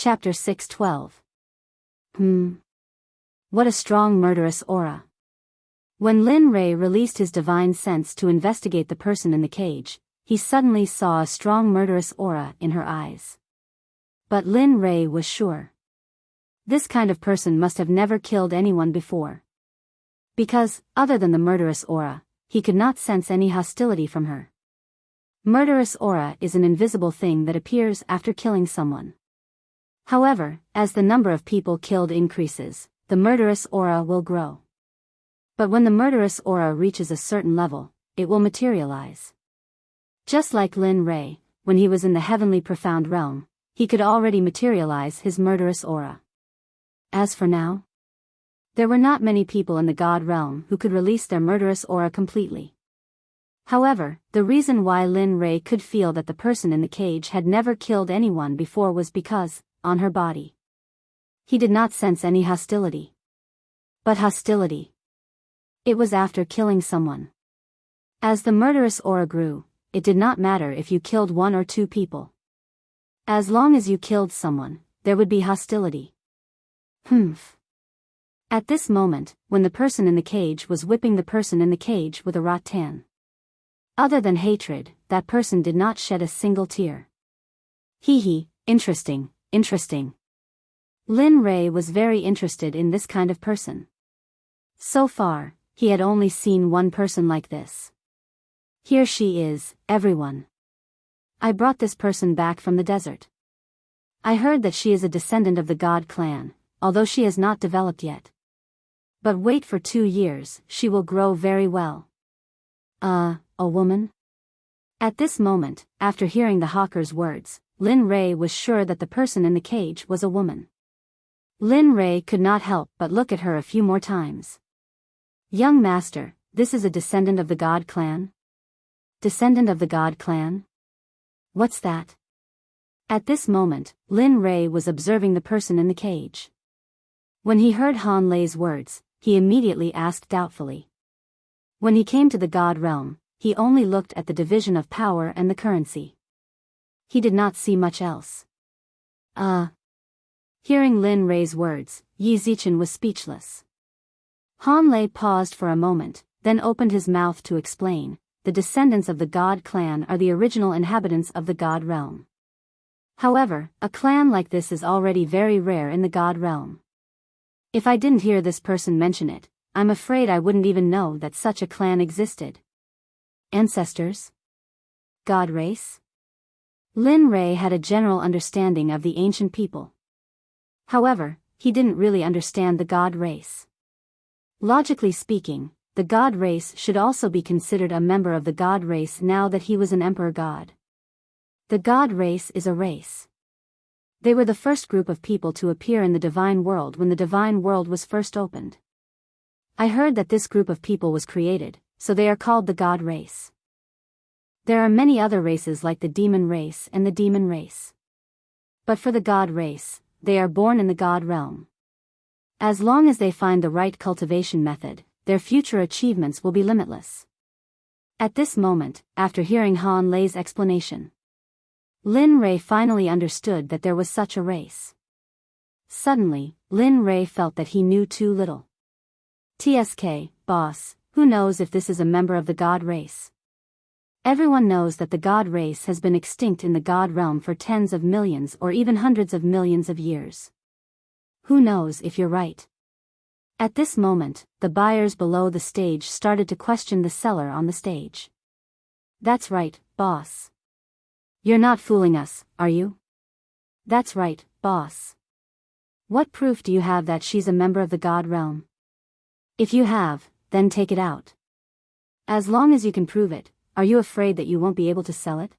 Chapter 6:12. What a strong murderous aura. When Lin Ray released his divine sense to investigate the person in the cage, he suddenly saw a strong murderous aura in her eyes. But Lin Ray was sure. This kind of person must have never killed anyone before. Because, other than the murderous aura, he could not sense any hostility from her. Murderous aura is an invisible thing that appears after killing someone. However, as the number of people killed increases, the murderous aura will grow. But when the murderous aura reaches a certain level, it will materialize. Just like Lin Ray, when he was in the heavenly profound realm, he could already materialize his murderous aura. As for now, there were not many people in the God realm who could release their murderous aura completely. However, the reason why Lin Ray could feel that the person in the cage had never killed anyone before was because, on her body, he did not sense any hostility. But hostility. It was after killing someone. As the murderous aura grew, it did not matter if you killed 1 or 2 people. As long as you killed someone, there would be hostility. At this moment, when the person in the cage was whipping the person in the cage with a rattan. Other than hatred, that person did not shed a single tear. Interesting. Lin Ray was very interested in this kind of person. So far, he had only seen one person like this. Here she is, everyone. I brought this person back from the desert. I heard that she is a descendant of the God clan, although she has not developed yet. But wait for 2 years, she will grow very well. A woman? At this moment, after hearing the hawker's words, Lin Ray was sure that the person in the cage was a woman. Lin Ray could not help but look at her a few more times. Young master, this is a descendant of the God clan? Descendant of the God clan? What's that? At this moment, Lin Ray was observing the person in the cage. When he heard Han Lei's words, he immediately asked doubtfully. When he came to the God realm, he only looked at the division of power and the currency. He did not see much else. Hearing Lin Ray's words, Yi Zichen was speechless. Han Lei paused for a moment, then opened his mouth to explain, the descendants of the God clan are the original inhabitants of the God realm. However, a clan like this is already very rare in the God realm. If I didn't hear this person mention it, I'm afraid I wouldn't even know that such a clan existed. Ancestors? God race? Lin Ray had a general understanding of the ancient people. However, he didn't really understand the God race. Logically speaking, the God race should also be considered a member of the God race now that he was an emperor god. The God race is a race. They were the first group of people to appear in the divine world when the divine world was first opened. I heard that this group of people was created, so they are called the God race. There are many other races like the demon race and the demon race. But for the God race, they are born in the God realm. As long as they find the right cultivation method, their future achievements will be limitless. At this moment, after hearing Han Lei's explanation, Lin Ray finally understood that there was such a race. Suddenly, Lin Ray felt that he knew too little. TSK, boss, who knows if this is a member of the God race? Everyone knows that the God race has been extinct in the God realm for tens of millions or even hundreds of millions of years. Who knows if you're right? At this moment, the buyers below the stage started to question the seller on the stage. That's right, boss. You're not fooling us, are you? That's right, boss. What proof do you have that she's a member of the God realm? If you have, then take it out. As long as you can prove it, are you afraid that you won't be able to sell it?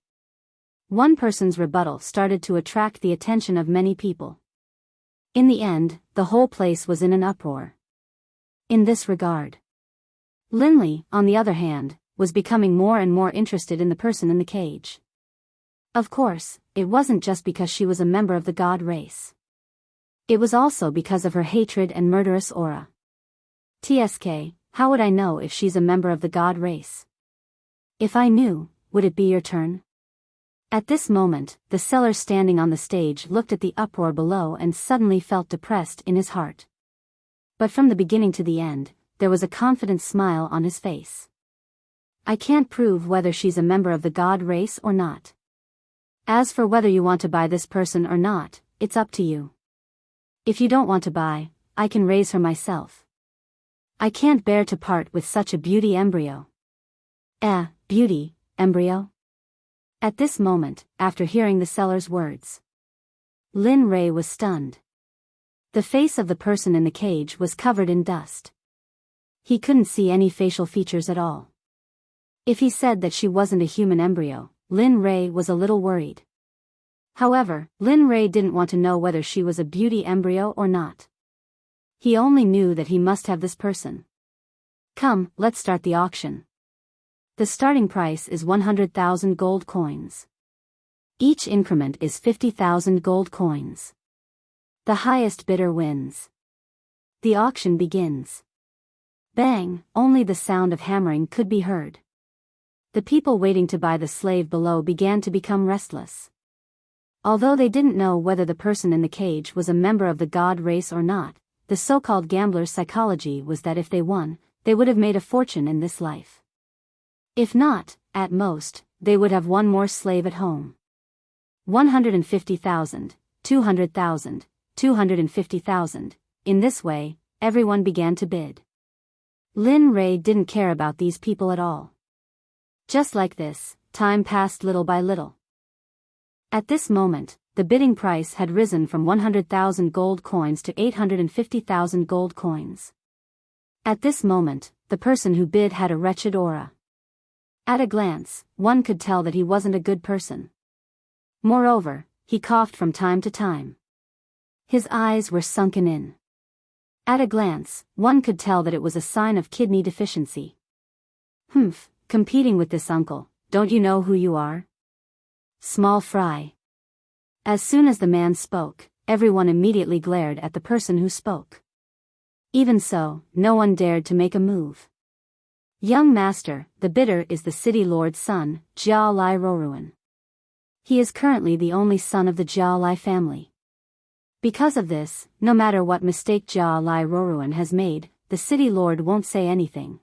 One person's rebuttal started to attract the attention of many people. In the end, the whole place was in an uproar. In this regard, Linley, on the other hand, was becoming more and more interested in the person in the cage. Of course, it wasn't just because she was a member of the God race. It was also because of her hatred and murderous aura. TSK, how would I know if she's a member of the God race? If I knew, would it be your turn? At this moment, the seller standing on the stage looked at the uproar below and suddenly felt depressed in his heart. But from the beginning to the end, there was a confident smile on his face. I can't prove whether she's a member of the god race or not. As for whether you want to buy this person or not, it's up to you. If you don't want to buy, I can raise her myself. I can't bear to part with such a beauty embryo. Beauty, embryo? At this moment, after hearing the seller's words, Lin Ray was stunned. The face of the person in the cage was covered in dust. He couldn't see any facial features at all. If he said that she wasn't a human embryo, Lin Ray was a little worried. However, Lin Ray didn't want to know whether she was a beauty embryo or not. He only knew that he must have this person. Come, let's start the auction. The starting price is 100,000 gold coins. Each increment is 50,000 gold coins. The highest bidder wins. The auction begins. Bang, only the sound of hammering could be heard. The people waiting to buy the slave below began to become restless. Although they didn't know whether the person in the cage was a member of the god race or not, the so-called gambler's psychology was that if they won, they would have made a fortune in this life. If not, at most, they would have one more slave at home. 150,000, 200,000, 250,000. In this way, everyone began to bid. Lin Ray didn't care about these people at all. Just like this, time passed little by little. At this moment, the bidding price had risen from 100,000 gold coins to 850,000 gold coins. At this moment, the person who bid had a wretched aura. At a glance, one could tell that he wasn't a good person. Moreover, he coughed from time to time. His eyes were sunken in. At a glance, one could tell that it was a sign of kidney deficiency. Competing with this uncle, don't you know who you are? Small fry. As soon as the man spoke, everyone immediately glared at the person who spoke. Even so, no one dared to make a move. Young master, the bidder is the city lord's son, Jia Lai Roruan. He is currently the only son of the Jia Lai family. Because of this, no matter what mistake Jia Lai Roruan has made, the city lord won't say anything.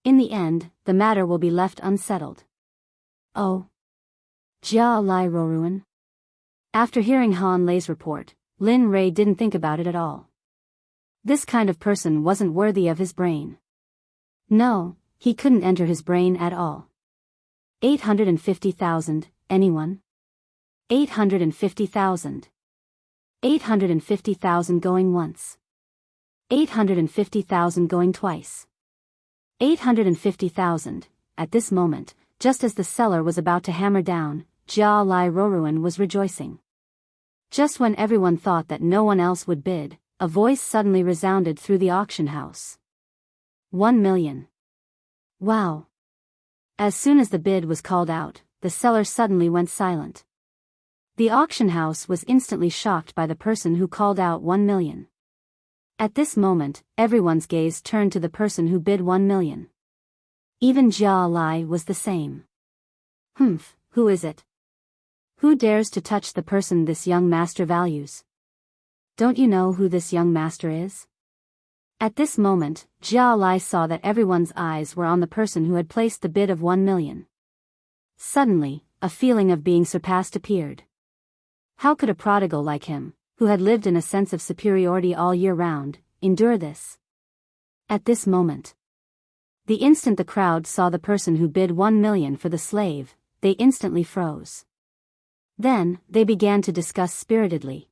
In the end, the matter will be left unsettled. Oh. Jia Lai Roruan? After hearing Han Lei's report, Lin Ray didn't think about it at all. This kind of person wasn't worthy of his brain. No, he couldn't enter his brain at all. 850,000, anyone? 850,000. 850,000 going once. 850,000 going twice. 850,000. At this moment, just as the seller was about to hammer down, Jia Lai Roruan was rejoicing. Just when everyone thought that no one else would bid, a voice suddenly resounded through the auction house. 1 million. Wow. As soon as the bid was called out, the seller suddenly went silent. The auction house was instantly shocked by the person who called out 1 million. At this moment, everyone's gaze turned to the person who bid 1 million. Even Jia Lai was the same. Who is it? Who dares to touch the person this young master values? Don't you know who this young master is? At this moment, Jia Lai saw that everyone's eyes were on the person who had placed the bid of 1 million. Suddenly, a feeling of being surpassed appeared. How could a prodigal like him, who had lived in a sense of superiority all year round, endure this? At this moment, the instant the crowd saw the person who bid 1 million for the slave, they instantly froze. Then, they began to discuss spiritedly.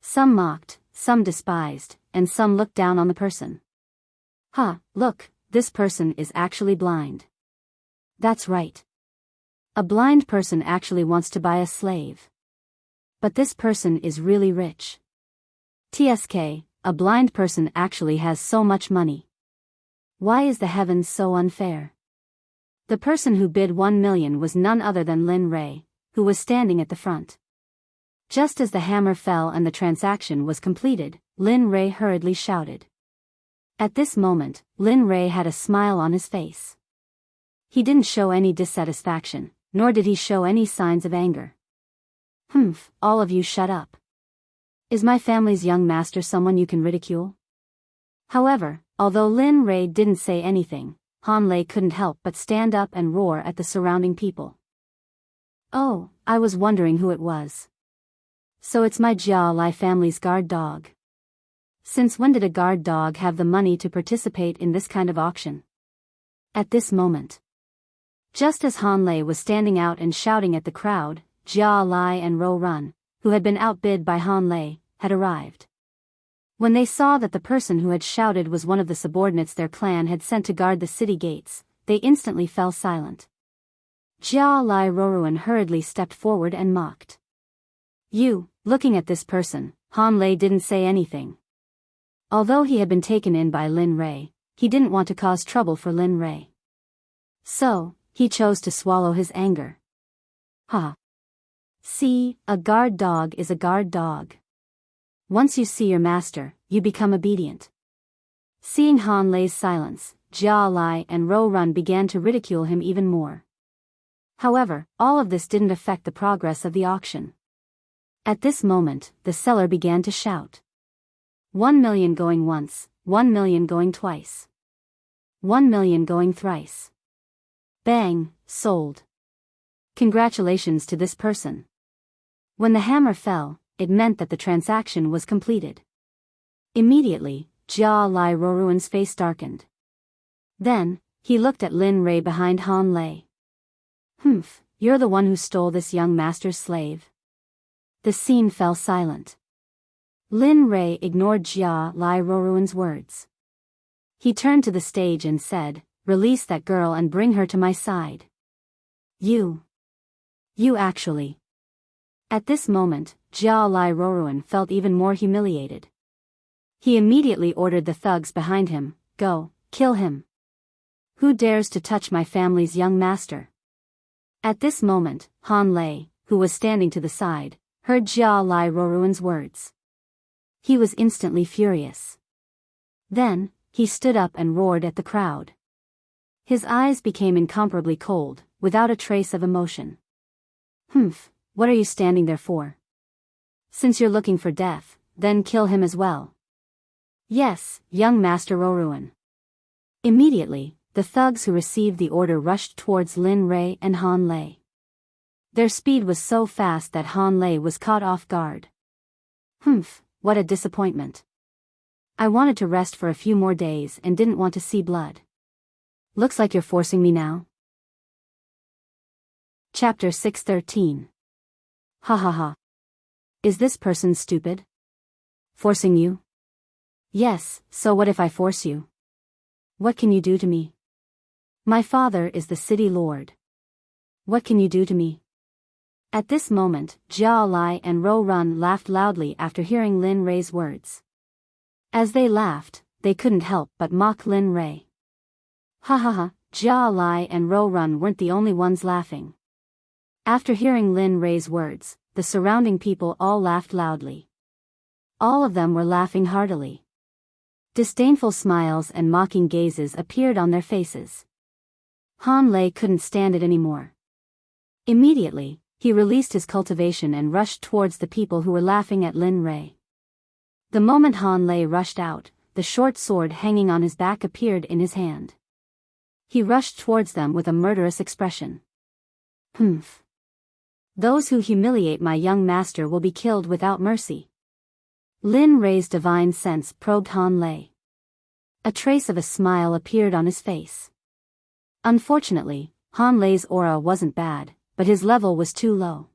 Some mocked, some despised, and some looked down on the person. Look, this person is actually blind. That's right. A blind person actually wants to buy a slave. But this person is really rich. TSK, a blind person actually has so much money. Why is the heavens so unfair? The person who bid 1 million was none other than Lin Ray, who was standing at the front. Just as the hammer fell and the transaction was completed, Lin Ray hurriedly shouted. At this moment, Lin Ray had a smile on his face. He didn't show any dissatisfaction, nor did he show any signs of anger. "Humph, all of you shut up. Is my family's young master someone you can ridicule?" However, although Lin Rei didn't say anything, Han Lei couldn't help but stand up and roar at the surrounding people. "Oh, I was wondering who it was. So it's my Jia Lai family's guard dog. Since when did a guard dog have the money to participate in this kind of auction?" At this moment, just as Han Lei was standing out and shouting at the crowd, Jia Lai and Ro Run, who had been outbid by Han Lei, had arrived. When they saw that the person who had shouted was one of the subordinates their clan had sent to guard the city gates, they instantly fell silent. Jia Lai Roruan hurriedly stepped forward and mocked. "You," looking at this person, Han Lei didn't say anything. Although he had been taken in by Lin Rei, he didn't want to cause trouble for Lin Rei. So, he chose to swallow his anger. "Ha. See, a guard dog is a guard dog. Once you see your master, you become obedient." Seeing Han Lei's silence, Jia Lai and Ro Run began to ridicule him even more. However, all of this didn't affect the progress of the auction. At this moment, the seller began to shout. 1 million going once, 1 million going twice. 1 million going thrice. Bang, sold. Congratulations to this person. When the hammer fell, it meant that the transaction was completed. Immediately, Jia Lai Roruan's face darkened. Then, he looked at Lin Rei behind Han Lei. "Humph, you're the one who stole this young master's slave." The scene fell silent. Lin Rei ignored Jia Lai Roruan's words. He turned to the stage and said, "Release that girl and bring her to my side." You actually." At this moment, Jia Lai Roruan felt even more humiliated. He immediately ordered the thugs behind him, "Go, kill him. Who dares to touch my family's young master?" At this moment, Han Lei, who was standing to the side, heard Jia Lai Roruan's words. He was instantly furious. Then, he stood up and roared at the crowd. His eyes became incomparably cold, without a trace of emotion. "Humph, what are you standing there for? Since you're looking for death, then kill him as well." "Yes, young Master Roruan." Immediately, the thugs who received the order rushed towards Lin Rei and Han Lei. Their speed was so fast that Han Lei was caught off guard. "Humph, what a disappointment. I wanted to rest for a few more days and didn't want to see blood. Looks like you're forcing me now." Chapter 613. Ha ha ha. Is this person stupid? Forcing you? Yes, so what if I force you? What can you do to me? My father is the city lord. What can you do to me? At this moment, Jia Lai and Ro Run laughed loudly after hearing Lin Rei's words. As they laughed, they couldn't help but mock Lin Rei. Ha ha ha, Jia Lai and Ro Run weren't the only ones laughing. After hearing Lin Rei's words, the surrounding people all laughed loudly. All of them were laughing heartily. Disdainful smiles and mocking gazes appeared on their faces. Han Lei couldn't stand it anymore. Immediately, he released his cultivation and rushed towards the people who were laughing at Lin Rei. The moment Han Lei rushed out, the short sword hanging on his back appeared in his hand. He rushed towards them with a murderous expression. "Humph. Those who humiliate my young master will be killed without mercy." Lin Rei's divine sense probed Han Lei. A trace of a smile appeared on his face. Unfortunately, Han Lei's aura wasn't bad, but his level was too low.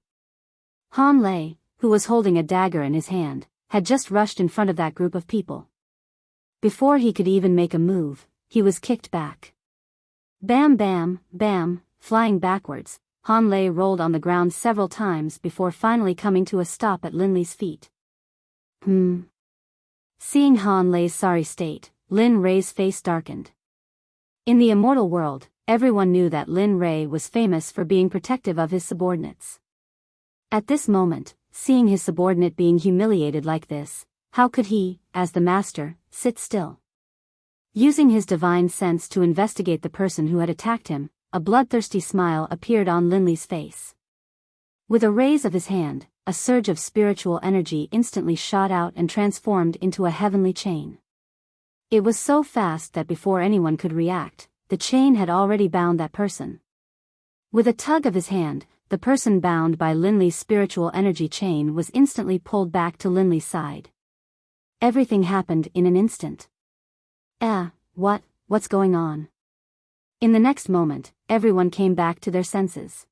Han Lei, who was holding a dagger in his hand, had just rushed in front of that group of people. Before he could even make a move, he was kicked back. Bam bam, bam, flying backwards, Han Lei rolled on the ground several times before finally coming to a stop at Lin Lei's feet. Seeing Han Lei's sorry state, Lin Rei's face darkened. In the immortal world, everyone knew that Lin Rei was famous for being protective of his subordinates. At this moment, seeing his subordinate being humiliated like this, how could he, as the master, sit still? Using his divine sense to investigate the person who had attacked him, a bloodthirsty smile appeared on Linley's face. With a raise of his hand, a surge of spiritual energy instantly shot out and transformed into a heavenly chain. It was so fast that before anyone could react, the chain had already bound that person. With a tug of his hand, the person bound by Linley's spiritual energy chain was instantly pulled back to Linley's side. Everything happened in an instant. What's going on? In the next moment, everyone came back to their senses.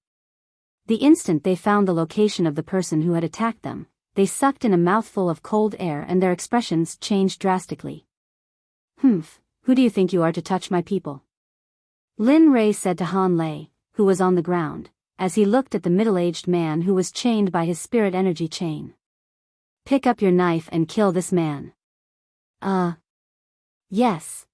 The instant they found the location of the person who had attacked them, they sucked in a mouthful of cold air and their expressions changed drastically. Who do you think you are to touch my people? Lin Ray said to Han Lei, who was on the ground, as he looked at the middle-aged man who was chained by his spirit energy chain. Pick up your knife and kill this man. Yes.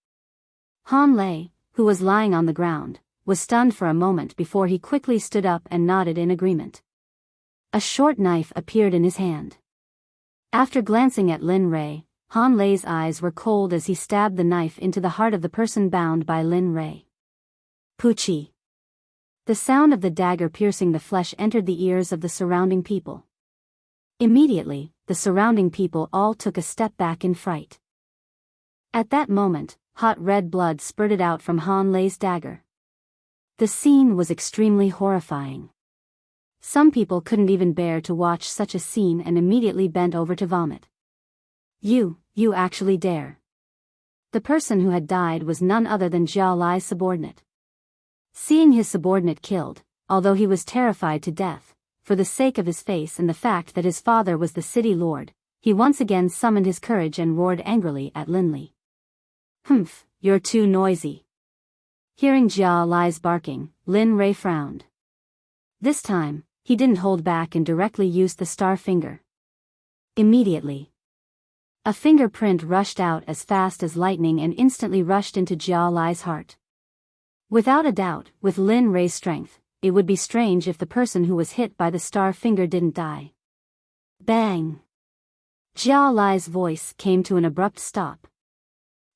Han Lei, who was lying on the ground, was stunned for a moment before he quickly stood up and nodded in agreement. A short knife appeared in his hand. After glancing at Lin Ray, Han Lei's eyes were cold as he stabbed the knife into the heart of the person bound by Lin Ray. Poochie. The sound of the dagger piercing the flesh entered the ears of the surrounding people. Immediately, the surrounding people all took a step back in fright. At that moment, hot red blood spurted out from Han Lei's dagger. The scene was extremely horrifying. Some people couldn't even bear to watch such a scene and immediately bent over to vomit. You actually dare. The person who had died was none other than Jia Lai's subordinate. Seeing his subordinate killed, although he was terrified to death, for the sake of his face and the fact that his father was the city lord, he once again summoned his courage and roared angrily at Linley. You're too noisy. Hearing Jia Lai's barking, Lin Ray frowned. This time, he didn't hold back and directly used the star finger. Immediately, a fingerprint rushed out as fast as lightning and instantly rushed into Jia Lai's heart. Without a doubt, with Lin Ray's strength, it would be strange if the person who was hit by the star finger didn't die. Bang! Jia Lai's voice came to an abrupt stop.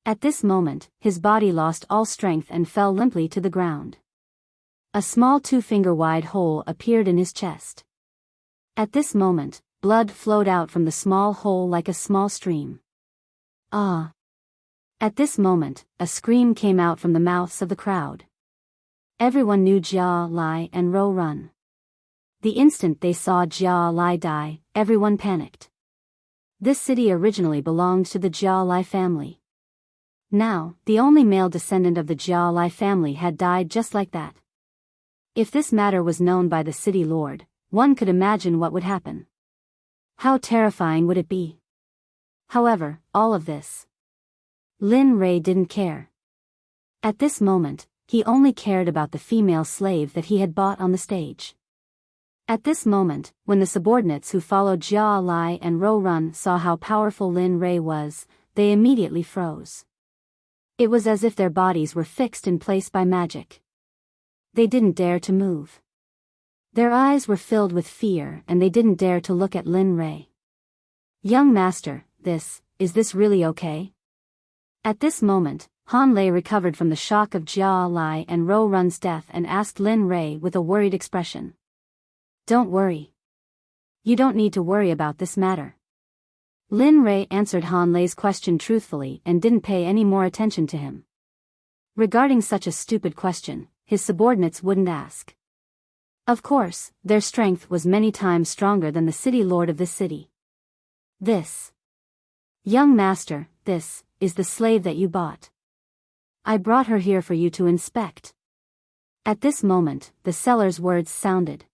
At this moment, his body lost all strength and fell limply to the ground. A small 2-finger-wide hole appeared in his chest. At this moment, blood flowed out from the small hole like a small stream. At this moment, a scream came out from the mouths of the crowd. Everyone knew Jia Lai and Ro Run. The instant they saw Jia Lai die, everyone panicked. This city originally belonged to the Jia Lai family. Now, the only male descendant of the Jia Lai family had died just like that. If this matter was known by the city lord, one could imagine what would happen. How terrifying would it be? However, all of this, Lin Ray didn't care. At this moment, he only cared about the female slave that he had bought on the stage. At this moment, when the subordinates who followed Jia Lai and Ro Run saw how powerful Lin Ray was, they immediately froze. It was as if their bodies were fixed in place by magic. They didn't dare to move. Their eyes were filled with fear and they didn't dare to look at Lin Ray. Young master, is this really okay? At this moment, Han Lei recovered from the shock of Jia Lai and Ro Run's death and asked Lin Ray with a worried expression. Don't worry. You don't need to worry about this matter. Lin Ray answered Han Lei's question truthfully and didn't pay any more attention to him. Regarding such a stupid question, his subordinates wouldn't ask. Of course, their strength was many times stronger than the city lord of this city. Young master, this is the slave that you bought. I brought her here for you to inspect. At this moment, the seller's words sounded.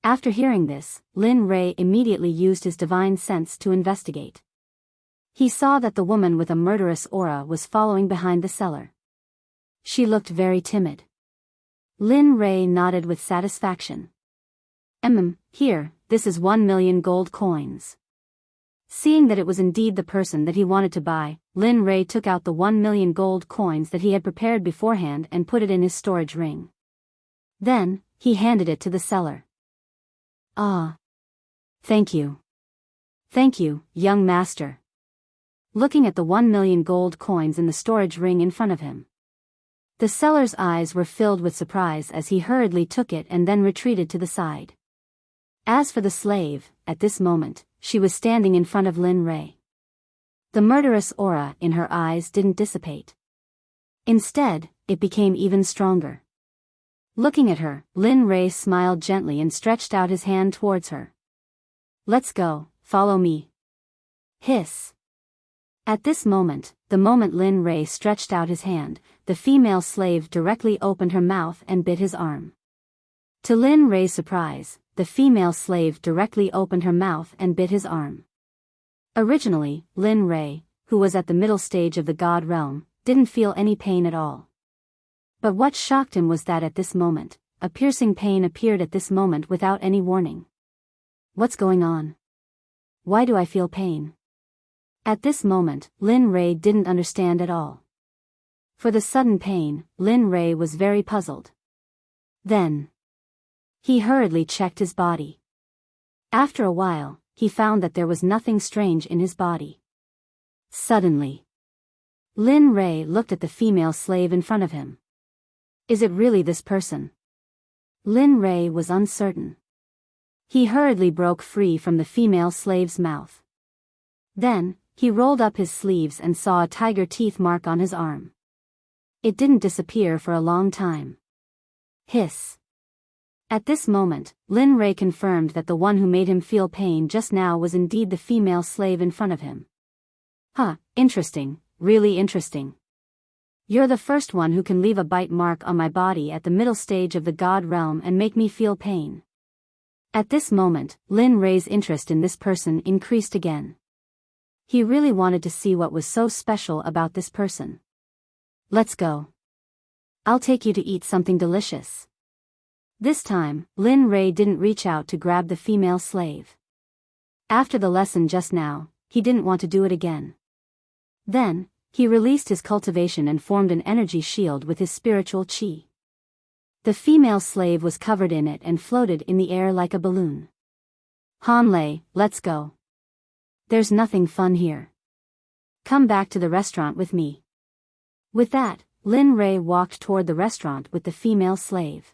After hearing this, Lin Ray immediately used his divine sense to investigate. He saw that the woman with a murderous aura was following behind the seller. She looked very timid. Lin Ray nodded with satisfaction. Here, this is 1 million gold coins. Seeing that it was indeed the person that he wanted to buy, Lin Ray took out the 1 million gold coins that he had prepared beforehand and put it in his storage ring. Then, he handed it to the seller. Thank you. Thank you, young master. Looking at the 1 million gold coins in the storage ring in front of him, The seller's eyes were filled with surprise as he hurriedly took it and then retreated to the side. As for the slave, at this moment, she was standing in front of Lin Rei. The murderous aura in her eyes didn't dissipate. Instead, it became even stronger. Looking at her, Lin Rei smiled gently and stretched out his hand towards her. "Let's go, follow me." Hiss. At this moment, the moment Lin Rei stretched out his hand, the female slave directly opened her mouth and bit his arm. To Lin Rei's surprise, the female slave directly opened her mouth and bit his arm. Originally, Lin Rei, who was at the middle stage of the god realm, didn't feel any pain at all. But what shocked him was that at this moment, a piercing pain appeared at this moment without any warning. What's going on? Why do I feel pain? At this moment, Lin Rei didn't understand at all. For the sudden pain, Lin Rei was very puzzled. Then, he hurriedly checked his body. After a while, he found that there was nothing strange in his body. Suddenly, Lin Rei looked at the female slave in front of him. Is it really this person? Lin Rei was uncertain. He hurriedly broke free from the female slave's mouth. Then, he rolled up his sleeves and saw a tiger teeth mark on his arm. It didn't disappear for a long time. Hiss. At this moment, Lin Rei confirmed that the one who made him feel pain just now was indeed the female slave in front of him. Interesting, really interesting. You're the first one who can leave a bite mark on my body at the middle stage of the god realm and make me feel pain. At this moment, Lin Rei's interest in this person increased again. He really wanted to see what was so special about this person. Let's go. I'll take you to eat something delicious. This time, Lin Rei didn't reach out to grab the female slave. After the lesson just now, he didn't want to do it again. Then, he released his cultivation and formed an energy shield with his spiritual chi. The female slave was covered in it and floated in the air like a balloon. Hanlei, let's go. There's nothing fun here. Come back to the restaurant with me. With that, Lin Rei walked toward the restaurant with the female slave.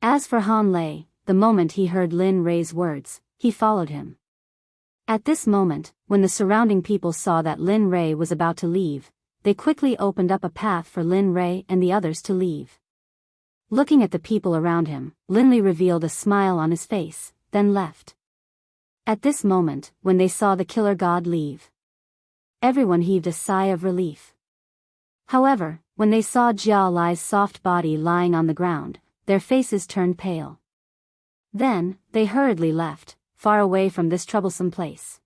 As for Hanlei, the moment he heard Lin Rei's words, he followed him. At this moment, when the surrounding people saw that Lin Rei was about to leave, they quickly opened up a path for Lin Rei and the others to leave. Looking at the people around him, Lin Rei revealed a smile on his face, then left. At this moment, when they saw the killer god leave, everyone heaved a sigh of relief. However, when they saw Jia Lai's soft body lying on the ground, their faces turned pale. Then, they hurriedly left, far away from this troublesome place.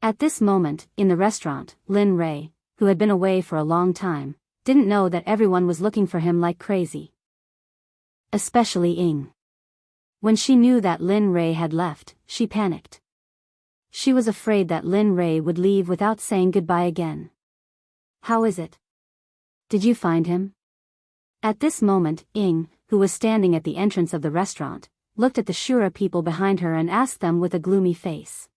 At this moment, in the restaurant, Lin Rei, who had been away for a long time, didn't know that everyone was looking for him like crazy. Especially Ying. When she knew that Lin Rei had left, she panicked. She was afraid that Lin Rei would leave without saying goodbye again. How is it? Did you find him? At this moment, Ying, who was standing at the entrance of the restaurant, looked at the Shura people behind her and asked them with a gloomy face.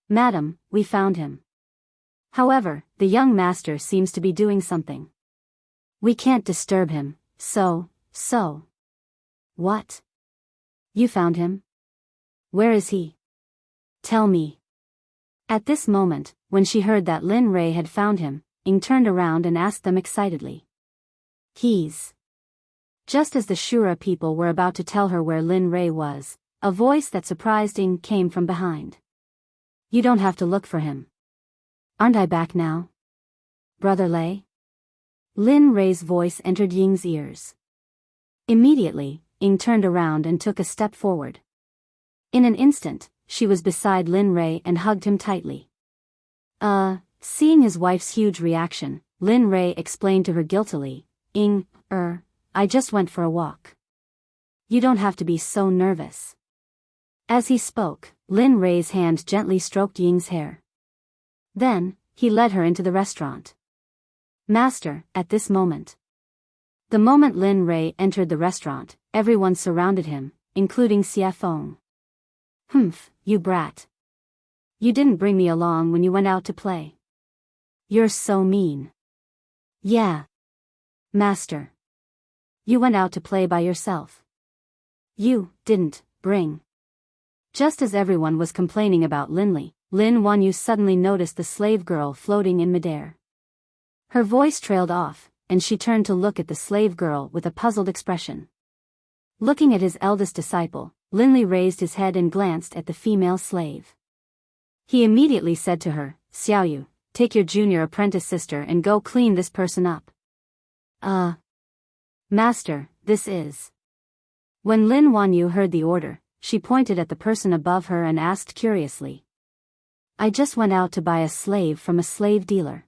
Madam, we found him. However, the young master seems to be doing something. We can't disturb him, so. What? You found him? Where is he? Tell me. At this moment, when she heard that Lin Rei had found him, Ying turned around and asked them excitedly. He's. Just as the Shura people were about to tell her where Lin Rei was, a voice that surprised Ying came from behind. You don't have to look for him. Aren't I back now? Brother Lei? Lin Rei's voice entered Ying's ears. Immediately, Ying turned around and took a step forward. In an instant, she was beside Lin Rei and hugged him tightly. Seeing his wife's huge reaction, Lin Rei explained to her guiltily, Ying, I just went for a walk. You don't have to be so nervous. As he spoke, Lin Rei's hand gently stroked Ying's hair. Then, he led her into the restaurant. Master, at this moment. The moment Lin Rei entered the restaurant, everyone surrounded him, including Xie Feng. Humph, you brat. You didn't bring me along when you went out to play. You're so mean. Yeah. Master. You went out to play by yourself. You didn't bring. Just as everyone was complaining about Linley, Lin Wanyu suddenly noticed the slave girl floating in midair. Her voice trailed off, and she turned to look at the slave girl with a puzzled expression. Looking at his eldest disciple, Linley raised his head and glanced at the female slave. He immediately said to her, Xiaoyu, take your junior apprentice sister and go clean this person up. Master, this is. When Lin Wanyu heard the order, she pointed at the person above her and asked curiously. I just went out to buy a slave from a slave dealer.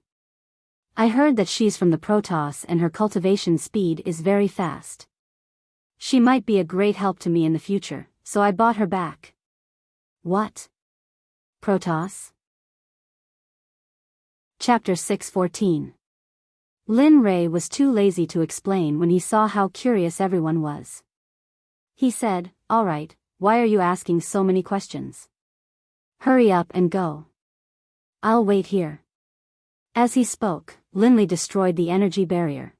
I heard that she's from the Protoss and her cultivation speed is very fast. She might be a great help to me in the future, so I bought her back. What? Protoss? Chapter 6:14. Lin Rei was too lazy to explain when he saw how curious everyone was. He said, all right, why are you asking so many questions? Hurry up and go. I'll wait here. As he spoke, Linley destroyed the energy barrier.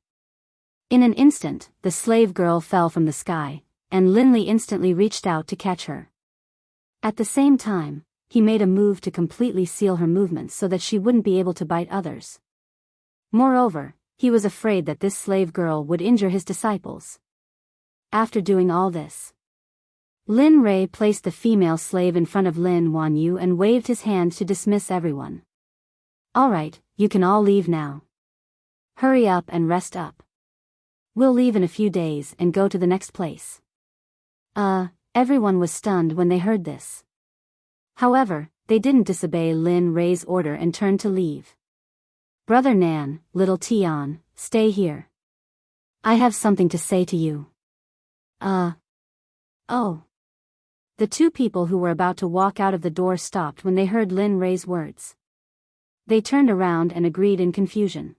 In an instant, the slave girl fell from the sky, and Linley instantly reached out to catch her. At the same time, he made a move to completely seal her movements so that she wouldn't be able to bite others. Moreover, he was afraid that this slave girl would injure his disciples. After doing all this, Lin Rei placed the female slave in front of Lin Wanyu and waved his hand to dismiss everyone. All right, you can all leave now. Hurry up and rest up. We'll leave in a few days and go to the next place. Everyone was stunned when they heard this. However, they didn't disobey Lin Rei's order and turned to leave. Brother Nan, little Tian, stay here. I have something to say to you. Oh. The two people who were about to walk out of the door stopped when they heard Lin Rei's words. They turned around and agreed in confusion.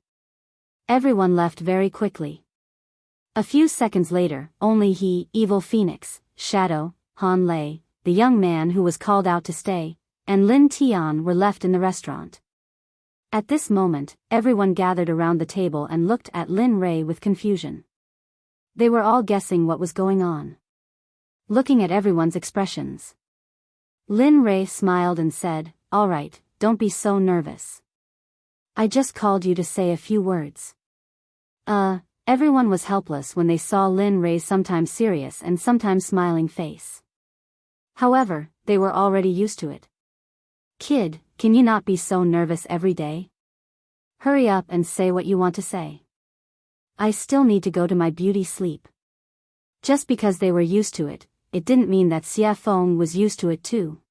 Everyone left very quickly. A few seconds later, only he, Evil Phoenix, Shadow, Han Lei, the young man who was called out to stay, and Lin Tian were left in the restaurant. At this moment, everyone gathered around the table and looked at Lin Rei with confusion. They were all guessing what was going on. Looking at everyone's expressions, Lin Rei smiled and said, all right, don't be so nervous. I just called you to say a few words. Everyone was helpless when they saw Lin Rei's sometimes serious and sometimes smiling face. However, they were already used to it. Kid, can you not be so nervous every day? Hurry up and say what you want to say. I still need to go to my beauty sleep. Just because they were used to it, it didn't mean that Xia Feng was used to it too.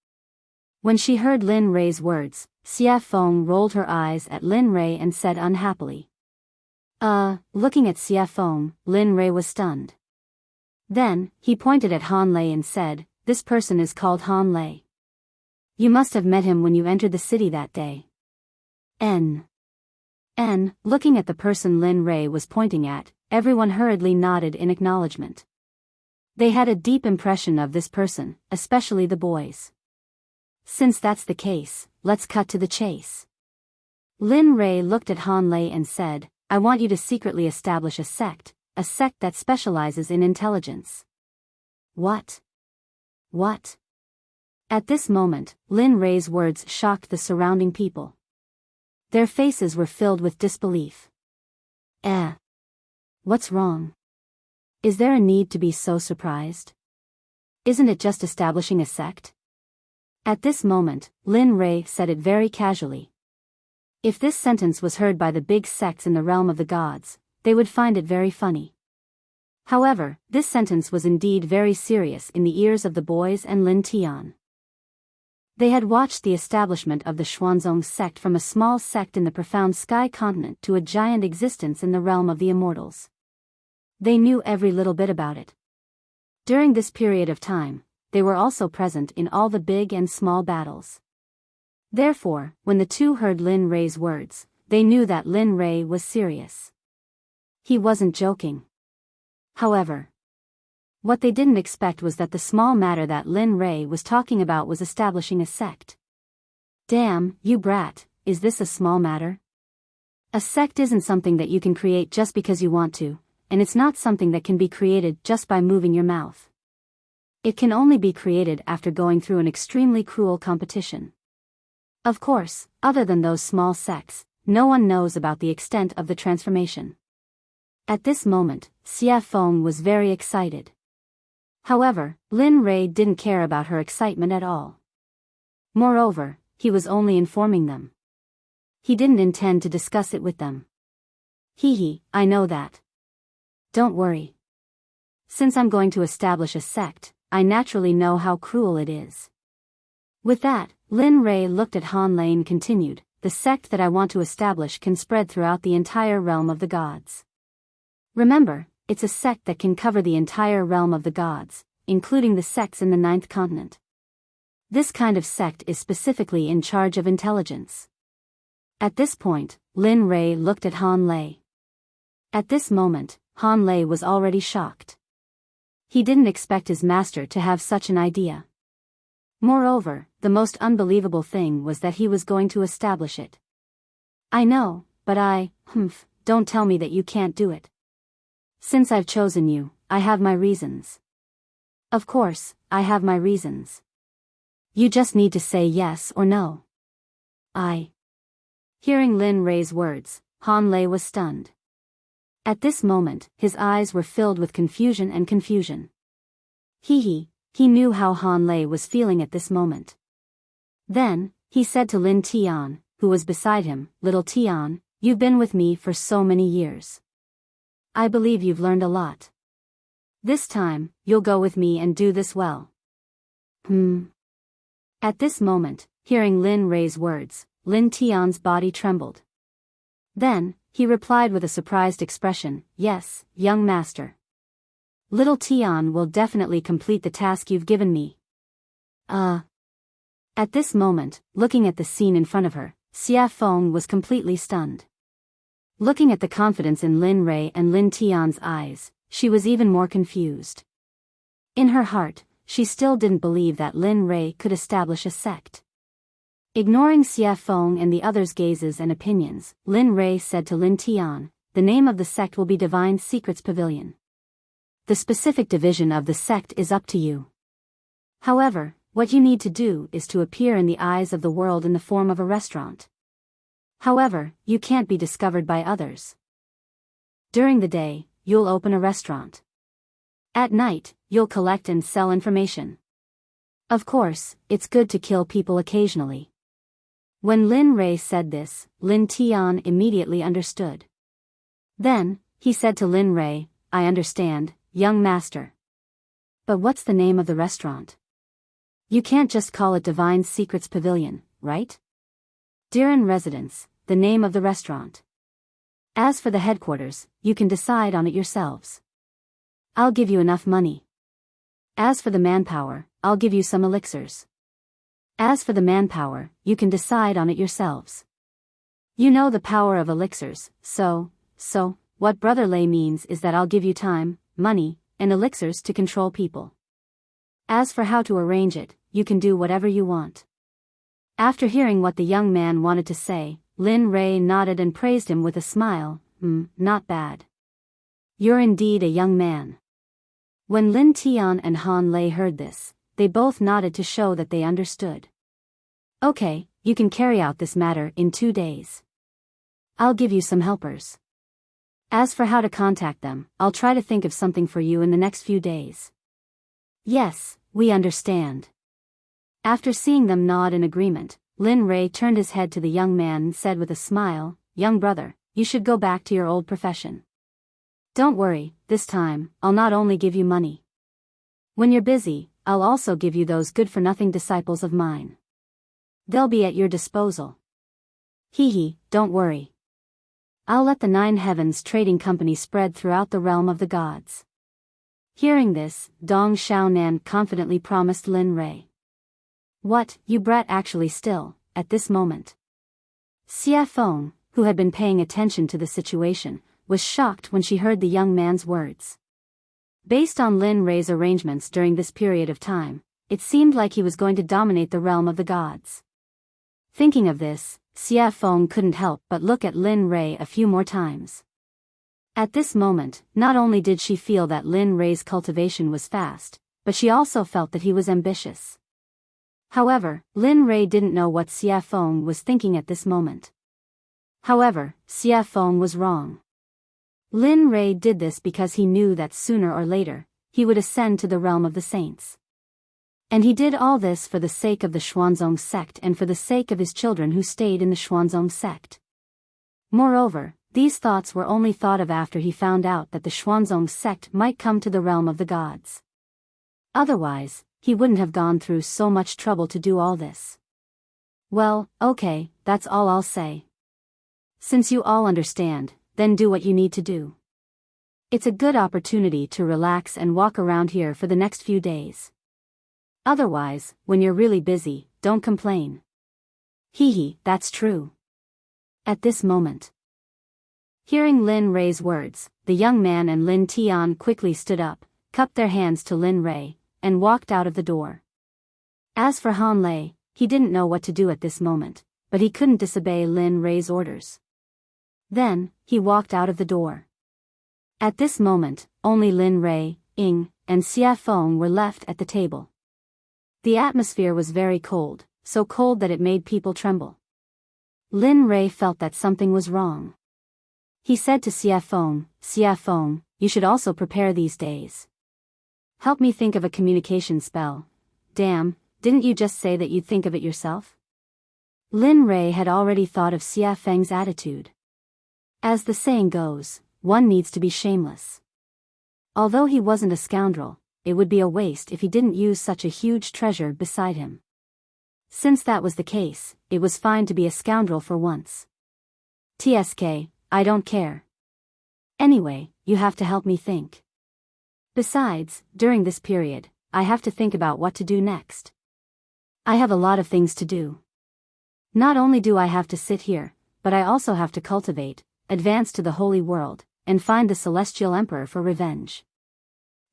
When she heard Lin Rei's words, Xia Feng rolled her eyes at Lin Rei and said unhappily. Looking at Xia Feng, Lin Rei was stunned. Then, he pointed at Han Lei and said, this person is called Han Lei. You must have met him when you entered the city that day. Looking at the person Lin Rei was pointing at, everyone hurriedly nodded in acknowledgement. They had a deep impression of this person, especially the boys. Since that's the case, let's cut to the chase. Lin Rei looked at Han Lei and said, I want you to secretly establish a sect that specializes in intelligence. What? What? At this moment, Lin Rei's words shocked the surrounding people. Their faces were filled with disbelief. What's wrong? Is there a need to be so surprised? Isn't it just establishing a sect? At this moment, Lin Rei said it very casually. If this sentence was heard by the big sects in the realm of the gods, they would find it very funny. However, this sentence was indeed very serious in the ears of the boys and Lin Tian. They had watched the establishment of the Xuanzong sect from a small sect in the profound sky continent to a giant existence in the realm of the immortals. They knew every little bit about it. During this period of time, they were also present in all the big and small battles. Therefore, when the two heard Lin Rei's words, they knew that Lin Rei was serious. He wasn't joking. However, what they didn't expect was that the small matter that Lin Rei was talking about was establishing a sect. Damn, you brat, is this a small matter? A sect isn't something that you can create just because you want to, and it's not something that can be created just by moving your mouth. It can only be created after going through an extremely cruel competition. Of course, other than those small sects, no one knows about the extent of the transformation. At this moment, Xie Feng was very excited. However, Lin Rei didn't care about her excitement at all. Moreover, he was only informing them. He didn't intend to discuss it with them. I know that. Don't worry. Since I'm going to establish a sect, I naturally know how cruel it is. With that, Lin Rei looked at Han Lei and continued, the sect that I want to establish can spread throughout the entire realm of the gods. Remember, it's a sect that can cover the entire realm of the gods, including the sects in the 9th continent. This kind of sect is specifically in charge of intelligence. At this point, Lin Rei looked at Han Lei. At this moment, Han Lei was already shocked. He didn't expect his master to have such an idea. Moreover, the most unbelievable thing was that he was going to establish it. I know, but don't tell me that you can't do it. Since I've chosen you, I have my reasons. Of course, I have my reasons. You just need to say yes or no. Hearing Lin Rei's words, Han Lei was stunned. At this moment, his eyes were filled with confusion and confusion. He knew how Han Lei was feeling at this moment. Then, he said to Lin Tian, who was beside him, Little Tian, you've been with me for so many years. I believe you've learned a lot. This time, you'll go with me and do this well. At this moment, hearing Lin Rei's words, Lin Tian's body trembled. Then, he replied with a surprised expression, yes, young master. Little Tian will definitely complete the task you've given me. At this moment, looking at the scene in front of her, Xie Feng was completely stunned. Looking at the confidence in Lin Rei and Lin Tian's eyes, she was even more confused. In her heart, she still didn't believe that Lin Rei could establish a sect. Ignoring Xie Feng and the others' gazes and opinions, Lin Rei said to Lin Tian, the name of the sect will be Divine Secrets Pavilion. The specific division of the sect is up to you. However, what you need to do is to appear in the eyes of the world in the form of a restaurant. However, you can't be discovered by others. During the day, you'll open a restaurant. At night, you'll collect and sell information. Of course, it's good to kill people occasionally. When Lin Rei said this, Lin Tian immediately understood. Then, he said to Lin Rei, I understand, young master. But what's the name of the restaurant? You can't just call it Divine Secrets Pavilion, right? Diran Residence, the name of the restaurant. As for the headquarters, you can decide on it yourselves. I'll give you enough money. As for the manpower, I'll give you some elixirs. As for the manpower, you can decide on it yourselves. You know the power of elixirs, so, what Brother Lei means is that I'll give you time, money, and elixirs to control people. As for how to arrange it, you can do whatever you want. After hearing what the young man wanted to say, Lin Rei nodded and praised him with a smile, not bad. You're indeed a young man. When Lin Tian and Han Lei heard this, they both nodded to show that they understood. Okay, you can carry out this matter in 2 days. I'll give you some helpers. As for how to contact them, I'll try to think of something for you in the next few days. Yes, we understand. After seeing them nod in agreement, Lin Rei turned his head to the young man and said with a smile, young brother, you should go back to your old profession. Don't worry, this time, I'll not only give you money. When you're busy, I'll also give you those good-for-nothing disciples of mine. They'll be at your disposal. Don't worry. I'll let the 9 Heavens Trading Company spread throughout the realm of the gods. Hearing this, Dong Xiaonan confidently promised Lin Rei. What, you brat actually still, at this moment. Xie Feng, who had been paying attention to the situation, was shocked when she heard the young man's words. Based on Lin Rei's arrangements during this period of time, it seemed like he was going to dominate the realm of the gods. Thinking of this, Xia Feng couldn't help but look at Lin Rei a few more times. At this moment, not only did she feel that Lin Rei's cultivation was fast, but she also felt that he was ambitious. However, Lin Rei didn't know what Xia Feng was thinking at this moment. However, Xia Feng was wrong. Lin Rei did this because he knew that sooner or later, he would ascend to the realm of the saints. And he did all this for the sake of the Xuanzong sect and for the sake of his children who stayed in the Xuanzong sect. Moreover, these thoughts were only thought of after he found out that the Xuanzong sect might come to the realm of the gods. Otherwise, he wouldn't have gone through so much trouble to do all this. Well, okay, that's all I'll say. Since you all understand, then do what you need to do. It's a good opportunity to relax and walk around here for the next few days. Otherwise, when you're really busy, don't complain. Hee, that's true. At this moment, hearing Lin Rei's words, the young man and Lin Tian quickly stood up, cupped their hands to Lin Rei, and walked out of the door. As for Han Lei, he didn't know what to do at this moment, but he couldn't disobey Lin Rei's orders. Then, he walked out of the door. At this moment, only Lin Rei, Ying, and Xia Feng were left at the table. The atmosphere was very cold, so cold that it made people tremble. Lin Rei felt that something was wrong. He said to Xia Feng, you should also prepare these days. Help me think of a communication spell. Damn, didn't you just say that you'd think of it yourself? Lin Rei had already thought of Xia Feng's attitude. As the saying goes, one needs to be shameless. Although he wasn't a scoundrel, it would be a waste if he didn't use such a huge treasure beside him. Since that was the case, it was fine to be a scoundrel for once. TSK, I don't care. Anyway, you have to help me think. Besides, during this period, I have to think about what to do next. I have a lot of things to do. Not only do I have to sit here, but I also have to cultivate, advance to the holy world, and find the celestial emperor for revenge.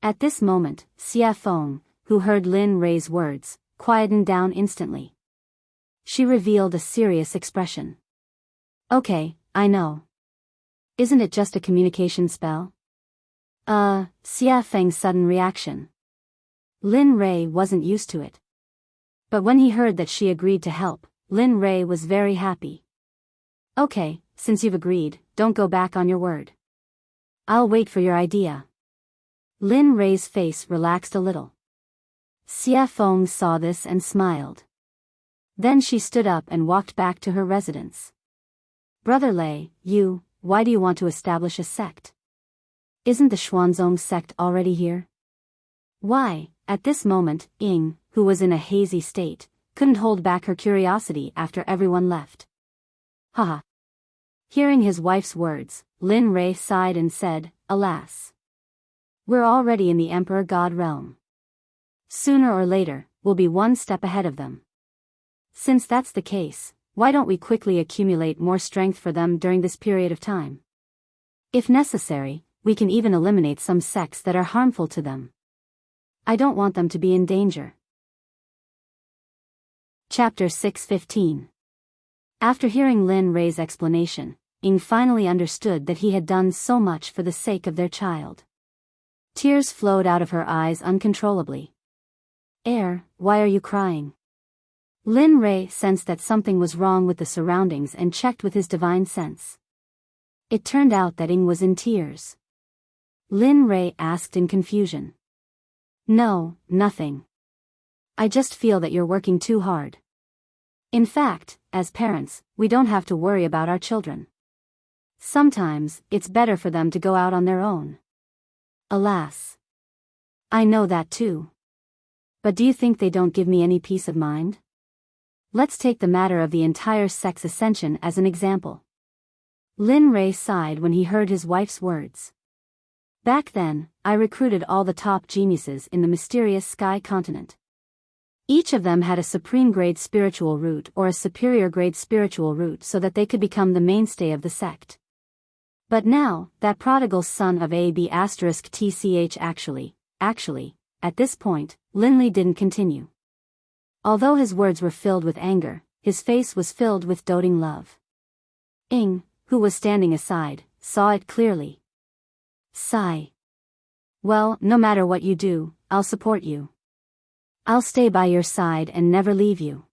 At this moment, Xia Feng, who heard Lin Rei's words, quietened down instantly. She revealed a serious expression. Okay, I know. Isn't it just a communication spell? Xia Feng's sudden reaction. Lin Rei wasn't used to it. But when he heard that she agreed to help, Lin Rei was very happy. Okay, since you've agreed, don't go back on your word. I'll wait for your idea. Lin Rei's face relaxed a little. Xia Feng saw this and smiled. Then she stood up and walked back to her residence. Brother Lei, why do you want to establish a sect? Isn't the Xuanzong sect already here? Why, at this moment, Ying, who was in a hazy state, couldn't hold back her curiosity after everyone left. Haha. Hearing his wife's words, Lin Rei sighed and said, alas. We're already in the Emperor God realm. Sooner or later, we'll be one step ahead of them. Since that's the case, why don't we quickly accumulate more strength for them during this period of time? If necessary, we can even eliminate some sects that are harmful to them. I don't want them to be in danger. Chapter 6:15. After hearing Lin Rei's explanation, Ying finally understood that he had done so much for the sake of their child. Tears flowed out of her eyes uncontrollably. Why are you crying? Lin Rei sensed that something was wrong with the surroundings and checked with his divine sense. It turned out that Ying was in tears. Lin Rei asked in confusion. No, nothing. I just feel that you're working too hard. In fact, as parents, we don't have to worry about our children. Sometimes, it's better for them to go out on their own. Alas. I know that too. But do you think they don't give me any peace of mind? Let's take the matter of the entire sect's ascension as an example. Lin Rei sighed when he heard his wife's words. Back then, I recruited all the top geniuses in the mysterious Sky Continent. Each of them had a supreme grade spiritual root or a superior grade spiritual root so that they could become the mainstay of the sect. But now, that prodigal son of AB*TCH actually, at this point, Lin Li didn't continue. Although his words were filled with anger, his face was filled with doting love. Ing, who was standing aside, saw it clearly. Sigh. Well, no matter what you do, I'll support you. I'll stay by your side and never leave you.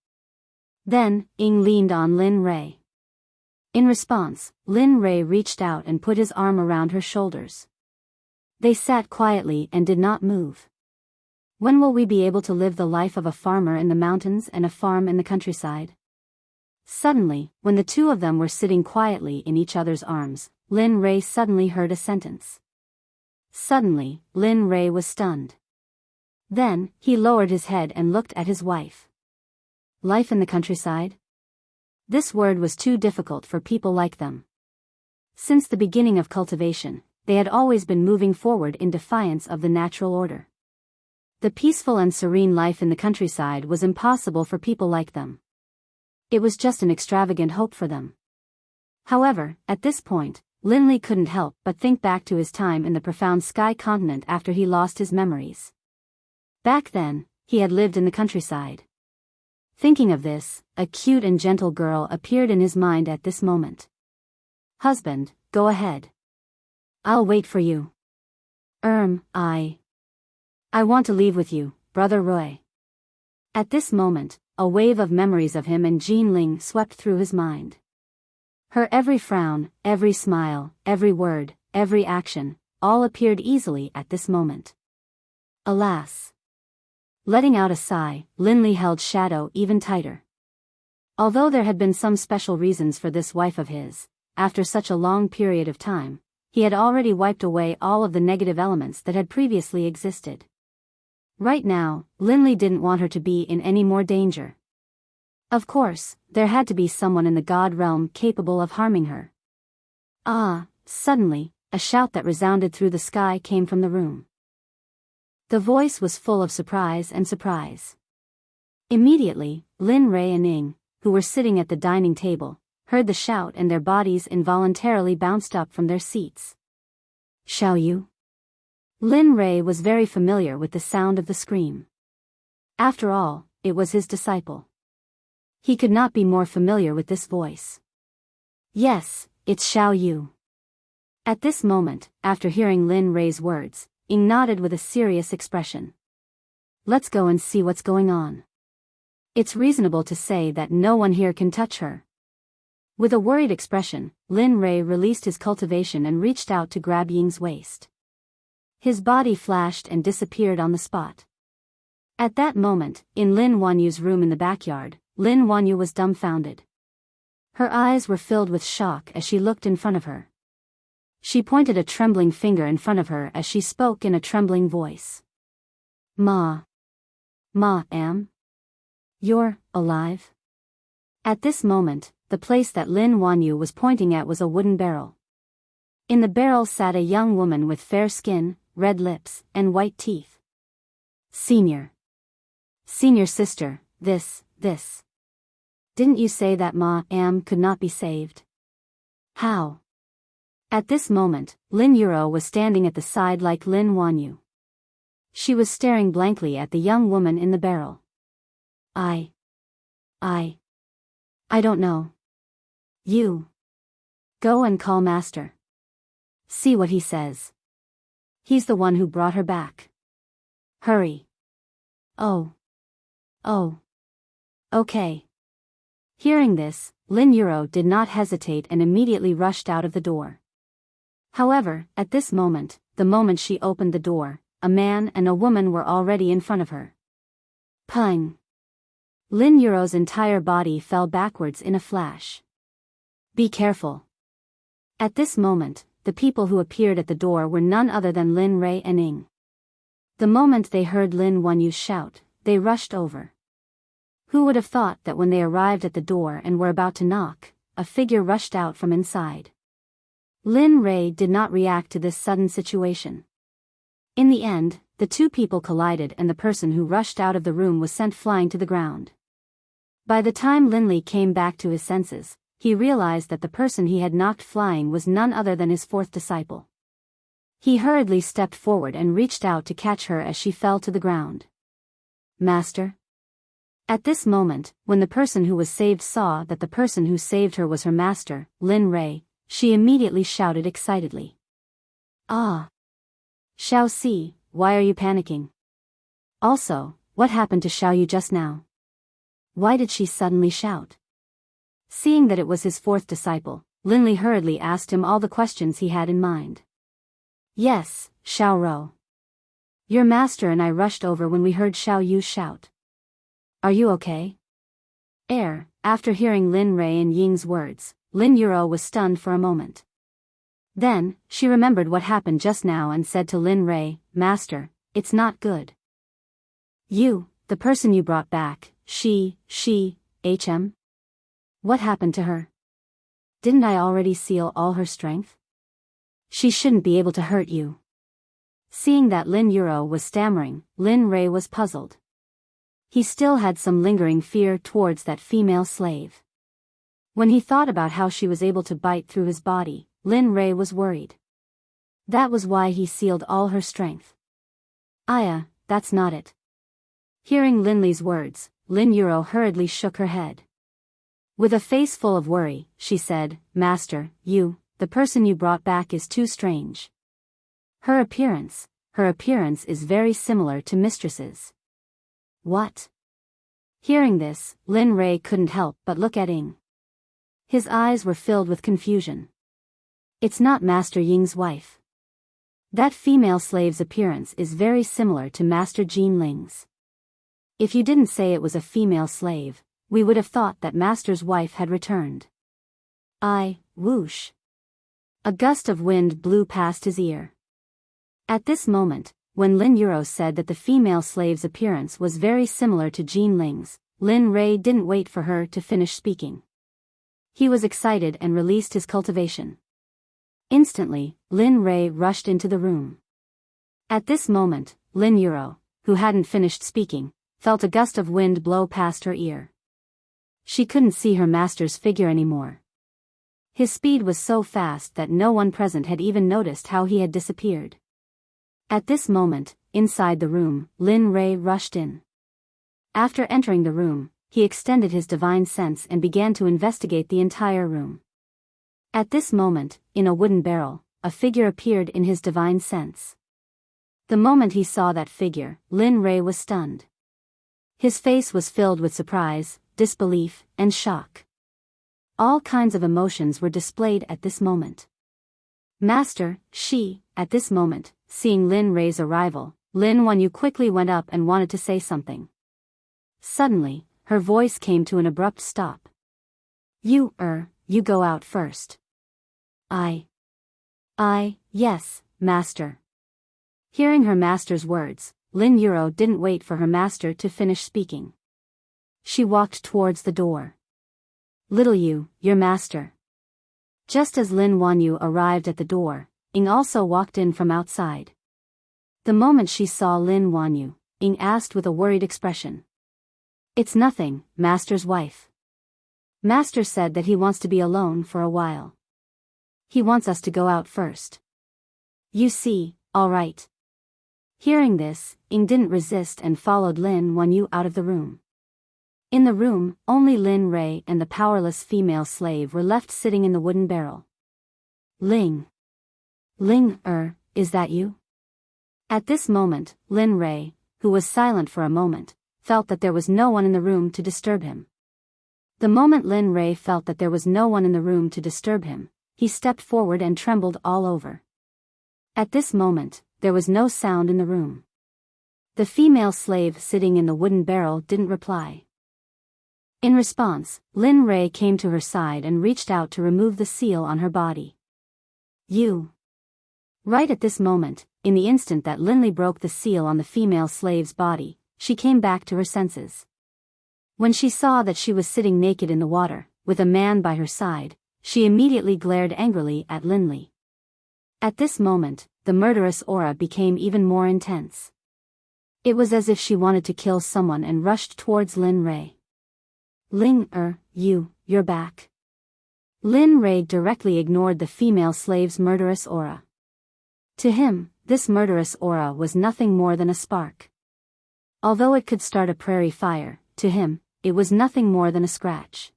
Then, Ing leaned on Lin Ray. In response, Lin Ray reached out and put his arm around her shoulders. They sat quietly and did not move. When will we be able to live the life of a farmer in the mountains and a farm in the countryside? Suddenly, when the two of them were sitting quietly in each other's arms, Lin Ray suddenly heard a sentence. Suddenly, Lin Ray was stunned. Then, he lowered his head and looked at his wife. Life in the countryside? This word was too difficult for people like them. Since the beginning of cultivation, they had always been moving forward in defiance of the natural order. The peaceful and serene life in the countryside was impossible for people like them. It was just an extravagant hope for them. However, at this point, Lin Li couldn't help but think back to his time in the profound sky continent after he lost his memories. Back then, he had lived in the countryside. Thinking of this, a cute and gentle girl appeared in his mind at this moment. Husband, go ahead. I'll wait for you. I want to leave with you, Brother Roy. At this moment, a wave of memories of him and Jean Ling swept through his mind. Her every frown, every smile, every word, every action, all appeared easily at this moment. Alas! Letting out a sigh, Lin Li held Shadow even tighter. Although there had been some special reasons for this wife of his, after such a long period of time, he had already wiped away all of the negative elements that had previously existed. Right now, Lin Li didn't want her to be in any more danger. Of course, there had to be someone in the god realm capable of harming her. Suddenly, a shout that resounded through the sky came from the room. The voice was full of surprise and surprise. Immediately, Lin Ray and Ing, who were sitting at the dining table, heard the shout and their bodies involuntarily bounced up from their seats. Xiao Yu? Lin Ray was very familiar with the sound of the scream. After all, it was his disciple. He could not be more familiar with this voice. Yes, it's Xiao Yu. At this moment, after hearing Lin Ray's words, Ing nodded with a serious expression. Let's go and see what's going on. It's reasonable to say that no one here can touch her. With a worried expression, Lin Ray released his cultivation and reached out to grab Ying's waist. His body flashed and disappeared on the spot. At that moment, in Lin Wanyu's room in the backyard, Lin Wanyu was dumbfounded. Her eyes were filled with shock as she looked in front of her. She pointed a trembling finger in front of her as she spoke in a trembling voice. Ma, am? You're alive? At this moment, the place that Lin Wanyu was pointing at was a wooden barrel. In the barrel sat a young woman with fair skin, red lips, and white teeth. Senior sister, this. Didn't you say that am could not be saved? How? At this moment, Lin Yuro was standing at the side like Lin Wanyu. She was staring blankly at the young woman in the barrel. I don't know. You. Go and call Master. See what he says. He's the one who brought her back. Hurry. Oh. Okay. Hearing this, Lin Yuro did not hesitate and immediately rushed out of the door. However, at this moment, the moment she opened the door, a man and a woman were already in front of her. Pung! Lin Yuro's entire body fell backwards in a flash. Be careful. At this moment, the people who appeared at the door were none other than Lin Ray and Ing. The moment they heard Lin Wanyu shout, they rushed over. Who would have thought that when they arrived at the door and were about to knock, a figure rushed out from inside? Lin Ray did not react to this sudden situation. In the end, the two people collided and the person who rushed out of the room was sent flying to the ground. By the time Lin Li came back to his senses, he realized that the person he had knocked flying was none other than his fourth disciple. He hurriedly stepped forward and reached out to catch her as she fell to the ground. Master? At this moment, when the person who was saved saw that the person who saved her was her master, Lin Rei, she immediately shouted excitedly. Ah! Xiao Si, why are you panicking? Also, what happened to Xiao Yu just now? Why did she suddenly shout? Seeing that it was his fourth disciple, Lin Li hurriedly asked him all the questions he had in mind. Yes, Xiao Rou. Your master and I rushed over when we heard Xiao Yu shout. Are you okay? After hearing Lin Rei and Ying's words, Lin Yuro was stunned for a moment. Then, she remembered what happened just now and said to Lin Rei, Master, it's not good. You, the person you brought back, HM? What happened to her? Didn't I already seal all her strength? She shouldn't be able to hurt you. Seeing that Lin Yuro was stammering, Lin Rei was puzzled. He still had some lingering fear towards that female slave. When he thought about how she was able to bite through his body, Lin Rei was worried. That was why he sealed all her strength. Aya, that's not it. Hearing Lin Li's words, Lin Yuro hurriedly shook her head. With a face full of worry, she said, Master, the person you brought back is too strange. Her appearance is very similar to mistress's. What? Hearing this, Lin Rei couldn't help but look at Ying. His eyes were filled with confusion. It's not Master Ying's wife. That female slave's appearance is very similar to Master Jin Ling's. If you didn't say it was a female slave, we would have thought that Master's wife had returned. Whoosh. A gust of wind blew past his ear. At this moment, when Lin Yuro said that the female slave's appearance was very similar to Jin Ling's, Lin Rei didn't wait for her to finish speaking. He was excited and released his cultivation. Instantly, Lin Rei rushed into the room. At this moment, Lin Yuro, who hadn't finished speaking, felt a gust of wind blow past her ear. She couldn't see her master's figure anymore. His speed was so fast that no one present had even noticed how he had disappeared. At this moment, inside the room, Lin Rei rushed in. After entering the room, he extended his divine sense and began to investigate the entire room. At this moment, in a wooden barrel, a figure appeared in his divine sense. The moment he saw that figure, Lin Rei was stunned. His face was filled with surprise, disbelief, and shock. All kinds of emotions were displayed at this moment. Master, at this moment, seeing Lin Rei's arrival, Lin Wanyu quickly went up and wanted to say something. Suddenly, her voice came to an abrupt stop. You go out first. Yes, Master. Hearing her master's words, Lin Yuro didn't wait for her master to finish speaking. She walked towards the door. Little Yu, your master. Just as Lin Wanyu arrived at the door, Ying also walked in from outside. The moment she saw Lin Wanyu, Ying asked with a worried expression. It's nothing, Master's wife. Master said that he wants to be alone for a while. He wants us to go out first. You see, all right. Hearing this, Ying didn't resist and followed Lin Wanyu out of the room. In the room, only Lin Rei and the powerless female slave were left sitting in the wooden barrel. Ling, is that you? At this moment, Lin Rei, who was silent for a moment, felt that there was no one in the room to disturb him. The moment Lin Rei felt that there was no one in the room to disturb him, he stepped forward and trembled all over. At this moment, there was no sound in the room. The female slave sitting in the wooden barrel didn't reply. In response, Lin Rei came to her side and reached out to remove the seal on her body. You. Right at this moment, in the instant that Lin Li broke the seal on the female slave's body, she came back to her senses. When she saw that she was sitting naked in the water, with a man by her side, she immediately glared angrily at Lin Li. At this moment, the murderous aura became even more intense. It was as if she wanted to kill someone and rushed towards Lin Rei. You're back. Lin Rei directly ignored the female slave's murderous aura. To him, this murderous aura was nothing more than a spark. Although it could start a prairie fire, to him, it was nothing more than a scratch.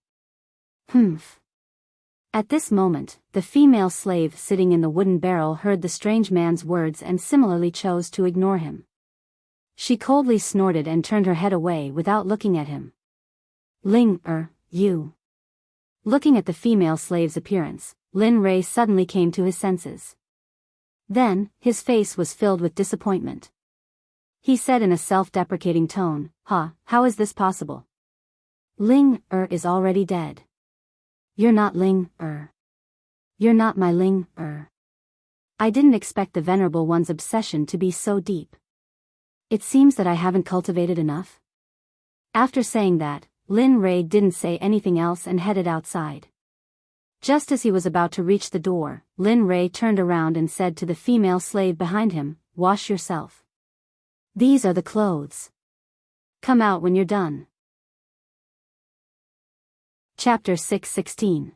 Humph. At this moment, the female slave sitting in the wooden barrel heard the strange man's words and similarly chose to ignore him. She coldly snorted and turned her head away without looking at him. You. Looking at the female slave's appearance, Lin Rei suddenly came to his senses. Then, his face was filled with disappointment. He said in a self-deprecating tone, how is this possible? Ling-er is already dead. You're not Ling-er. You're not my Ling-er. I didn't expect the Venerable One's obsession to be so deep. It seems that I haven't cultivated enough. After saying that, Lin Rei didn't say anything else and headed outside. Just as he was about to reach the door, Lin Rei turned around and said to the female slave behind him, "Wash yourself. These are the clothes. Come out when you're done." Chapter 6:16.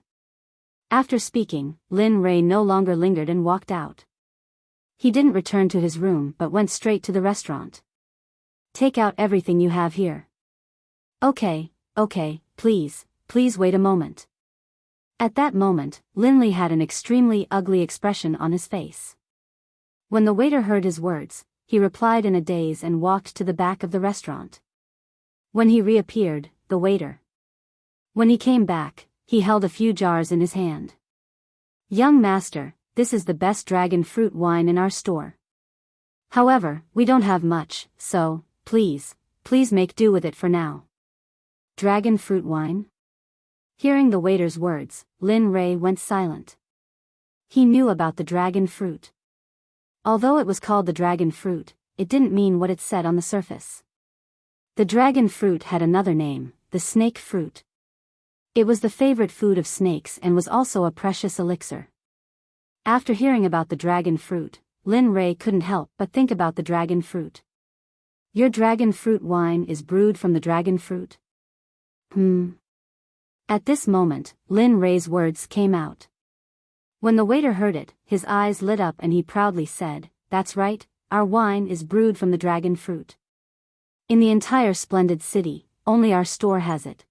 After speaking, Lin Rei no longer lingered and walked out. He didn't return to his room but went straight to the restaurant. "Take out everything you have here." Okay, please wait a moment." At that moment, Linley had an extremely ugly expression on his face. When the waiter heard his words, he replied in a daze and walked to the back of the restaurant. When he reappeared, When he came back, he held a few jars in his hand. "Young master, this is the best dragon fruit wine in our store. However, we don't have much, so, please make do with it for now." Dragon fruit wine? Hearing the waiter's words, Lin Rei went silent. He knew about the dragon fruit. Although it was called the dragon fruit, it didn't mean what it said on the surface. The dragon fruit had another name, the snake fruit. It was the favorite food of snakes and was also a precious elixir. After hearing about the dragon fruit, Lin Rei couldn't help but think about the dragon fruit. "Your dragon fruit wine is brewed from the dragon fruit?" At this moment, Lin Rei's words came out. When the waiter heard it, his eyes lit up and he proudly said, "That's right, our wine is brewed from the dragon fruit. In the entire splendid city, only our store has it.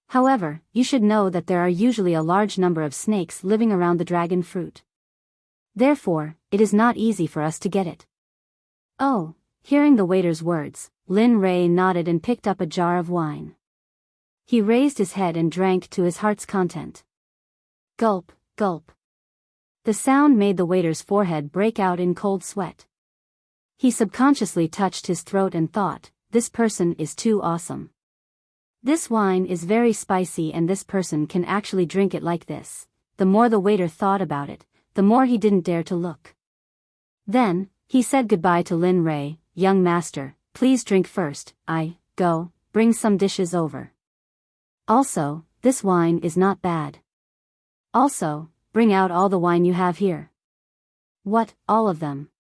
However, you should know that there are usually a large number of snakes living around the dragon fruit. Therefore, it is not easy for us to get it." Oh, hearing the waiter's words, Lin Rei nodded and picked up a jar of wine. He raised his head and drank to his heart's content. Gulp, gulp. The sound made the waiter's forehead break out in cold sweat. He subconsciously touched his throat and thought, "This person is too awesome. This wine is very spicy and this person can actually drink it like this." The more the waiter thought about it, the more he didn't dare to look. Then, he said goodbye to Lin Rei. "Young master, please drink first. Bring some dishes over. Also, this wine is not bad. Also, bring out all the wine you have here." "What, all of them?"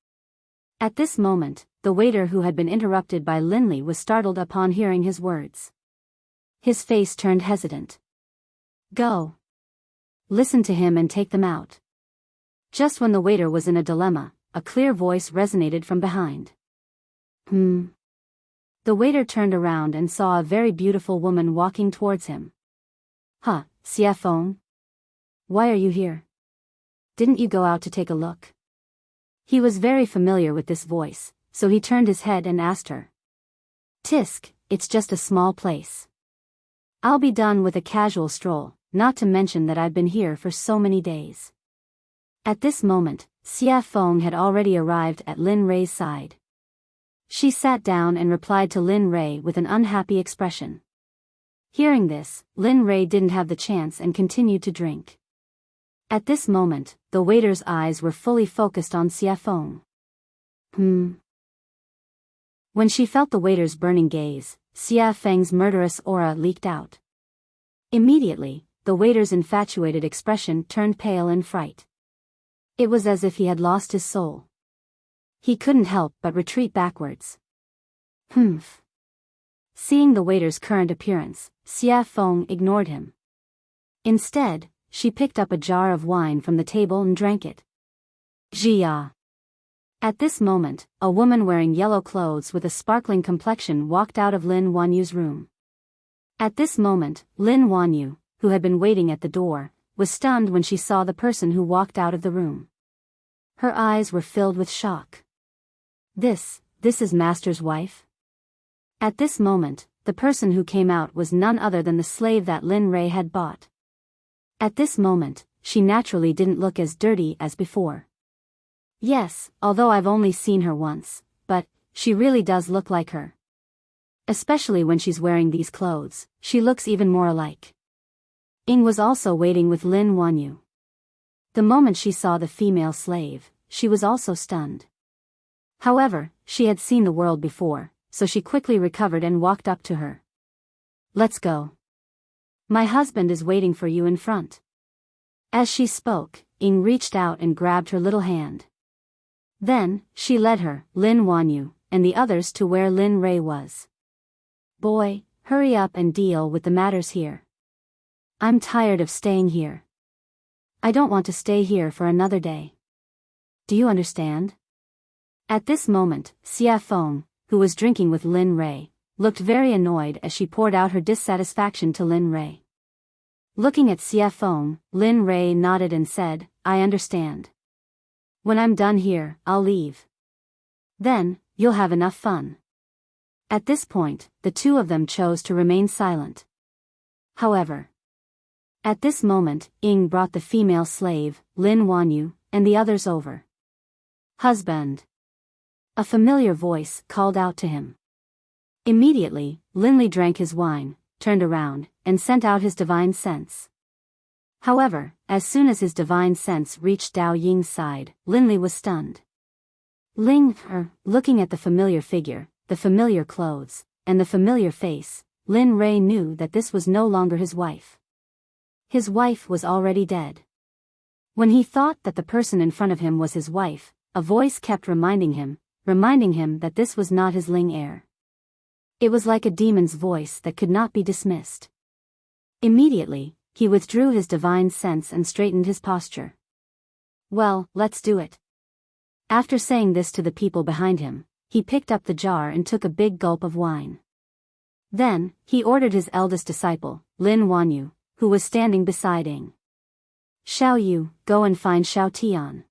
At this moment, the waiter who had been interrupted by Linley was startled upon hearing his words. His face turned hesitant. "Go. Listen to him and take them out." Just when the waiter was in a dilemma, a clear voice resonated from behind. The waiter turned around and saw a very beautiful woman walking towards him. Xie Feng? Why are you here? Didn't you go out to take a look?" He was very familiar with this voice, so he turned his head and asked her. "Tisk, it's just a small place. I'll be done with a casual stroll, not to mention that I've been here for so many days." At this moment, Xie Feng had already arrived at Lin Rei's side. She sat down and replied to Lin Rei with an unhappy expression. Hearing this, Lin Rei didn't have the chance and continued to drink. At this moment, the waiter's eyes were fully focused on Xie Feng. When she felt the waiter's burning gaze, Xie Feng's murderous aura leaked out. Immediately, the waiter's infatuated expression turned pale in fright. It was as if he had lost his soul. He couldn't help but retreat backwards. Seeing the waiter's current appearance, Xie Feng ignored him. Instead, she picked up a jar of wine from the table and drank it. Jia. At this moment, a woman wearing yellow clothes with a sparkling complexion walked out of Lin Wanyu's room. At this moment, Lin Wanyu, who had been waiting at the door, was stunned when she saw the person who walked out of the room. Her eyes were filled with shock. This is Master's wife? At this moment, the person who came out was none other than the slave that Lin Rei had bought. At this moment, she naturally didn't look as dirty as before. Yes, although I've only seen her once, but she really does look like her. Especially when she's wearing these clothes, she looks even more alike. Ying was also waiting with Lin Wanyu. The moment she saw the female slave, she was also stunned. However, she had seen the world before, so she quickly recovered and walked up to her. Let's go. My husband is waiting for you in front. As she spoke, Ying reached out and grabbed her little hand. Then, she led her, Lin Wanyu, and the others to where Lin Rei was. Boy, hurry up and deal with the matters here. I'm tired of staying here. I don't want to stay here for another day. Do you understand? At this moment, Xia Feng, who was drinking with Lin Rei, looked very annoyed as she poured out her dissatisfaction to Lin Rei. Looking at Xia Feng, Lin Rei nodded and said, I understand. When I'm done here, I'll leave. Then, you'll have enough fun. At this point, the two of them chose to remain silent. However, at this moment, Ying brought the female slave, Lin Wanyu, and the others over. Husband. A familiar voice called out to him. Immediately, Linli drank his wine, turned around, and sent out his divine sense. However, as soon as his divine sense reached Dao Ying's side, Linli was stunned. Looking at the familiar figure, the familiar clothes, and the familiar face, Lin Rei knew that this was no longer his wife. His wife was already dead. When he thought that the person in front of him was his wife, a voice kept reminding him that this was not his Ling heir. It was like a demon's voice that could not be dismissed. Immediately, he withdrew his divine sense and straightened his posture. Well, let's do it. After saying this to the people behind him, he picked up the jar and took a big gulp of wine. Then, he ordered his eldest disciple, Lin Wanyu, who was standing beside Ying. Xiao Yu, go and find Xiao Tian.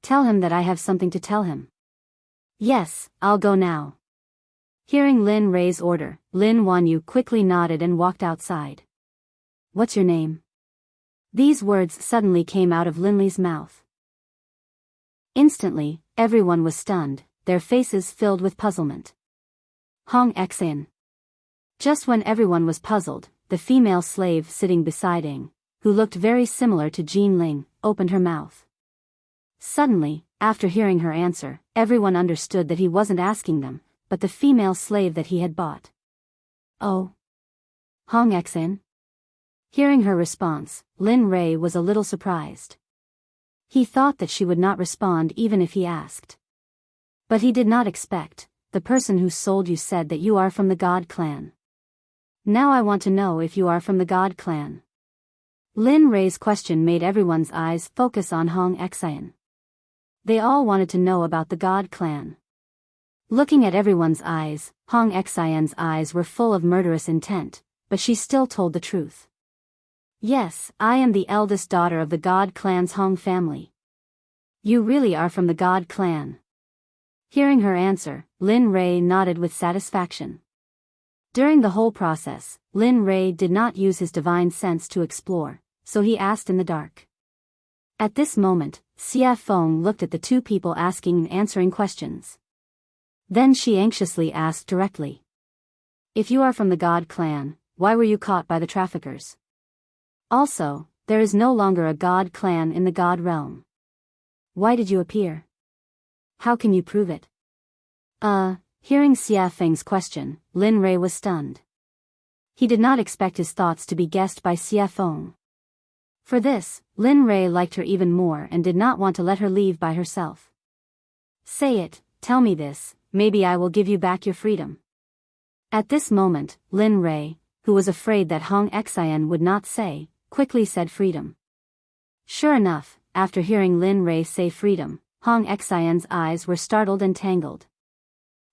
Tell him that I have something to tell him. Yes, I'll go now. Hearing Lin Rei's order, Lin Wanyu quickly nodded and walked outside. What's your name? These words suddenly came out of Linli's mouth. Instantly, everyone was stunned, their faces filled with puzzlement. Hong Xin. Just when everyone was puzzled, the female slave sitting beside Ying, who looked very similar to Jean Ling, opened her mouth. Suddenly, after hearing her answer, everyone understood that he wasn't asking them, but the female slave that he had bought. Oh. Hong Xin? Hearing her response, Lin Rei was a little surprised. He thought that she would not respond even if he asked. But he did not expect, the person who sold you said that you are from the God clan. Now I want to know if you are from the God clan. Lin Rei's question made everyone's eyes focus on Hong Xin. They all wanted to know about the God clan. Looking at everyone's eyes, Hong Xin's eyes were full of murderous intent, but she still told the truth. Yes, I am the eldest daughter of the God clan's Hong family. You really are from the God clan. Hearing her answer, Lin Rei nodded with satisfaction. During the whole process, Lin Rei did not use his divine sense to explore, so he asked in the dark. At this moment, Xia Feng looked at the two people asking and answering questions. Then she anxiously asked directly. If you are from the God clan, why were you caught by the traffickers? Also, there is no longer a God clan in the God realm. Why did you appear? How can you prove it? Hearing Xia Feng's question, Lin Rei was stunned. He did not expect his thoughts to be guessed by Xia Feng. For this, Lin Rei liked her even more and did not want to let her leave by herself. Say it, tell me this, maybe I will give you back your freedom. At this moment, Lin Rei, who was afraid that Hong Xin would not say, quickly said freedom. Sure enough, after hearing Lin Rei say freedom, Hong Xin's eyes were startled and tangled.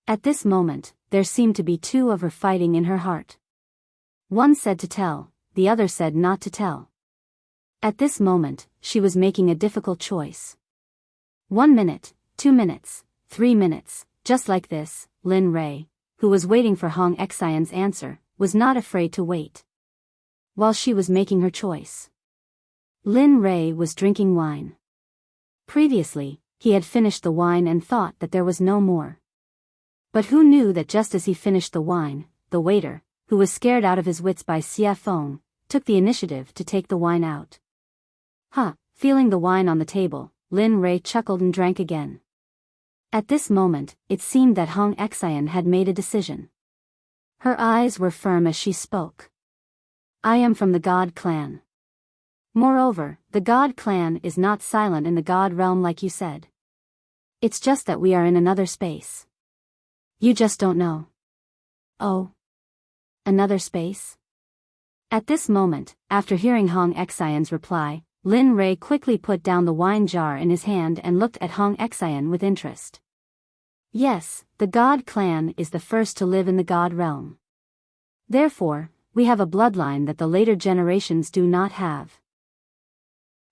At this moment, there seemed to be two of her fighting in her heart. One said to tell, the other said not to tell. At this moment, she was making a difficult choice. 1 minute, 2 minutes, 3 minutes, just like this. Lin Rei, who was waiting for Hong Xian's answer, was not afraid to wait. While she was making her choice, Lin Rei was drinking wine. Previously, he had finished the wine and thought that there was no more. But who knew that just as he finished the wine, the waiter, who was scared out of his wits by Xia Feng, took the initiative to take the wine out. Feeling the wine on the table, Lin Rei chuckled and drank again. At this moment, it seemed that Hong Xian had made a decision. Her eyes were firm as she spoke. I am from the God clan. Moreover, the God clan is not silent in the God realm like you said. It's just that we are in another space. You just don't know. Oh. Another space? At this moment, after hearing Hong Xian's reply, Lin Rei quickly put down the wine jar in his hand and looked at Hong Xian with interest. Yes, the God clan is the first to live in the God realm. Therefore, we have a bloodline that the later generations do not have.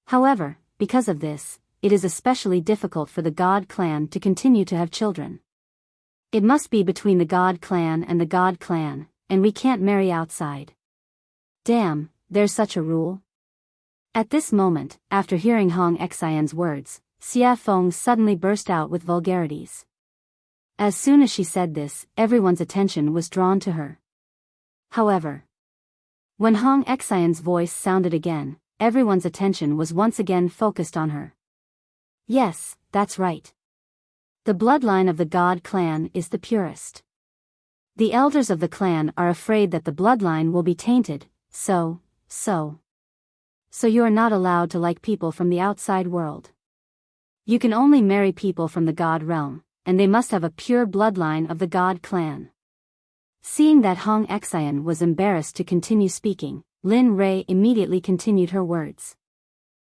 However, because of this, it is especially difficult for the God clan to continue to have children. It must be between the God clan and the God clan, and we can't marry outside. Damn, there's such a rule. At this moment, after hearing Hong Xian's words, Xia Feng suddenly burst out with vulgarities. As soon as she said this, everyone's attention was drawn to her. However, when Hong Xian's voice sounded again, everyone's attention was once again focused on her. Yes, that's right. The bloodline of the God clan is the purest. The elders of the clan are afraid that the bloodline will be tainted, so you are not allowed to like people from the outside world. You can only marry people from the God realm, and they must have a pure bloodline of the God clan. Seeing that Hong Xian was embarrassed to continue speaking, Lin Rei immediately continued her words.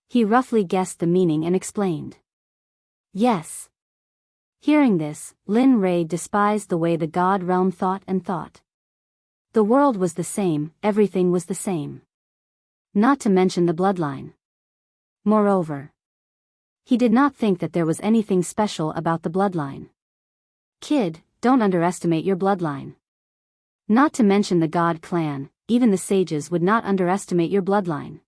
He roughly guessed the meaning and explained. Yes. Hearing this, Lin Rei despised the way the God realm thought. The world was the same, everything was the same. Not to mention the bloodline. Moreover, he did not think that there was anything special about the bloodline. Kid, don't underestimate your bloodline. Not to mention the God clan, even the sages would not underestimate your bloodline.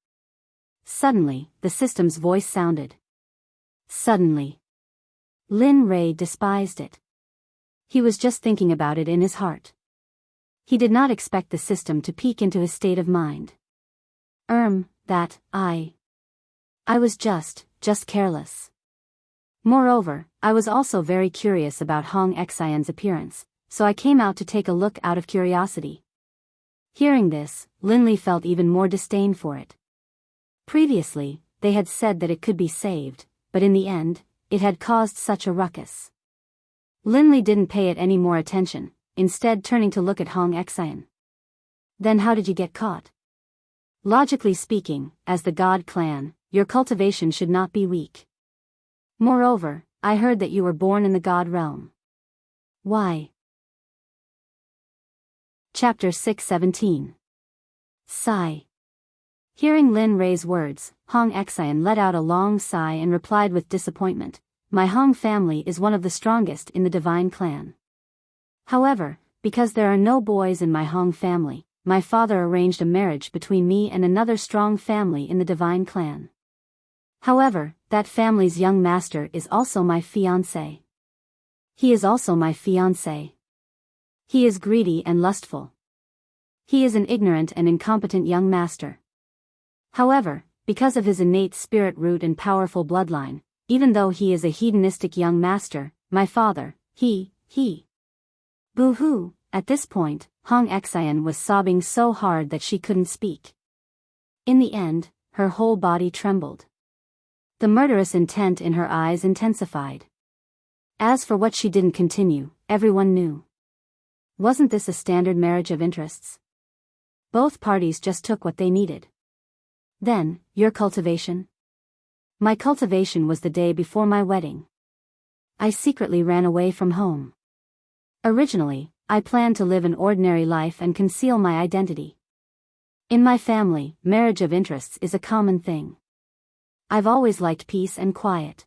Suddenly, the system's voice sounded. Suddenly. Lin Rei despised it. He was just thinking about it in his heart. He did not expect the system to peek into his state of mind. That, I was just careless. Moreover, I was also very curious about Hong Xian's appearance, so I came out to take a look out of curiosity. Hearing this, Linley felt even more disdain for it. Previously, they had said that it could be saved, but in the end, it had caused such a ruckus. Linley didn't pay it any more attention, instead turning to look at Hong Xian. Then how did you get caught? Logically speaking, as the God clan, your cultivation should not be weak. Moreover, I heard that you were born in the God realm. Why? Chapter 6:17. Sigh. Hearing Lin Rei's words, Hong Xian let out a long sigh and replied with disappointment, My Hong family is one of the strongest in the divine clan. However, because there are no boys in my Hong family, my father arranged a marriage between me and another strong family in the divine clan. However, that family's young master is also my fiancé. He is also my fiancé. He is greedy and lustful. He is an ignorant and incompetent young master. However, because of his innate spirit root and powerful bloodline, even though he is a hedonistic young master, my father, he. Boo-hoo, at this point, Hong Xian was sobbing so hard that she couldn't speak. In the end, her whole body trembled. The murderous intent in her eyes intensified. As for what she didn't continue, everyone knew. Wasn't this a standard marriage of interests? Both parties just took what they needed. Then, your cultivation? My cultivation was the day before my wedding. I secretly ran away from home. Originally, I planned to live an ordinary life and conceal my identity. In my family, marriage of interests is a common thing. I've always liked peace and quiet.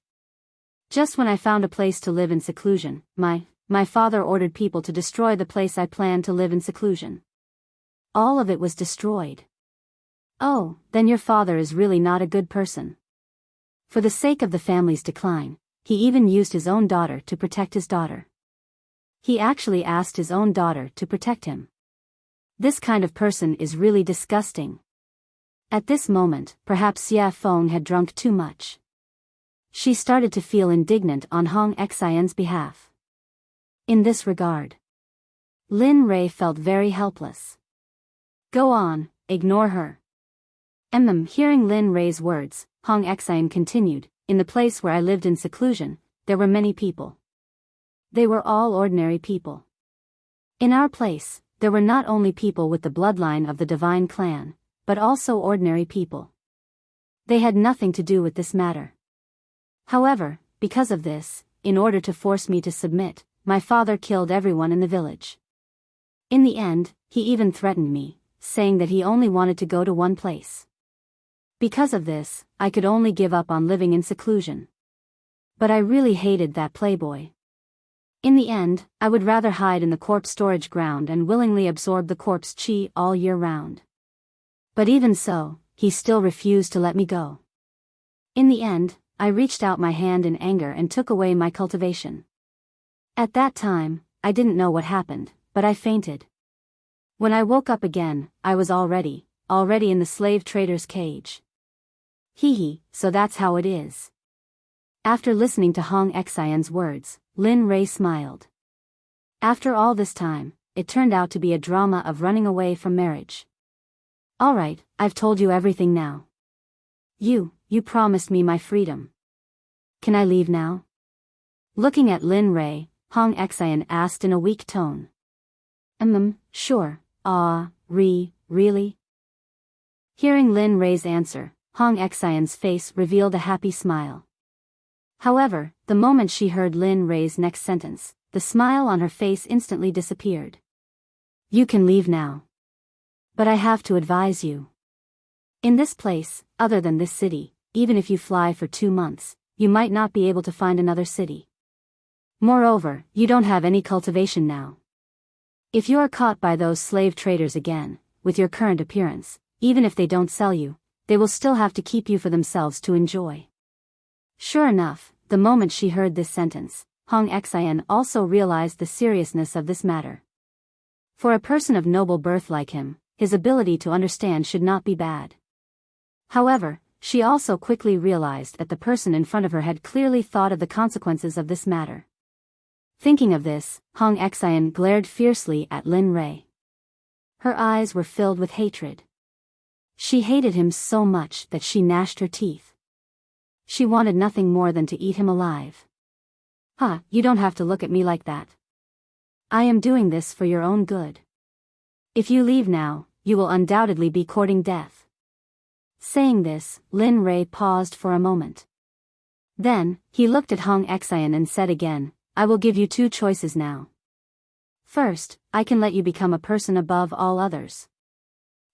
Just when I found a place to live in seclusion, my father ordered people to destroy the place I planned to live in seclusion. All of it was destroyed. Oh, then your father is really not a good person. For the sake of the family's decline, he even used his own daughter to protect his daughter. He actually asked his own daughter to protect him. This kind of person is really disgusting. At this moment, perhaps Xia Feng had drunk too much. She started to feel indignant on Hong Xian's behalf. In this regard, Lin Rei felt very helpless. Go on, ignore her. Hearing Lin Rei's words, Hong Xian continued, in the place where I lived in seclusion, there were many people. They were all ordinary people. In our place, there were not only people with the bloodline of the divine clan, but also ordinary people. They had nothing to do with this matter. However, because of this, in order to force me to submit, my father killed everyone in the village. In the end, he even threatened me, saying that he only wanted to go to one place. Because of this, I could only give up on living in seclusion. But I really hated that playboy. In the end, I would rather hide in the corpse storage ground and willingly absorb the corpse chi all year round. But even so, he still refused to let me go. In the end, I reached out my hand in anger and took away my cultivation. At that time, I didn't know what happened, but I fainted. When I woke up again, I was already in the slave trader's cage. Hee, so that's how it is. After listening to Hong Xian's words, Lin Rei smiled. After all this time, it turned out to be a drama of running away from marriage. Alright, I've told you everything now. You promised me my freedom. Can I leave now? Looking at Lin Rei, Hong Xian asked in a weak tone. Sure, really? Hearing Lin Rei's answer, Hong Xian's face revealed a happy smile. However, the moment she heard Lin Rei's next sentence, the smile on her face instantly disappeared. You can leave now. But I have to advise you. In this place, other than this city, even if you fly for 2 months, you might not be able to find another city. Moreover, you don't have any cultivation now. If you are caught by those slave traders again, with your current appearance, even if they don't sell you, they will still have to keep you for themselves to enjoy. Sure enough, the moment she heard this sentence, Hong Xian also realized the seriousness of this matter. For a person of noble birth like him, his ability to understand should not be bad. However, she also quickly realized that the person in front of her had clearly thought of the consequences of this matter. Thinking of this, Hong Xian glared fiercely at Lin Rei. Her eyes were filled with hatred. She hated him so much that she gnashed her teeth. She wanted nothing more than to eat him alive. You don't have to look at me like that. I am doing this for your own good. If you leave now, you will undoubtedly be courting death. Saying this, Lin Rei paused for a moment. Then, he looked at Hong Xian and said again, I will give you 2 choices now. First, I can let you become a person above all others.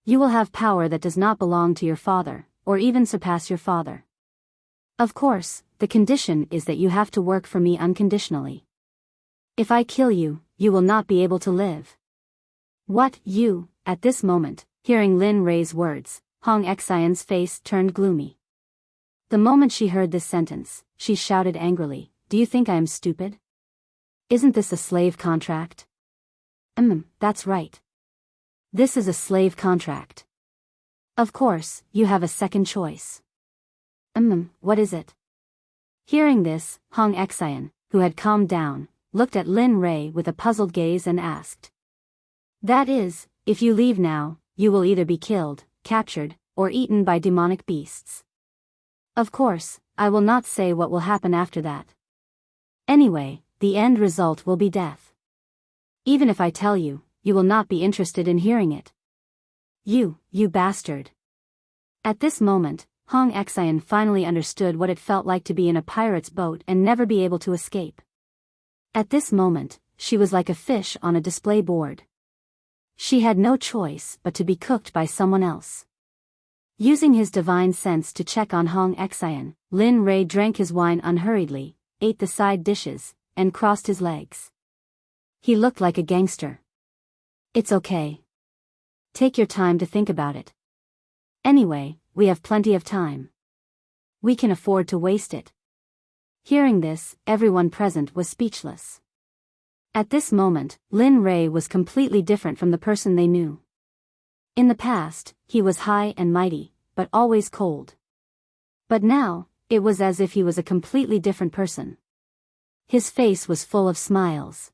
You will have power that does not belong to your father, or even surpass your father. Of course, the condition is that you have to work for me unconditionally. If I kill you, you will not be able to live. What, you? At this moment, hearing Lin Rei's words, Hong Xian's face turned gloomy. The moment she heard this sentence, she shouted angrily, Do you think I am stupid? Isn't this a slave contract? That's right. This is a slave contract. Of course, you have a second choice. What is it? Hearing this, Hong Xian, who had calmed down, looked at Lin Rei with a puzzled gaze and asked. That is, if you leave now, you will either be killed, captured, or eaten by demonic beasts. Of course, I will not say what will happen after that. Anyway, the end result will be death. Even if I tell you, you will not be interested in hearing it. You bastard. At this moment, Hong Xian finally understood what it felt like to be in a pirate's boat and never be able to escape. At this moment, she was like a fish on a display board. She had no choice but to be cooked by someone else. Using his divine sense to check on Hong Xian, Lin Rei drank his wine unhurriedly, ate the side dishes, and crossed his legs. He looked like a gangster. It's okay. Take your time to think about it. Anyway, we have plenty of time. We can afford to waste it. Hearing this, everyone present was speechless. At this moment, Lin Rei was completely different from the person they knew. In the past, he was high and mighty, but always cold. But now, it was as if he was a completely different person. His face was full of smiles.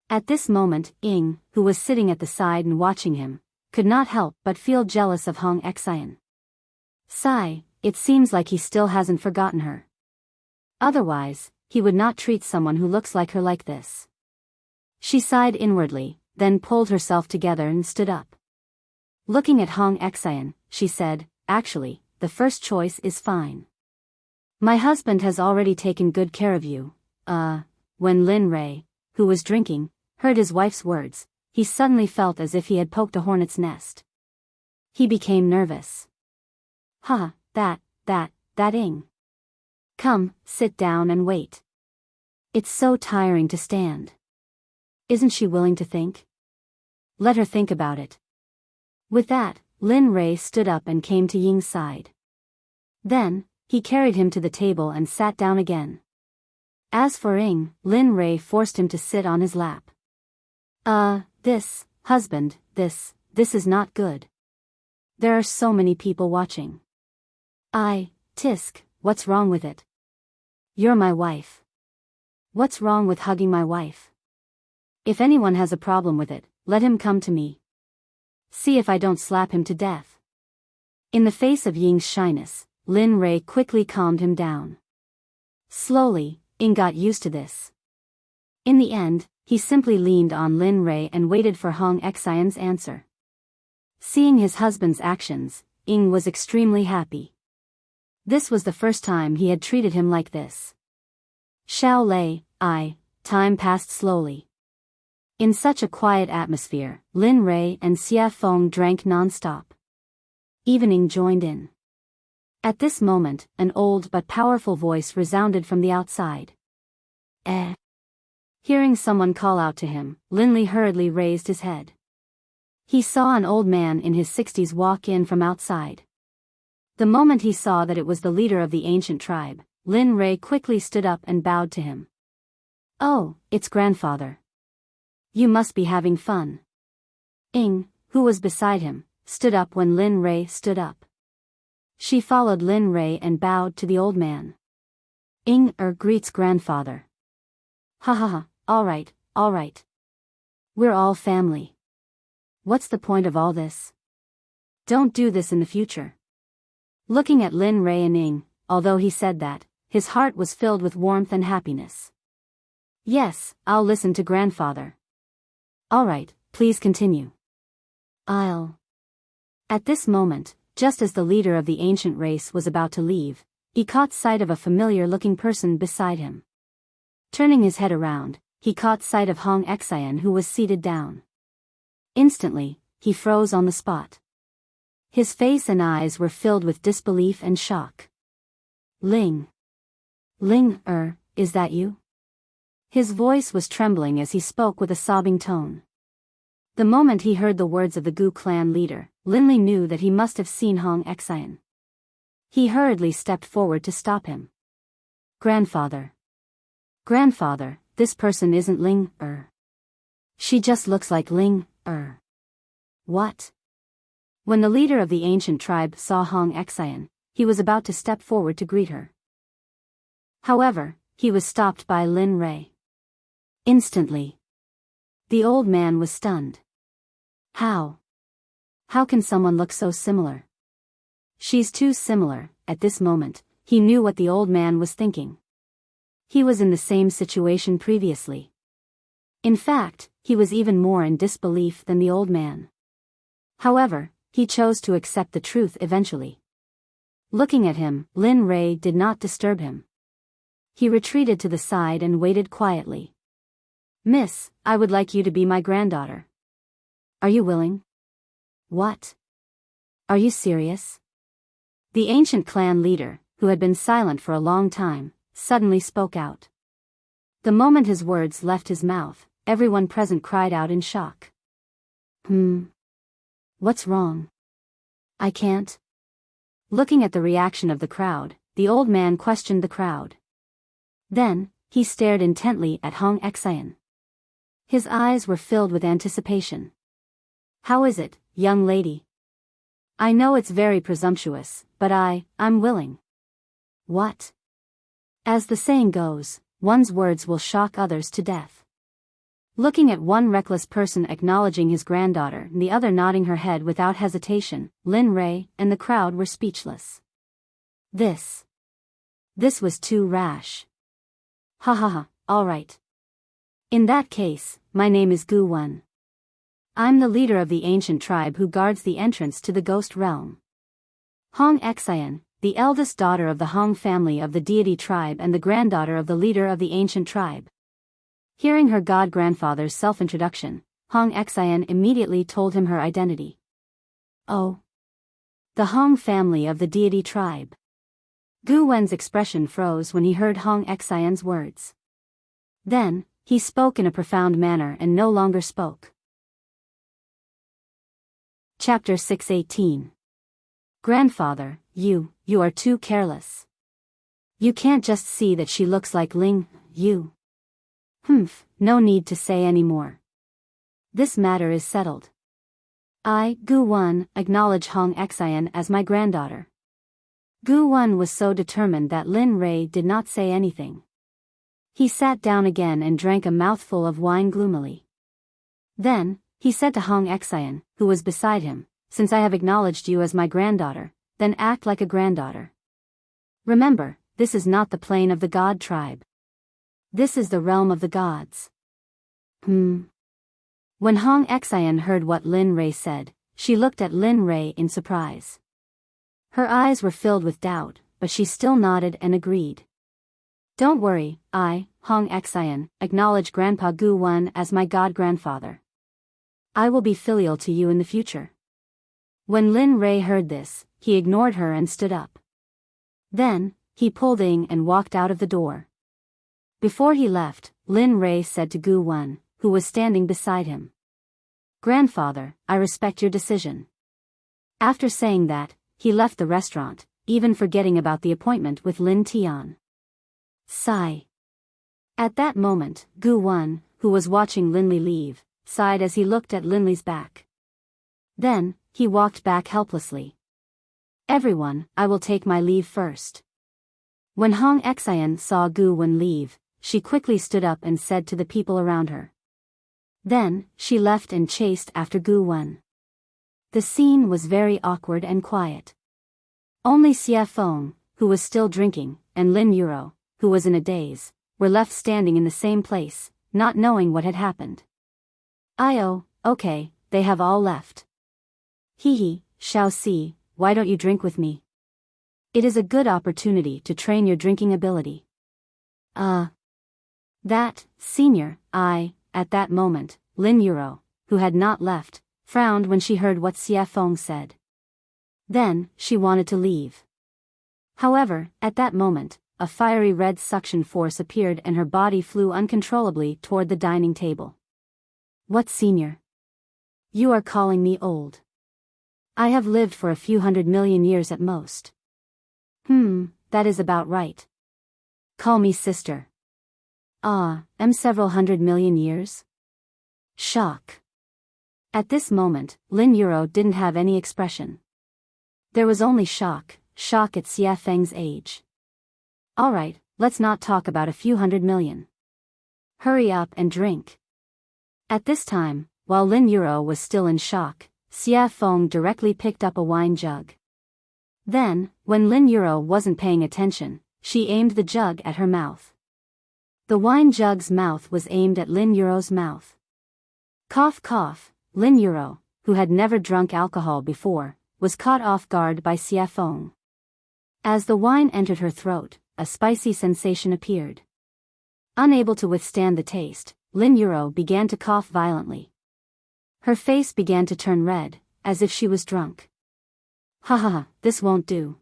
At this moment, Ying, who was sitting at the side and watching him, could not help but feel jealous of Hong Xian. Sigh, it seems like he still hasn't forgotten her. Otherwise, he would not treat someone who looks like her like this. She sighed inwardly, then pulled herself together and stood up. Looking at Hong Xian, she said, "Actually, the first choice is fine. My husband has already taken good care of you." When Lin Rei, who was drinking, heard his wife's words, he suddenly felt as if he had poked a hornet's nest. He became nervous. That Ying. Come, sit down and wait. It's so tiring to stand. Isn't she willing to think? Let her think about it. With that, Lin Rei stood up and came to Ying's side. Then, he carried him to the table and sat down again. As for Ying, Lin Rei forced him to sit on his lap. Husband, this is not good. There are so many people watching. Tisk, what's wrong with it? You're my wife. What's wrong with hugging my wife? If anyone has a problem with it, let him come to me. See if I don't slap him to death. In the face of Ying's shyness, Lin Rei quickly calmed him down. Slowly, Ying got used to this. In the end, he simply leaned on Lin Rei and waited for Hong Xian's answer. Seeing his husband's actions, Ying was extremely happy. This was the first time he had treated him like this. Time passed slowly. In such a quiet atmosphere, Lin Rei and Xia Feng drank non-stop. Even Ying joined in. At this moment, an old but powerful voice resounded from the outside. Hearing someone call out to him, Lin Li hurriedly raised his head. He saw an old man in his 60s walk in from outside. The moment he saw that it was the leader of the ancient tribe, Lin Rei quickly stood up and bowed to him. "Oh, it's grandfather. You must be having fun." Ying, who was beside him, stood up when Lin Rei stood up. She followed Lin Rei and bowed to the old man. Ying greets grandfather. All right. We're all family. What's the point of all this? Don't do this in the future. Looking at Lin Rei and Ying, although he said that, his heart was filled with warmth and happiness. Yes, I'll listen to grandfather. All right, please continue. At this moment, just as the leader of the ancient race was about to leave, he caught sight of a familiar-looking person beside him. Turning his head around, he caught sight of Hong Xian, who was seated down. Instantly, he froze on the spot. His face and eyes were filled with disbelief and shock. Ling, is that you? His voice was trembling as he spoke with a sobbing tone. The moment he heard the words of the Gu clan leader, Lin Li knew that he must have seen Hong Xian. He hurriedly stepped forward to stop him. Grandfather, this person isn't Ling. She just looks like Ling. What? When the leader of the ancient tribe saw Hong Xian, he was about to step forward to greet her. However, he was stopped by Lin Rei. Instantly, the old man was stunned. How can someone look so similar? She's too similar. At this moment, he knew what the old man was thinking. He was in the same situation previously. In fact, he was even more in disbelief than the old man. However, he chose to accept the truth eventually. Looking at him, Lin Rei did not disturb him. He retreated to the side and waited quietly. "Miss, I would like you to be my granddaughter." Are you willing? What? Are you serious? The ancient clan leader, who had been silent for a long time, suddenly spoke out. The moment his words left his mouth, everyone present cried out in shock. What's wrong? I can't. Looking at the reaction of the crowd, the old man questioned the crowd. Then, he stared intently at Hong Xian. His eyes were filled with anticipation. How is it, young lady? I know it's very presumptuous, but I'm willing. What? As the saying goes, one's words will shock others to death. Looking at one reckless person acknowledging his granddaughter and the other nodding her head without hesitation, Lin Rei and the crowd were speechless. This was too rash. Ha ha ha, all right. In that case, my name is Gu Wen. I'm the leader of the ancient tribe who guards the entrance to the ghost realm. Hong Xian, the eldest daughter of the Hong family of the deity tribe and the granddaughter of the leader of the ancient tribe. Hearing her god-grandfather's self-introduction, Hong Xian immediately told him her identity. Oh. The Hong family of the deity tribe. Gu Wen's expression froze when he heard Hong Xian's words. Then, he spoke in a profound manner and no longer spoke. Chapter 618. Grandfather, you are too careless. You can't just see that she looks like Ling, you. No need to say any more. This matter is settled. I, Gu Wen, acknowledge Hong Xian as my granddaughter. Gu Wen was so determined that Lin Rei did not say anything. He sat down again and drank a mouthful of wine gloomily. Then, he said to Hong Xian, who was beside him, since I have acknowledged you as my granddaughter, then act like a granddaughter. Remember, this is not the plane of the god tribe. This is the realm of the gods. When Hong Xian heard what Lin Rei said, she looked at Lin Rei in surprise. Her eyes were filled with doubt, but she still nodded and agreed. Don't worry, I, Hong Xian, acknowledge Grandpa Gu Wen as my god-grandfather. I will be filial to you in the future. When Lin Rei heard this, he ignored her and stood up. Then, he pulled in and walked out of the door. Before he left, Lin Rei said to Gu Wen, who was standing beside him. Grandfather, I respect your decision. After saying that, he left the restaurant, even forgetting about the appointment with Lin Tian. Sigh. At that moment, Gu Wen, who was watching Linley leave, sighed as he looked at Linley's back. Then, he walked back helplessly. Everyone, I will take my leave first. When Hong Xian saw Gu Wen leave, she quickly stood up and said to the people around her. Then, she left and chased after Gu Wen. The scene was very awkward and quiet. Only Xie Feng, who was still drinking, and Lin Yuro, who was in a daze, were left standing in the same place, not knowing what had happened. Okay, they have all left. Hee, Shao Si, why don't you drink with me? It is a good opportunity to train your drinking ability. That, senior, at that moment, Lin Yuro, who had not left, frowned when she heard what Xie Feng said. Then, she wanted to leave. However, at that moment, a fiery red suction force appeared and her body flew uncontrollably toward the dining table. What, senior? You are calling me old. I have lived for a few 100 million years at most. That is about right. Call me sister. Am several 100 million years? Shock. At this moment, Lin Yuro didn't have any expression. There was only shock at Xie Feng's age. Alright, let's not talk about a few 100 million. Hurry up and drink. At this time, while Lin Yuro was still in shock, Xie Feng directly picked up a wine jug. Then, when Lin Yuro wasn't paying attention, she aimed the jug at her mouth. The wine jug's mouth was aimed at Lin Yuro's mouth. Cough cough, Lin Yuro, who had never drunk alcohol before, was caught off guard by Xie Feng. As the wine entered her throat, a spicy sensation appeared. Unable to withstand the taste, Lin Yuro began to cough violently. Her face began to turn red, as if she was drunk. Ha ha ha, this won't do.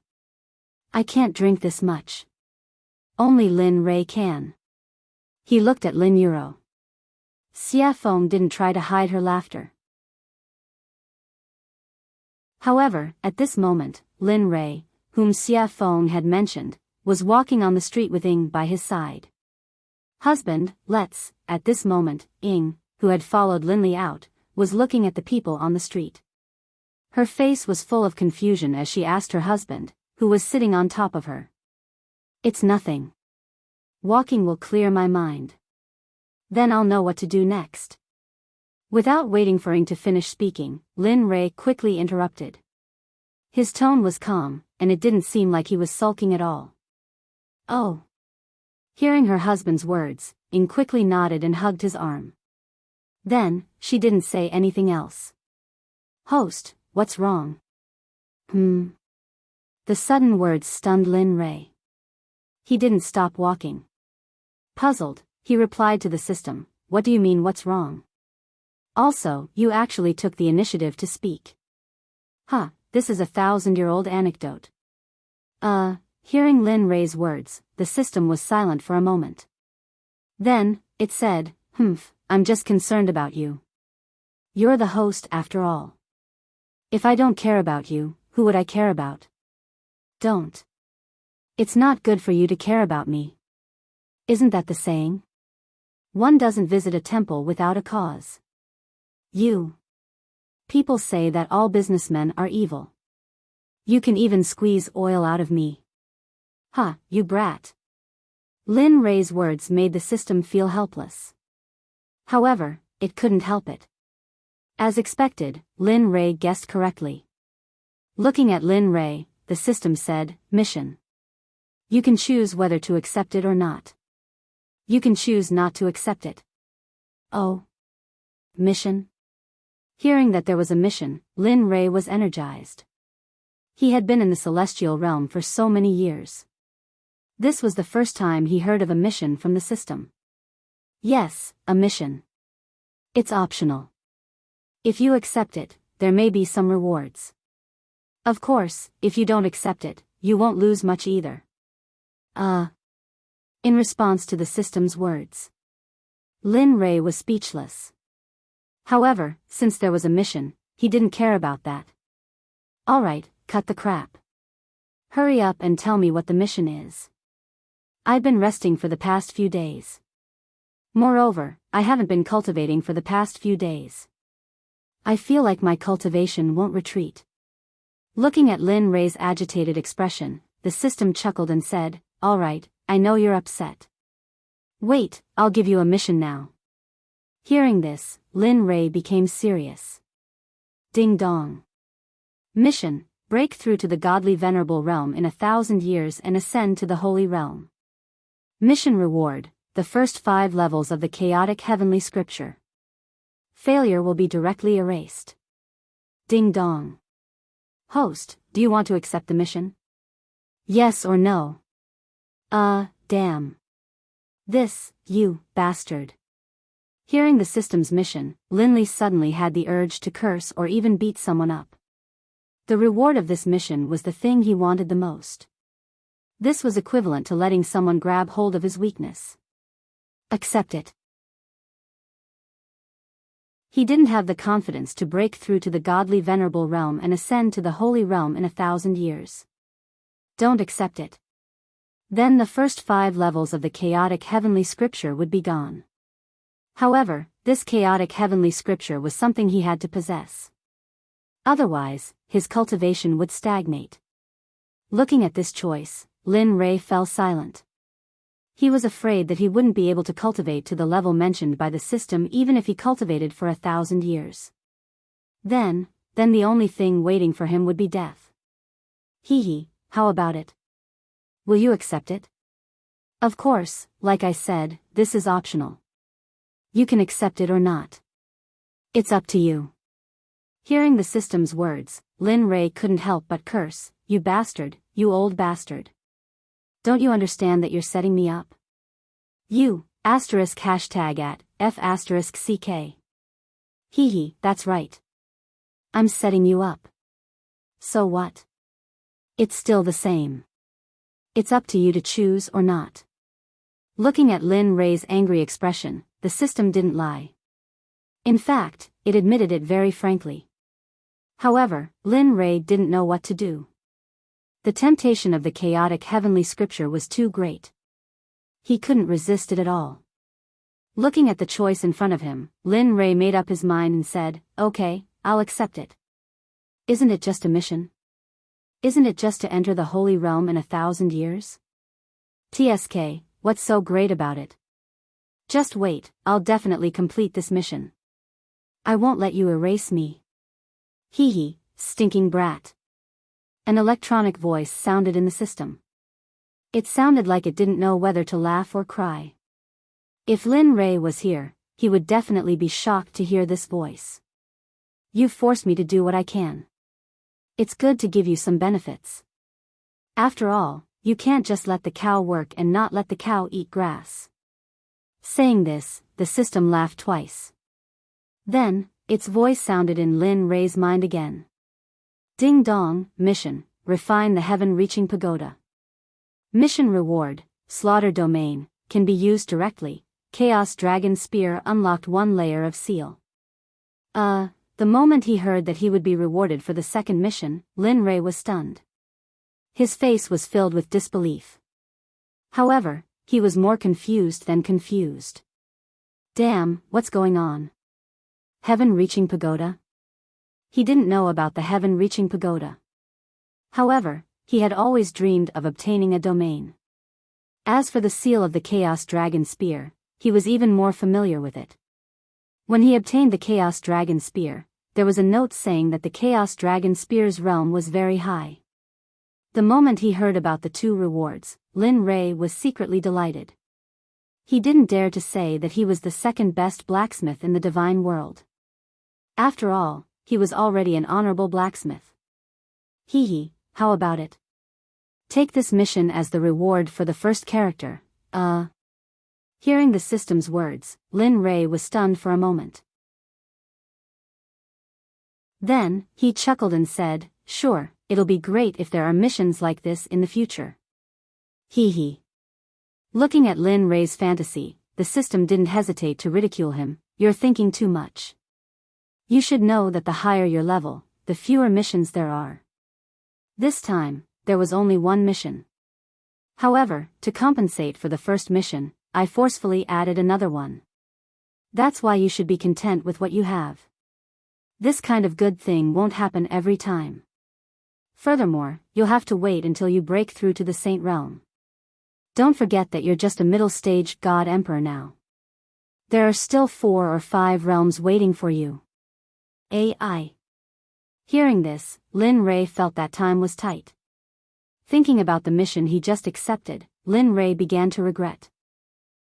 I can't drink this much. Only Lin Ray can. He looked at Lin Euro. Xia Feng didn't try to hide her laughter. However, at this moment, Lin Ray, whom Xia Feng had mentioned, was walking on the street with Ying by his side. Husband, at this moment, Ying, who had followed Lin Li out, was looking at the people on the street. Her face was full of confusion as she asked her husband, who was sitting on top of her. It's nothing. Walking will clear my mind. Then I'll know what to do next. Without waiting for Ying to finish speaking, Lin Ray quickly interrupted. His tone was calm, and it didn't seem like he was sulking at all. Oh. Hearing her husband's words, Ying quickly nodded and hugged his arm. Then, she didn't say anything else. Host, what's wrong? The sudden words stunned Lin Ray. He didn't stop walking. Puzzled, he replied to the system, what do you mean what's wrong? Also, you actually took the initiative to speak. This is a 1,000-year-old anecdote. Hearing Lin Ray's words, the system was silent for a moment. Then, it said, I'm just concerned about you. You're the host after all. If I don't care about you, who would I care about? Don't. It's not good for you to care about me. Isn't that the saying? One doesn't visit a temple without a cause. People say that all businessmen are evil. You can even squeeze oil out of me. You brat. Lin Ray's words made the system feel helpless. However, it couldn't help it. As expected, Lin Ray guessed correctly. Looking at Lin Ray, the system said, mission. You can choose whether to accept it or not. You can choose not to accept it. Oh. Mission? Hearing that there was a mission, Lin Ray was energized. He had been in the celestial realm for so many years. This was the first time he heard of a mission from the system. Yes, a mission. It's optional. If you accept it, there may be some rewards. Of course, if you don't accept it, you won't lose much either. In response to the system's words, Lin Ray was speechless. However, since there was a mission, he didn't care about that. Alright, cut the crap. Hurry up and tell me what the mission is. I've been resting for the past few days. Moreover, I haven't been cultivating for the past few days. I feel like my cultivation won't retreat. Looking at Lin Ray's agitated expression, the system chuckled and said, alright, I know you're upset. Wait, I'll give you a mission now. Hearing this, Lin Ray became serious. Ding dong. Mission, break through to the godly venerable realm in 1,000 years and ascend to the holy realm. Mission reward, the first 5 levels of the chaotic heavenly scripture. Failure will be directly erased. Ding dong. Host, do you want to accept the mission? Yes or no? Damn. This, you, bastard. Hearing the system's mission, Lin Li suddenly had the urge to curse or even beat someone up. The reward of this mission was the thing he wanted the most. This was equivalent to letting someone grab hold of his weakness. Accept it. He didn't have the confidence to break through to the godly venerable realm and ascend to the holy realm in 1,000 years. Don't accept it. Then the first 5 levels of the chaotic heavenly scripture would be gone. However, this chaotic heavenly scripture was something he had to possess. Otherwise, his cultivation would stagnate. Looking at this choice, Lin Ray fell silent. He was afraid that he wouldn't be able to cultivate to the level mentioned by the system even if he cultivated for 1,000 years. Then the only thing waiting for him would be death. How about it? Will you accept it? Of course, like I said, this is optional. You can accept it or not. It's up to you. Hearing the system's words, Lin Ray couldn't help but curse, you bastard, you old bastard. Don't you understand that you're setting me up? You, *## at F***CK. Hee hee, that's right. I'm setting you up. So what? It's still the same. It's up to you to choose or not. Looking at Lin Ray's angry expression, the system didn't lie. In fact, it admitted it very frankly. However, Lin Ray didn't know what to do. The temptation of the chaotic heavenly scripture was too great. He couldn't resist it at all. Looking at the choice in front of him, Lin Ray made up his mind and said, "Okay, I'll accept it. Isn't it just a mission? Isn't it just to enter the Holy Realm in 1,000 years? TSK, what's so great about it? Just wait, I'll definitely complete this mission. I won't let you erase me. Hee hee, stinking brat." An electronic voice sounded in the system. It sounded like it didn't know whether to laugh or cry. If Lin Ray was here, he would definitely be shocked to hear this voice. "You've forced me to do what I can. It's good to give you some benefits. After all, you can't just let the cow work and not let the cow eat grass." Saying this, the system laughed twice. Then, its voice sounded in Lin Ray's mind again. "Ding dong, mission, refine the heaven-reaching pagoda. Mission reward, slaughter domain, can be used directly, Chaos Dragon Spear unlocked 1 layer of seal." The moment he heard that he would be rewarded for the second mission, Lin Ray was stunned. His face was filled with disbelief. However, he was more confused than confused. Damn, what's going on? Heaven-reaching pagoda? He didn't know about the heaven-reaching pagoda. However, he had always dreamed of obtaining a domain. As for the seal of the Chaos Dragon Spear, he was even more familiar with it. When he obtained the Chaos Dragon Spear, there was a note saying that the Chaos Dragon Spear's realm was very high. The moment he heard about the 2 rewards, Lin Ray was secretly delighted. He didn't dare to say that he was the second best blacksmith in the divine world. After all, he was already an honorable blacksmith. Hee hee, how about it? Take this mission as the reward for the first character. Hearing the system's words, Lin Ray was stunned for a moment. Then, he chuckled and said, "Sure, it'll be great if there are missions like this in the future." Hee hee. Looking at Lin Ray's fantasy, the system didn't hesitate to ridicule him. "You're thinking too much. You should know that the higher your level, the fewer missions there are." This time, there was only 1 mission. However, to compensate for the first mission, I forcefully added another one. That's why you should be content with what you have. This kind of good thing won't happen every time. Furthermore, you'll have to wait until you break through to the Saint Realm. Don't forget that you're just a middle-stage God Emperor now. There are still 4 or 5 realms waiting for you. AI. Hearing this, Lin Ray felt that time was tight. Thinking about the mission he just accepted, Lin Ray began to regret.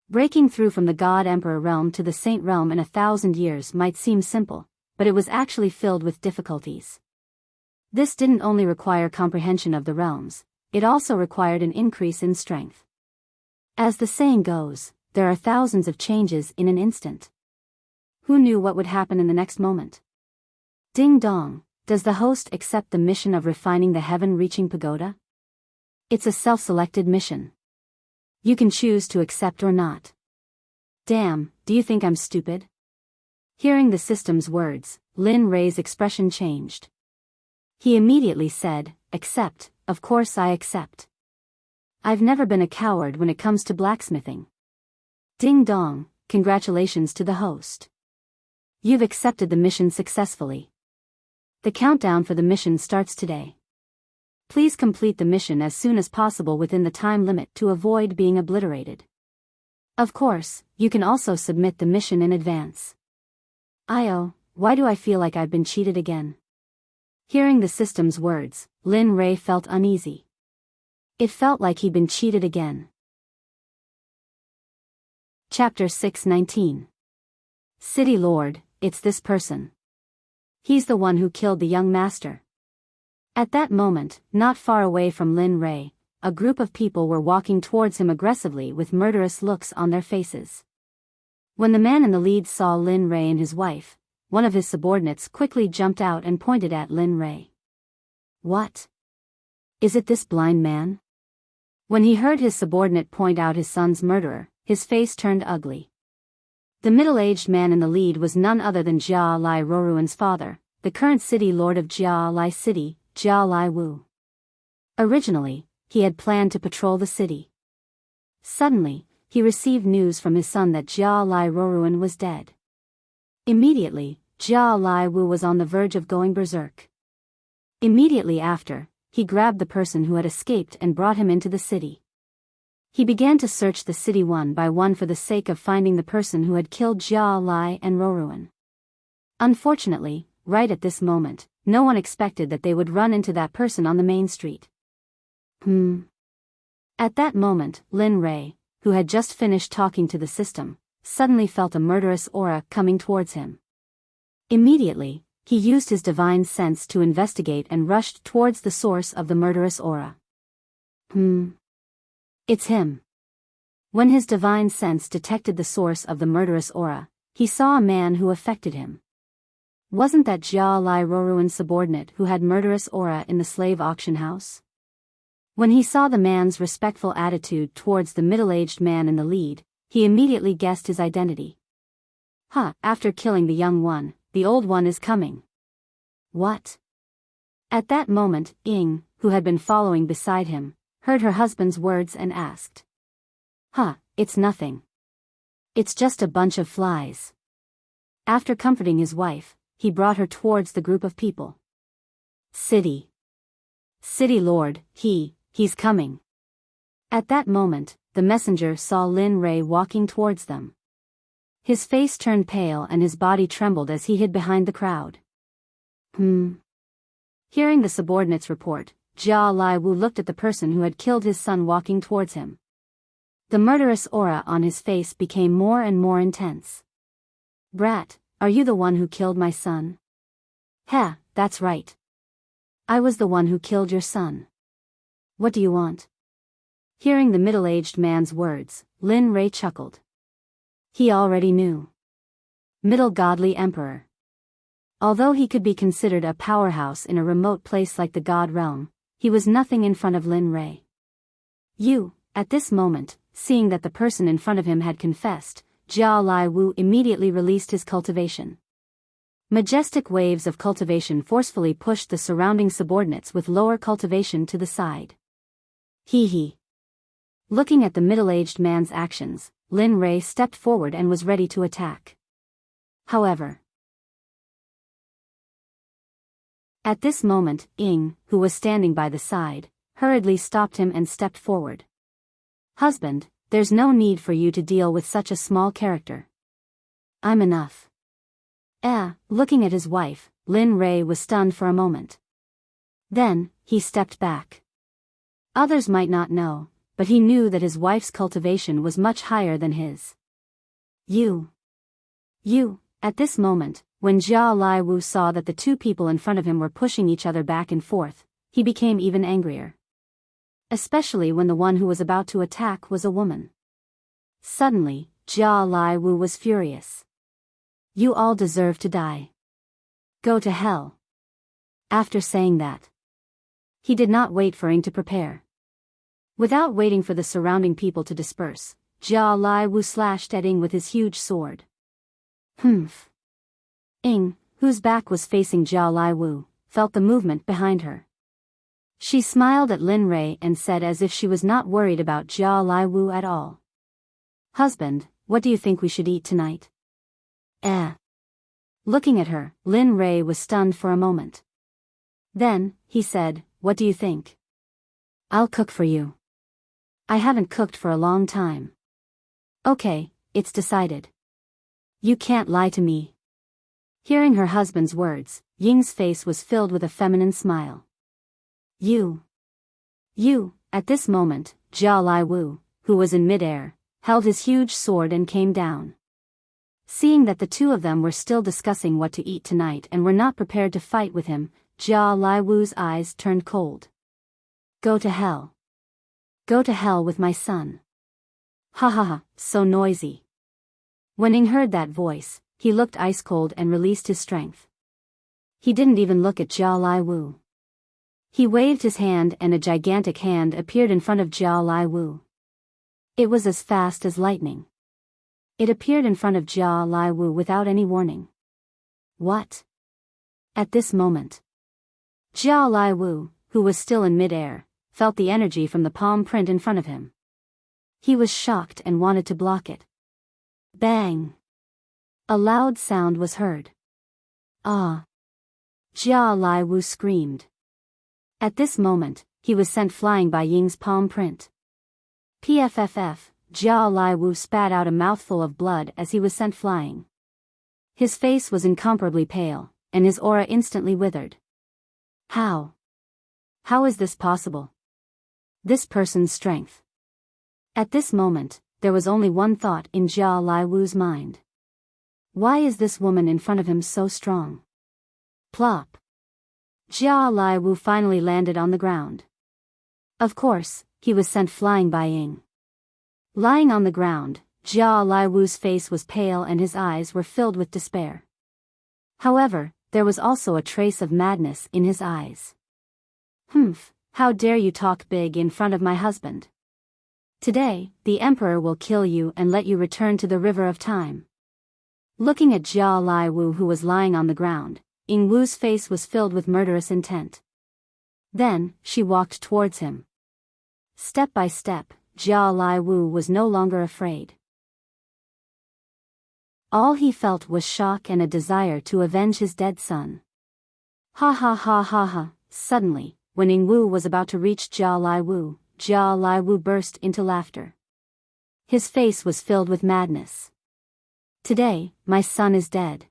Breaking through from the God Emperor realm to the Saint Realm in 1,000 years might seem simple, but it was actually filled with difficulties. This didn't only require comprehension of the realms, it also required an increase in strength. As the saying goes, there are thousands of changes in an instant. Who knew what would happen in the next moment? Ding dong, does the host accept the mission of refining the heaven-reaching pagoda? It's a self-selected mission. You can choose to accept or not. Damn, do you think I'm stupid? Hearing the system's words, Lin Ray's expression changed. He immediately said, "Accept, of course I accept. I've never been a coward when it comes to blacksmithing." Ding dong, congratulations to the host. You've accepted the mission successfully. The countdown for the mission starts today. Please complete the mission as soon as possible within the time limit to avoid being obliterated. Of course, you can also submit the mission in advance. Why do I feel like I've been cheated again? Hearing the system's words, Lin Ray felt uneasy. It felt like he'd been cheated again. Chapter 619. City Lord, it's this person. He's the one who killed the young master. At that moment, not far away from Lin Ray, a group of people were walking towards him aggressively with murderous looks on their faces. When the man in the lead saw Lin Ray and his wife, one of his subordinates quickly jumped out and pointed at Lin Rei. What? Is it this blind man? When he heard his subordinate point out his son's murderer, his face turned ugly. The middle-aged man in the lead was none other than Jia Lai Roruan's father, the current city lord of Jia Lai City, Jia Lai Wu. Originally, he had planned to patrol the city. Suddenly, he received news from his son that Jia Lai Roruan was dead. Immediately, Jia Lai Wu was on the verge of going berserk. Immediately after, he grabbed the person who had escaped and brought him into the city. He began to search the city one by one for the sake of finding the person who had killed Jia Lai and Roruan. Unfortunately, right at this moment, no one expected that they would run into that person on the main street. At that moment, Lin Rei, who had just finished talking to the system, suddenly felt a murderous aura coming towards him. Immediately, he used his divine sense to investigate and rushed towards the source of the murderous aura. It's him. When his divine sense detected the source of the murderous aura, he saw a man who affected him. Wasn't that Jia Lai Roruan's subordinate who had murderous aura in the slave auction house? When he saw the man's respectful attitude towards the middle-aged man in the lead, he immediately guessed his identity. After killing the young one, the old one is coming. What? At that moment, Ying, who had been following beside him, heard her husband's words and asked. It's nothing. It's just a bunch of flies. After comforting his wife, he brought her towards the group of people. City Lord, he's coming. At that moment, the messenger saw Lin Rei walking towards them. His face turned pale and his body trembled as he hid behind the crowd. Hearing the subordinate's report, Jia Lai Wu looked at the person who had killed his son walking towards him. The murderous aura on his face became more and more intense. Brat, are you the one who killed my son? That's right. I was the one who killed your son. What do you want? Hearing the middle-aged man's words, Lin Rei chuckled. He already knew. Middle Godly Emperor. Although he could be considered a powerhouse in a remote place like the God Realm, he was nothing in front of Lin Rei. At this moment, seeing that the person in front of him had confessed, Jia Lai Wu immediately released his cultivation. Majestic waves of cultivation forcefully pushed the surrounding subordinates with lower cultivation to the side. Looking at the middle-aged man's actions, Lin Rei stepped forward and was ready to attack. However, at this moment, Ying, who was standing by the side, hurriedly stopped him and stepped forward. Husband, there's no need for you to deal with such a small character. I'm enough. Looking at his wife, Lin Rei was stunned for a moment. Then, he stepped back. Others might not know, but he knew that his wife's cultivation was much higher than his. At this moment, when Jia Lai Wu saw that the two people in front of him were pushing each other back and forth, he became even angrier. Especially when the one who was about to attack was a woman. Suddenly, Jia Lai Wu was furious. You all deserve to die. Go to hell. After saying that, he did not wait for Ying to prepare. Without waiting for the surrounding people to disperse, Jia Lai Wu slashed at Ying with his huge sword. Ying, whose back was facing Jia Lai Wu, felt the movement behind her. She smiled at Lin Rei and said as if she was not worried about Jia Lai Wu at all. Husband, what do you think we should eat tonight? Looking at her, Lin Rei was stunned for a moment. Then, he said, what do you think? I'll cook for you. I haven't cooked for a long time. Okay, it's decided. You can't lie to me. Hearing her husband's words, Ying's face was filled with a feminine smile. At this moment, Jia Lai Wu, who was in midair, held his huge sword and came down. Seeing that the two of them were still discussing what to eat tonight and were not prepared to fight with him, Jia Lai Wu's eyes turned cold. Go to hell. Go to hell with my son. So noisy. When Ying heard that voice, he looked ice-cold and released his strength. He didn't even look at Jia Lai Wu. He waved his hand and a gigantic hand appeared in front of Jia Lai Wu. It was as fast as lightning. It appeared in front of Jia Lai Wu without any warning. What? At this moment, Jia Lai Wu, who was still in mid-air, felt the energy from the palm print in front of him. He was shocked and wanted to block it. Bang! A loud sound was heard. Ah! Jia Lai Wu screamed. At this moment, he was sent flying by Ying's palm print. PFFF, Jia Lai Wu spat out a mouthful of blood as he was sent flying. His face was incomparably pale, and his aura instantly withered. How? How is this possible? This person's strength. At this moment, there was only one thought in Jia Lai Wu's mind. Why is this woman in front of him so strong? Plop. Jia Lai Wu finally landed on the ground. Of course, he was sent flying by Ying. Lying on the ground, Jia Lai Wu's face was pale and his eyes were filled with despair. However, there was also a trace of madness in his eyes. Humph, how dare you talk big in front of my husband? Today, the emperor will kill you and let you return to the river of time. Looking at Jia Lai Wu who was lying on the ground, Ying Wu's face was filled with murderous intent. Then, she walked towards him. Step by step, Jia Lai Wu was no longer afraid. All he felt was shock and a desire to avenge his dead son. Ha ha ha ha ha. Suddenly, when Ying Wu was about to reach Jia Lai Wu burst into laughter. His face was filled with madness. Today, my son is dead.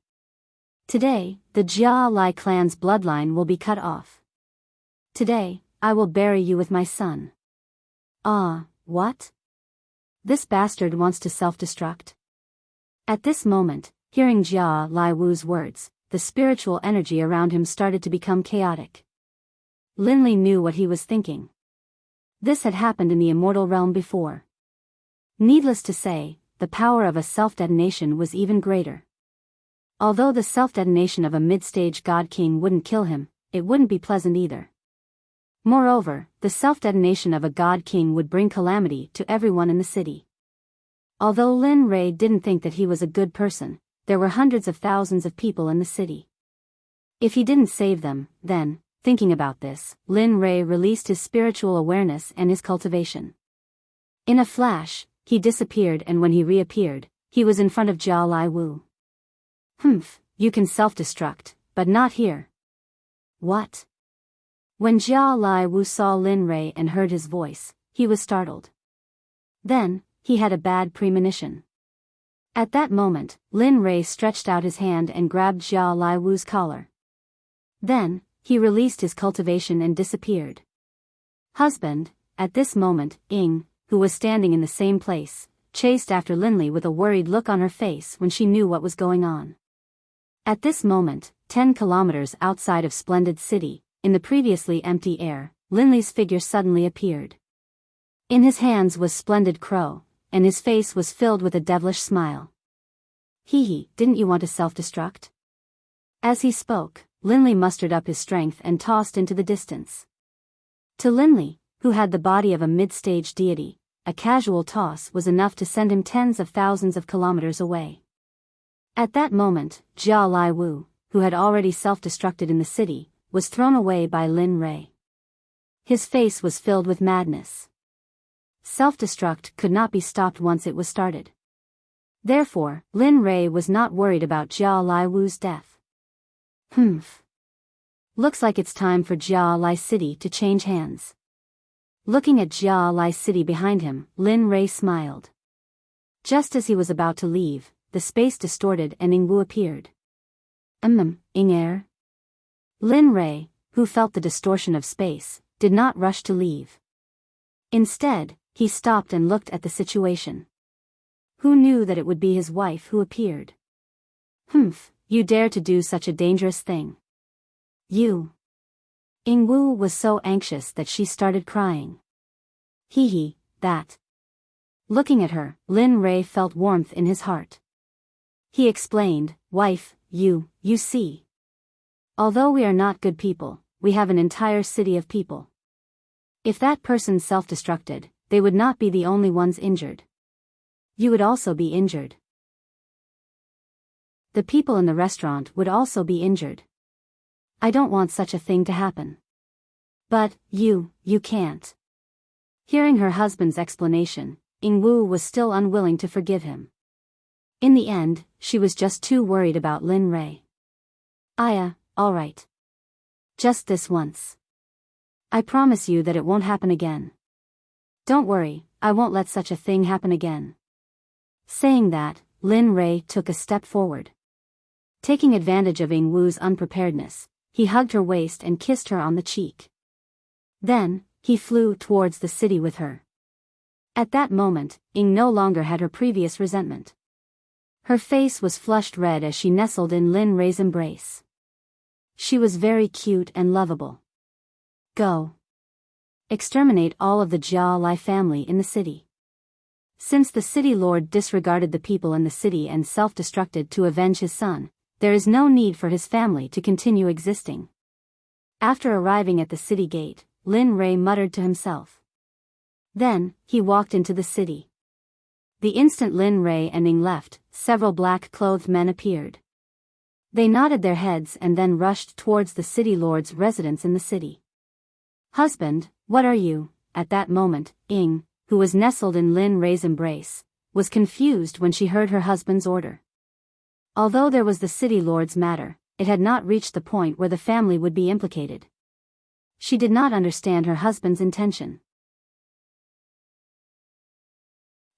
Today, the Jia Lai clan's bloodline will be cut off. Today, I will bury you with my son. Ah, what? This bastard wants to self-destruct? At this moment, hearing Jia Lai Wu's words, the spiritual energy around him started to become chaotic. Linli knew what he was thinking. This had happened in the immortal realm before. Needless to say, the power of a self-detonation was even greater. Although the self-detonation of a mid-stage god king wouldn't kill him, it wouldn't be pleasant either. Moreover, the self-detonation of a god king would bring calamity to everyone in the city. Although Lin Rei didn't think that he was a good person, there were hundreds of thousands of people in the city. If he didn't save them, then, thinking about this, Lin Rei released his spiritual awareness and his cultivation. In a flash, he disappeared and when he reappeared, he was in front of Jia Lai Wu. Humph, you can self-destruct, but not here. What? When Jia Lai Wu saw Lin Rei and heard his voice, he was startled. Then, he had a bad premonition. At that moment, Lin Rei stretched out his hand and grabbed Jia Lai Wu's collar. Then, he released his cultivation and disappeared. Husband, at this moment, Ying, who was standing in the same place, chased after Linli with a worried look on her face when she knew what was going on. At this moment, 10 kilometers outside of Splendid City, in the previously empty air, Linli's figure suddenly appeared. In his hands was Splendid Crow, and his face was filled with a devilish smile. Hee, didn't you want to self-destruct? As he spoke, Linli mustered up his strength and tossed into the distance. To Linli, who had the body of a mid-stage deity, a casual toss was enough to send him tens of thousands of kilometers away. At that moment, Jia Lai Wu, who had already self-destructed in the city, was thrown away by Lin Rei. His face was filled with madness. Self-destruct could not be stopped once it was started. Therefore, Lin Rei was not worried about Jia Lai Wu's death. Humph. Looks like it's time for Jia Lai City to change hands. Looking at Jia Lai City behind him, Lin Rei smiled. Just as he was about to leave, the space distorted and Ying Wu appeared. Ying Er? Lin Rei, who felt the distortion of space, did not rush to leave. Instead, he stopped and looked at the situation. Who knew that it would be his wife who appeared? Humph, you dare to do such a dangerous thing. You. Ying Wu was so anxious that she started crying. That. Looking at her, Lin Rei felt warmth in his heart. He explained, "Wife, you see. Although we are not good people, we have an entire city of people. If that person self-destructed, they would not be the only ones injured. You would also be injured. The people in the restaurant would also be injured. I don't want such a thing to happen. But, you can't." Hearing her husband's explanation, Ingwu was still unwilling to forgive him. In the end, she was just too worried about Lin Rei. "Aya, all right. Just this once. I promise you that it won't happen again. Don't worry, I won't let such a thing happen again." Saying that, Lin Rei took a step forward. Taking advantage of Ingwu's unpreparedness, he hugged her waist and kissed her on the cheek. Then, he flew towards the city with her. At that moment, Ing no longer had her previous resentment. Her face was flushed red as she nestled in Lin Rei's embrace. She was very cute and lovable. Go. Exterminate all of the Jia Lai family in the city. Since the city lord disregarded the people in the city and self-destructed to avenge his son, there is no need for his family to continue existing. After arriving at the city gate, Lin Rei muttered to himself. Then, he walked into the city. The instant Lin Rei and Ing left, several black-clothed men appeared. They nodded their heads and then rushed towards the city lord's residence in the city. "Husband, what are you?" At that moment, Ing, who was nestled in Lin Rei's embrace, was confused when she heard her husband's order. Although there was the city lord's matter, it had not reached the point where the family would be implicated. She did not understand her husband's intention.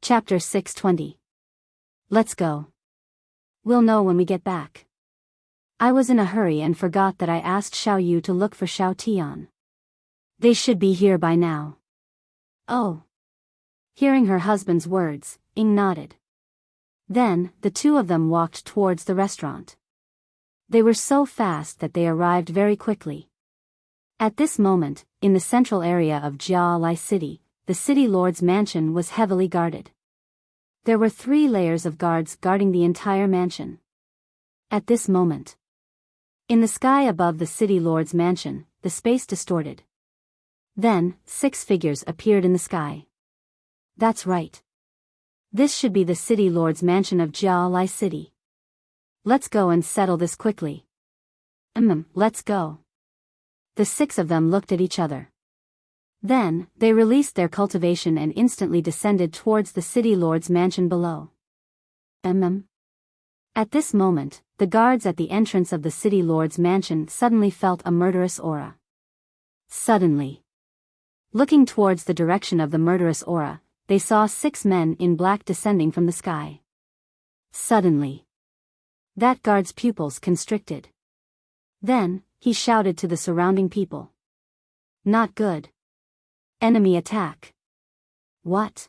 Chapter 620. Let's go. We'll know when we get back. I was in a hurry and forgot that I asked Xiao Yu to look for Xiao Tian. They should be here by now. Oh. Hearing her husband's words, Ing nodded. Then, the two of them walked towards the restaurant. They were so fast that they arrived very quickly. At this moment, in the central area of Jia Lai City, the city lord's mansion was heavily guarded. There were 3 layers of guards guarding the entire mansion. At this moment, in the sky above the city lord's mansion, the space distorted. Then, 6 figures appeared in the sky. That's right. This should be the city lord's mansion of Jia Lai City. Let's go and settle this quickly. Let's go. The 6 of them looked at each other. Then, they released their cultivation and instantly descended towards the city lord's mansion below. At this moment, the guards at the entrance of the city lord's mansion suddenly felt a murderous aura. Suddenly, looking towards the direction of the murderous aura, they saw 6 men in black descending from the sky. Suddenly, that guard's pupils constricted. Then, he shouted to the surrounding people. Not good. Enemy attack. What?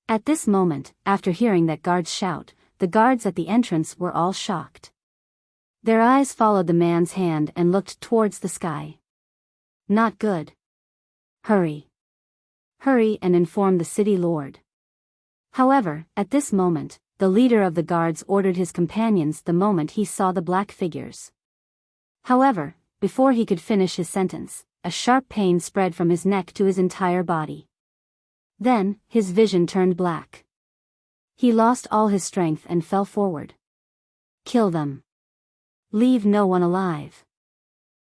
At this moment, after hearing that guard's shout, the guards at the entrance were all shocked. Their eyes followed the man's hand and looked towards the sky. Not good. Hurry. Hurry and inform the city lord. However, at this moment, the leader of the guards ordered his companions the moment he saw the black figures. However, before he could finish his sentence, a sharp pain spread from his neck to his entire body. Then, his vision turned black. He lost all his strength and fell forward. Kill them. Leave no one alive.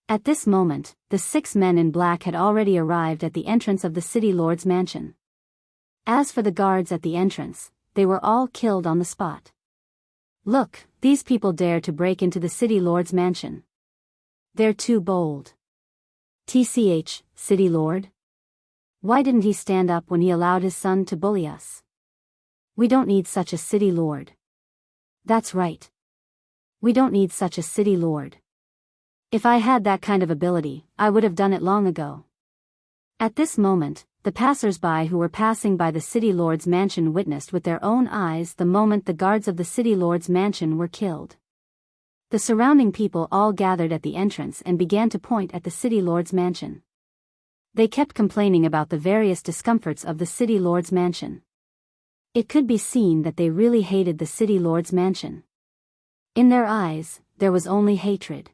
At this moment, the 6 men in black had already arrived at the entrance of the city lord's mansion. As for the guards at the entrance, they were all killed on the spot. Look, these people dare to break into the city lord's mansion. They're too bold. TCH, city lord? Why didn't he stand up when he allowed his son to bully us? We don't need such a city lord. That's right. We don't need such a city lord. If I had that kind of ability, I would have done it long ago. At this moment, the passers-by who were passing by the city lord's mansion witnessed with their own eyes the moment the guards of the city lord's mansion were killed. The surrounding people all gathered at the entrance and began to point at the city lord's mansion. They kept complaining about the various discomforts of the city lord's mansion. It could be seen that they really hated the city lord's mansion. In their eyes, there was only hatred.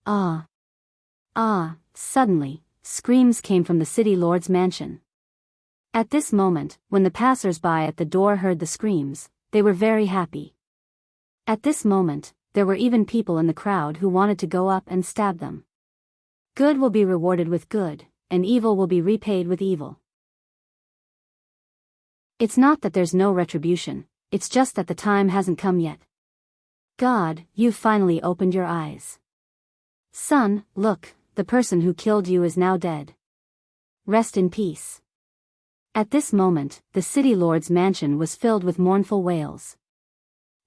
Ah! Ah! Suddenly, screams came from the city lord's mansion. At this moment, when the passers-by at the door heard the screams, they were very happy. At this moment, there were even people in the crowd who wanted to go up and stab them. Good will be rewarded with good, and evil will be repaid with evil. It's not that there's no retribution, it's just that the time hasn't come yet. God, you've finally opened your eyes. Son, look, the person who killed you is now dead. Rest in peace. At this moment, the city lord's mansion was filled with mournful wails.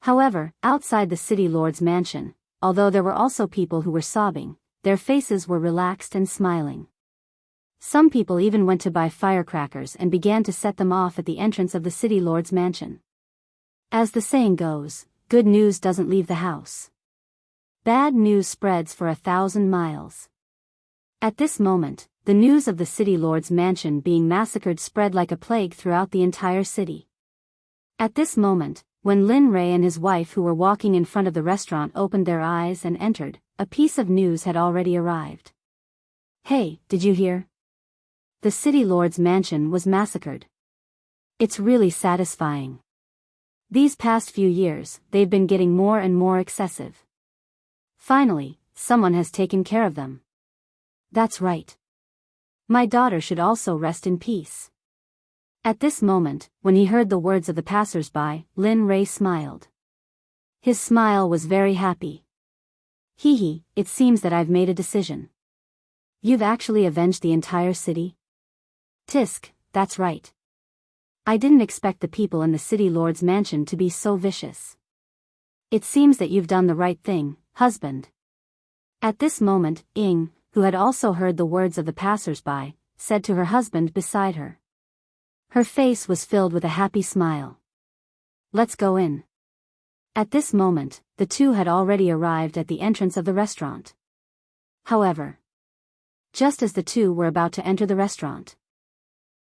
However, outside the city lord's mansion, although there were also people who were sobbing, their faces were relaxed and smiling. Some people even went to buy firecrackers and began to set them off at the entrance of the city lord's mansion. As the saying goes, good news doesn't leave the house. Bad news spreads for 1,000 miles. At this moment, the news of the city lord's mansion being massacred spread like a plague throughout the entire city. At this moment, when Lin Ray and his wife who were walking in front of the restaurant opened their eyes and entered, a piece of news had already arrived. Hey, did you hear? The city lord's mansion was massacred. It's really satisfying. These past few years, they've been getting more and more excessive. Finally, someone has taken care of them. That's right. My daughter should also rest in peace. At this moment, when he heard the words of the passers-by, Lin Ray smiled. His smile was very happy. Hee, it seems that I've made a decision. You've actually avenged the entire city? Tisk, that's right. I didn't expect the people in the city lord's mansion to be so vicious. It seems that you've done the right thing, husband. At this moment, Ying, who had also heard the words of the passers-by, said to her husband beside her. Her face was filled with a happy smile. Let's go in. At this moment, the two had already arrived at the entrance of the restaurant. However, just as the two were about to enter the restaurant,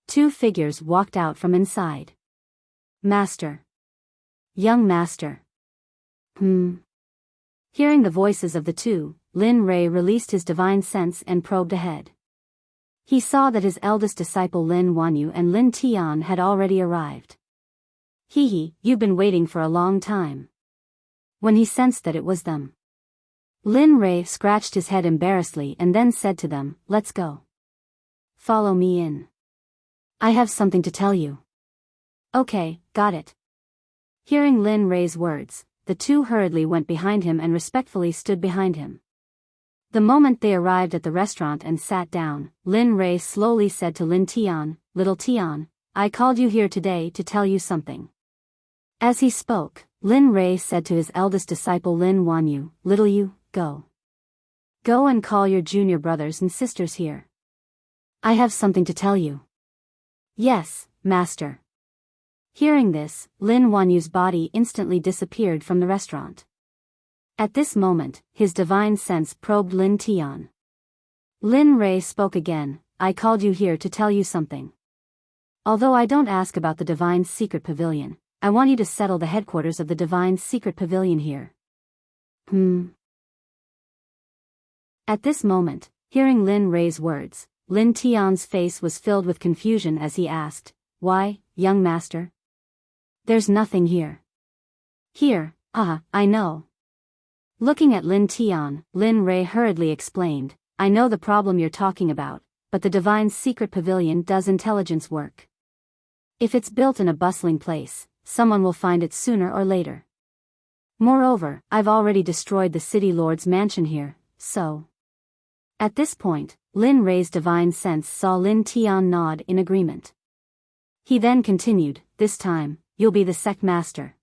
two figures walked out from inside. Master. Young master. Hearing the voices of the two, Lin Ray released his divine sense and probed ahead. He saw that his eldest disciple Lin Wanyu and Lin Tian had already arrived. Hee, you've been waiting for a long time. When he sensed that it was them, Lin Ray scratched his head embarrassedly and then said to them, let's go. Follow me in. I have something to tell you. Okay, got it. Hearing Lin Ray's words, the two hurriedly went behind him and respectfully stood behind him. The moment they arrived at the restaurant and sat down, Lin Ray slowly said to Lin Tian, Little Tian, I called you here today to tell you something. As he spoke, Lin Ray said to his eldest disciple Lin Wanyu, Little you, go. Go and call your junior brothers and sisters here. I have something to tell you. Yes, master. Hearing this, Lin Wanyu's body instantly disappeared from the restaurant. At this moment, his divine sense probed Lin Tian. Lin Ray spoke again, I called you here to tell you something. Although I don't ask about the divine secret pavilion, I want you to settle the headquarters of the divine secret pavilion here. At this moment, hearing Lin Ray's words, Lin Tian's face was filled with confusion as he asked, Why, young master? There's nothing here. Here, I know. Looking at Lin Tian, Lin Ray hurriedly explained, I know the problem you're talking about, but the divine secret pavilion does intelligence work. If it's built in a bustling place, someone will find it sooner or later. Moreover, I've already destroyed the city lord's mansion here, so. At this point, Lin Ray's divine sense saw Lin Tian nod in agreement. He then continued, this time, you'll be the sect master.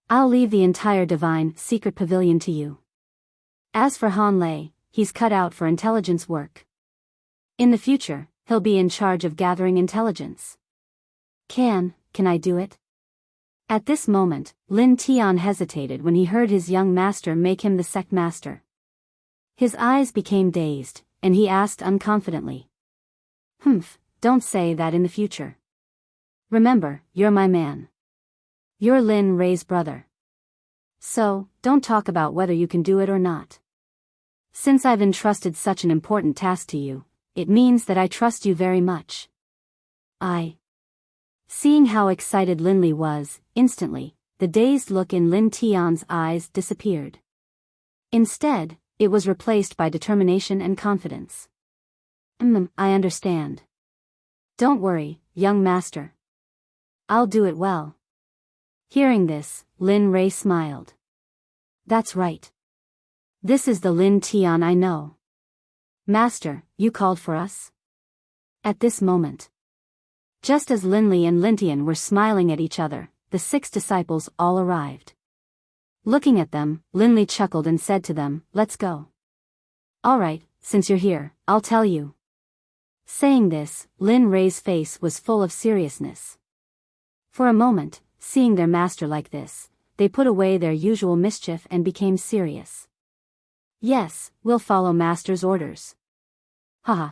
I'll leave the entire divine secret pavilion to you. As for Han Lei, he's cut out for intelligence work. In the future, he'll be in charge of gathering intelligence. Can I do it? At this moment, Lin Tian hesitated when he heard his young master make him the sect master. His eyes became dazed, and he asked unconfidently. Don't say that in the future. Remember, you're my man. You're Lin Ray's brother. So, don't talk about whether you can do it or not. Since I've entrusted such an important task to you, it means that I trust you very much. Seeing how excited Linley was, instantly, the dazed look in Lin Tian's eyes disappeared. Instead, it was replaced by determination and confidence. I understand. Don't worry, young master. I'll do it well. Hearing this, Lin Rei smiled. That's right. This is the Lin Tian I know. Master, you called for us? At this moment, just as Linley and Lintian were smiling at each other, the 6 disciples all arrived. Looking at them, Linley chuckled and said to them, "Let's go." "All right, since you're here, I'll tell you." Saying this, Lin Rei's face was full of seriousness. For a moment, seeing their master like this, they put away their usual mischief and became serious. "Yes, we'll follow master's orders." Haha.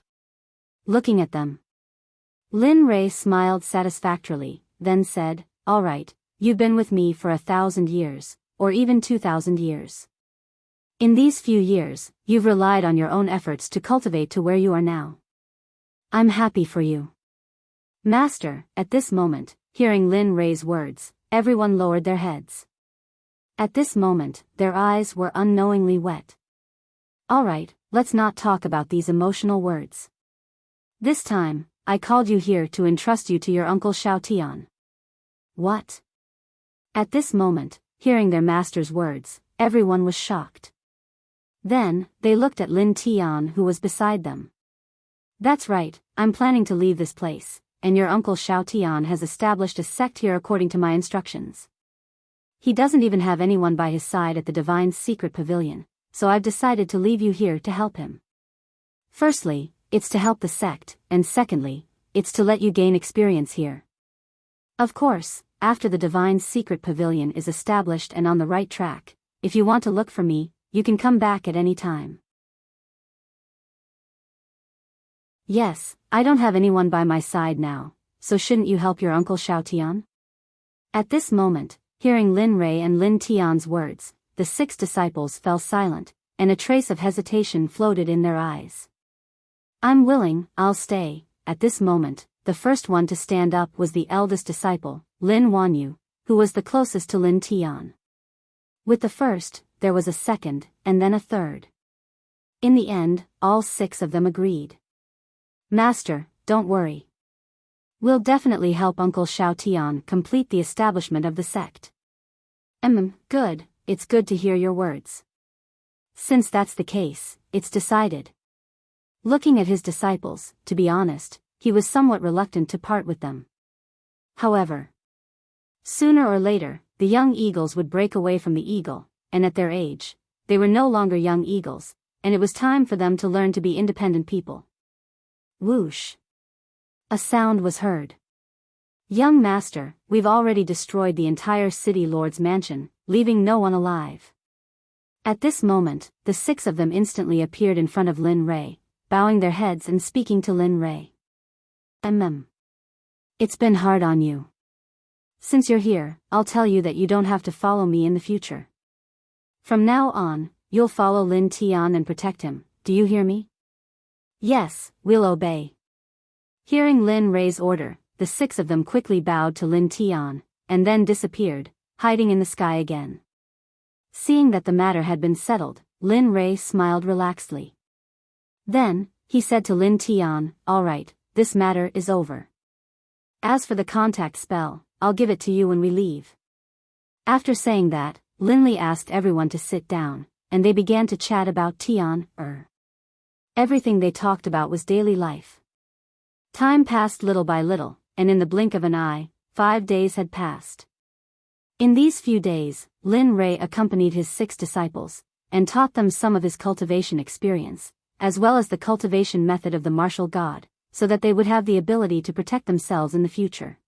Looking at them, Lin Rei smiled satisfactorily, then said, "All right, you've been with me for 1,000 years, or even 2,000 years. In these few years, you've relied on your own efforts to cultivate to where you are now. I'm happy for you." Master, at this moment, hearing Lin Rei's words, everyone lowered their heads. At this moment, their eyes were unknowingly wet. "All right, let's not talk about these emotional words. This time, I called you here to entrust you to your uncle Xiao Tian." "What?" At this moment, hearing their master's words, everyone was shocked. Then, they looked at Lin Tian who was beside them. "That's right, I'm planning to leave this place, and your uncle Xiao Tian has established a sect here according to my instructions. He doesn't even have anyone by his side at the divine secret pavilion, so I've decided to leave you here to help him. Firstly, it's to help the sect, and secondly, it's to let you gain experience here. Of course, after the divine secret pavilion is established and on the right track, if you want to look for me, you can come back at any time." "Yes, I don't have anyone by my side now, so shouldn't you help your uncle Xiao Tian?" At this moment, hearing Lin Rei and Lin Tian's words, the 6 disciples fell silent, and a trace of hesitation floated in their eyes. "I'm willing, I'll stay." At this moment, the first one to stand up was the eldest disciple, Lin Wanyu, who was the closest to Lin Tian. With the first, there was a second, and then a third. In the end, all 6 of them agreed. "Master, don't worry. We'll definitely help Uncle Xiao Tian complete the establishment of the sect." Good, it's good to hear your words. Since that's the case, it's decided." Looking at his disciples, to be honest, he was somewhat reluctant to part with them. However, sooner or later, the young eagles would break away from the eagle, and at their age, they were no longer young eagles, and it was time for them to learn to be independent people. Whoosh! A sound was heard. "Young master, we've already destroyed the entire city lord's mansion, leaving no one alive." At this moment, the 6 of them instantly appeared in front of Lin Rei, bowing their heads and speaking to Lin Rei. It's been hard on you. Since you're here, I'll tell you that you don't have to follow me in the future. From now on, you'll follow Lin Tian and protect him, do you hear me?" "Yes, we'll obey." Hearing Lin Rei's order, the 6 of them quickly bowed to Lin Tian, and then disappeared, hiding in the sky again. Seeing that the matter had been settled, Lin Rei smiled relaxedly. Then, he said to Lin Tian, "All right, this matter is over. As for the contact spell, I'll give it to you when we leave." After saying that, Linley asked everyone to sit down, and they began to chat about Tian. Everything they talked about was daily life. Time passed little by little, and in the blink of an eye, 5 days had passed. In these few days, Lin Rei accompanied his 6 disciples, and taught them some of his cultivation experience, as well as the cultivation method of the martial god, so that they would have the ability to protect themselves in the future.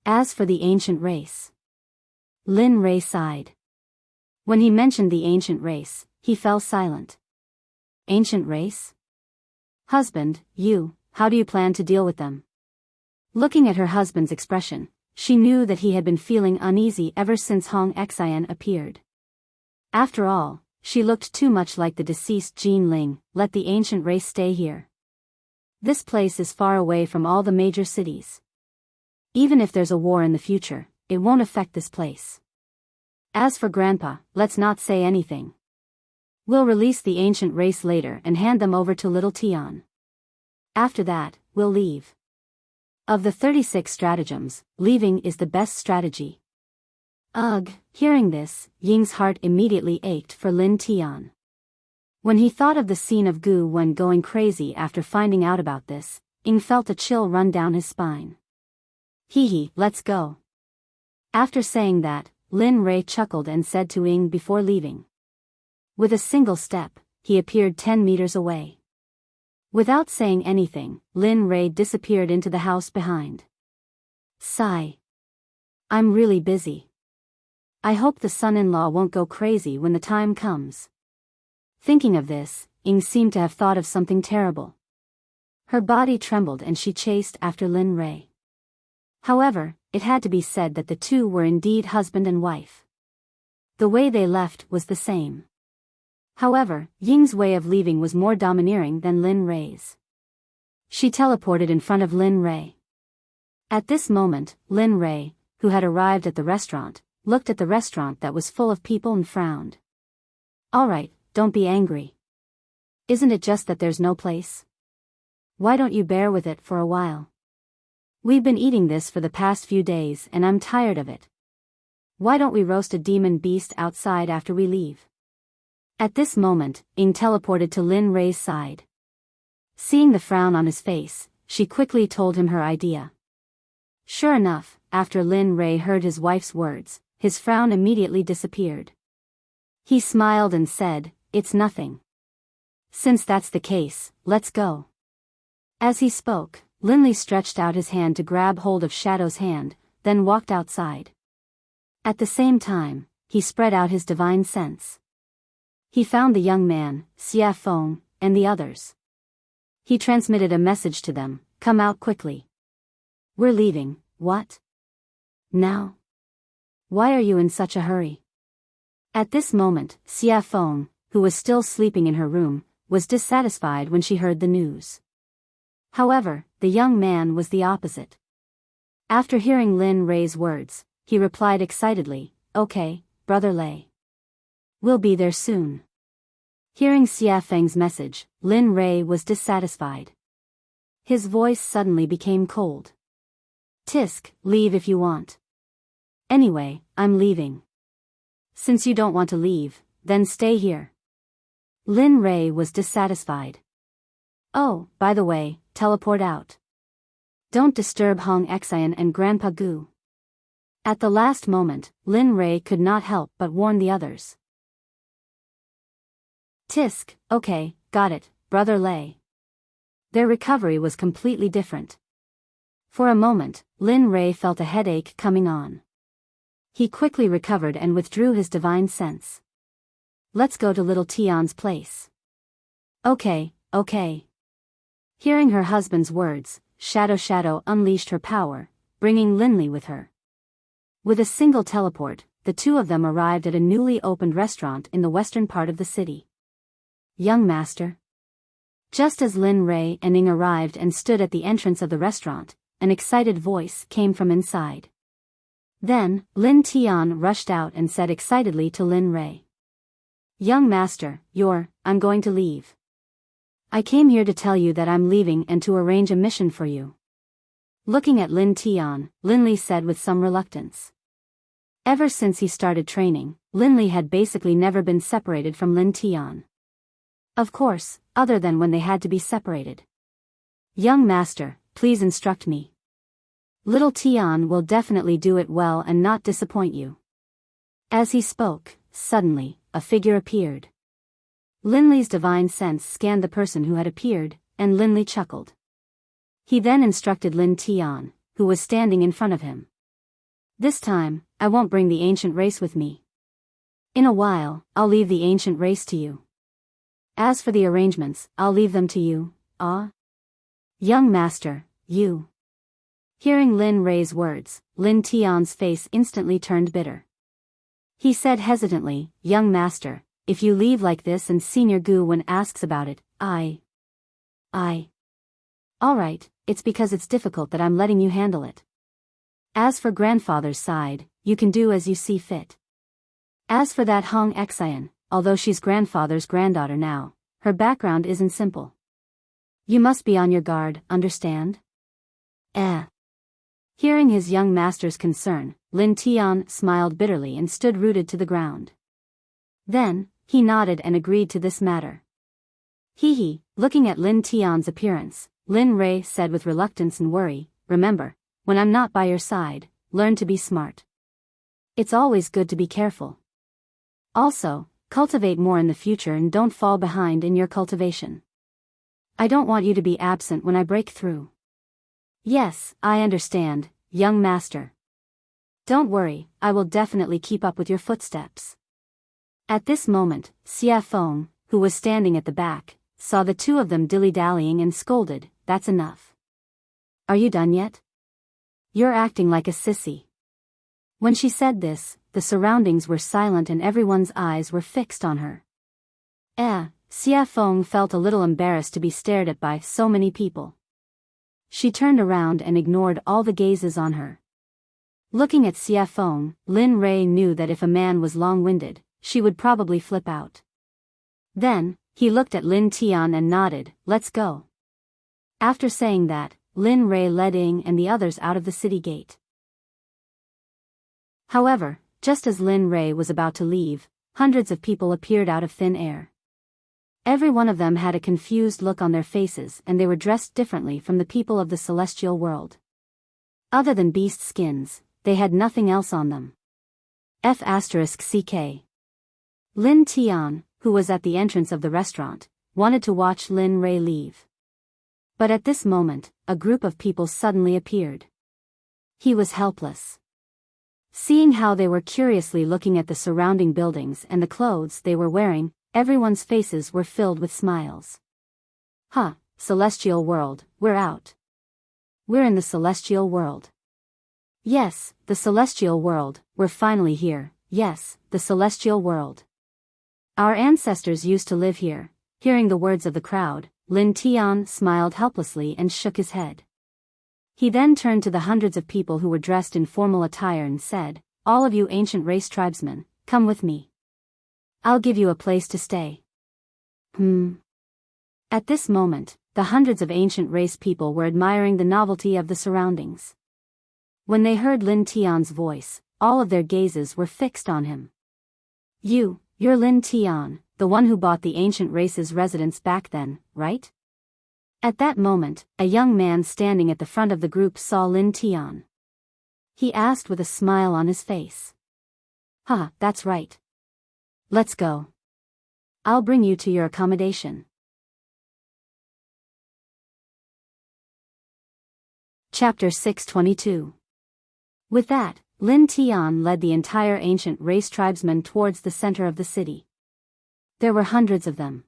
As for the ancient race, Lin Rei sighed. When he mentioned the ancient race, he fell silent. Ancient race? Husband, you, how do you plan to deal with them? Looking at her husband's expression, she knew that he had been feeling uneasy ever since Hong Xian appeared. After all, she looked too much like the deceased Jean Ling. Let the ancient race stay here. This place is far away from all the major cities. Even if there's a war in the future, it won't affect this place. As for Grandpa, let's not say anything. We'll release the ancient race later and hand them over to little Tian. After that, we'll leave. Of the 36 stratagems, leaving is the best strategy. Ugh, hearing this, Ying's heart immediately ached for Lin Tian. When he thought of the scene of Gu Wen going crazy after finding out about this, Ying felt a chill run down his spine. Hee, let's go. After saying that, Lin Rei chuckled and said to Ying before leaving. With a single step, he appeared 10 meters away. Without saying anything, Lin Rei disappeared into the house behind. Sigh. I'm really busy. I hope the son-in-law won't go crazy when the time comes. Thinking of this, Ying seemed to have thought of something terrible. Her body trembled and she chased after Lin Rei. However, it had to be said that the two were indeed husband and wife. The way they left was the same. However, Ying's way of leaving was more domineering than Lin Rei's. She teleported in front of Lin Rei. At this moment, Lin Rei, who had arrived at the restaurant, looked at the restaurant that was full of people and frowned. Alright, don't be angry. Isn't it just that there's no place? Why don't you bear with it for a while? We've been eating this for the past few days and I'm tired of it. Why don't we roast a demon beast outside after we leave? At this moment, Ying teleported to Lin Rei's side. Seeing the frown on his face, she quickly told him her idea. Sure enough, after Lin Rei heard his wife's words, his frown immediately disappeared. He smiled and said, "It's nothing. Since that's the case, let's go." As he spoke, Linley stretched out his hand to grab hold of Shadow's hand, then walked outside. At the same time, he spread out his divine sense. He found the young man, Xia Feng, and the others. He transmitted a message to them, "Come out quickly. We're leaving." What? Now? Why are you in such a hurry? At this moment, Xia Feng, who was still sleeping in her room, was dissatisfied when she heard the news. However, the young man was the opposite. After hearing Lin Rei's words, he replied excitedly, "Okay, Brother Lei. We'll be there soon." Hearing Xia Feng's message, Lin Rei was dissatisfied. His voice suddenly became cold. "Tisk, leave if you want. Anyway, I'm leaving. Since you don't want to leave, then stay here." Lin Rei was dissatisfied. "Oh, by the way, teleport out. Don't disturb Hong Xian and Grandpa Gu." At the last moment, Lin Rei could not help but warn the others. "Tisk, okay, got it, Brother Lei." Their recovery was completely different. For a moment, Lin Rei felt a headache coming on. He quickly recovered and withdrew his divine sense. "Let's go to little Tian's place." Okay. Hearing her husband's words, Shadow unleashed her power, bringing Linley with her. With a single teleport, the two of them arrived at a newly opened restaurant in the western part of the city. "Young master." Just as Lin Rei and Ying arrived and stood at the entrance of the restaurant, an excited voice came from inside. Then, Lin Tian rushed out and said excitedly to Lin Rei. "Young master, I'm going to leave. I came here to tell you that I'm leaving and to arrange a mission for you." Looking at Lin Tian, Linley said with some reluctance. Ever since he started training, Linley had basically never been separated from Lin Tian. Of course, other than when they had to be separated. "Young master, please instruct me. Little Tian will definitely do it well and not disappoint you." As he spoke, suddenly, a figure appeared. Linley's divine sense scanned the person who had appeared, and Linley chuckled. He then instructed Lin Tian, who was standing in front of him. "This time, I won't bring the ancient race with me. In a while, I'll leave the ancient race to you. As for the arrangements, I'll leave them to you." Young master, you. Hearing Lin Rei's words, Lin Tian's face instantly turned bitter. He said hesitantly, young master, if you leave like this and Senior Gu Wen asks about it, Alright, it's because it's difficult that I'm letting you handle it. As for grandfather's side, you can do as you see fit. As for that Hong Xian, although she's grandfather's granddaughter now, her background isn't simple. You must be on your guard, understand? Hearing his young master's concern, Lin Tian smiled bitterly and stood rooted to the ground. Then, he nodded and agreed to this matter. Looking at Lin Tian's appearance, Lin Rei said with reluctance and worry, remember, when I'm not by your side, learn to be smart. It's always good to be careful. Also, cultivate more in the future and don't fall behind in your cultivation. I don't want you to be absent when I break through. Yes, I understand, young master. Don't worry, I will definitely keep up with your footsteps. At this moment, Xia Feng, who was standing at the back, saw the two of them dilly-dallying and scolded, that's enough. Are you done yet? You're acting like a sissy. When she said this, the surroundings were silent and everyone's eyes were fixed on her. Xia Feng felt a little embarrassed to be stared at by so many people. She turned around and ignored all the gazes on her. Looking at Xia Feng, Lin Rei knew that if a man was long-winded, she would probably flip out. Then, he looked at Lin Tian and nodded, let's go. After saying that, Lin Rei led Ying and the others out of the city gate. However, just as Lin Rei was about to leave, hundreds of people appeared out of thin air. Every one of them had a confused look on their faces and they were dressed differently from the people of the celestial world. Other than beast skins, they had nothing else on them. F***CK. Lin Tian, who was at the entrance of the restaurant, wanted to watch Lin Rei leave. But at this moment, a group of people suddenly appeared. He was helpless. Seeing how they were curiously looking at the surrounding buildings and the clothes they were wearing, everyone's faces were filled with smiles. Celestial world, we're out. We're in the celestial world. Yes, the celestial world, we're finally here, yes, the celestial world. Our ancestors used to live here. Hearing the words of the crowd, Lin Tian smiled helplessly and shook his head. He then turned to the hundreds of people who were dressed in formal attire and said, all of you ancient race tribesmen, come with me. I'll give you a place to stay. At this moment, the hundreds of ancient race people were admiring the novelty of the surroundings. When they heard Lin Tian's voice, all of their gazes were fixed on him. You're Lin Tian, the one who bought the ancient race's residence back then, right? At that moment, a young man standing at the front of the group saw Lin Tian. He asked with a smile on his face. That's right. Let's go. I'll bring you to your accommodation. Chapter 622. With that, Lin Tian led the entire ancient race tribesmen towards the center of the city. There were hundreds of them.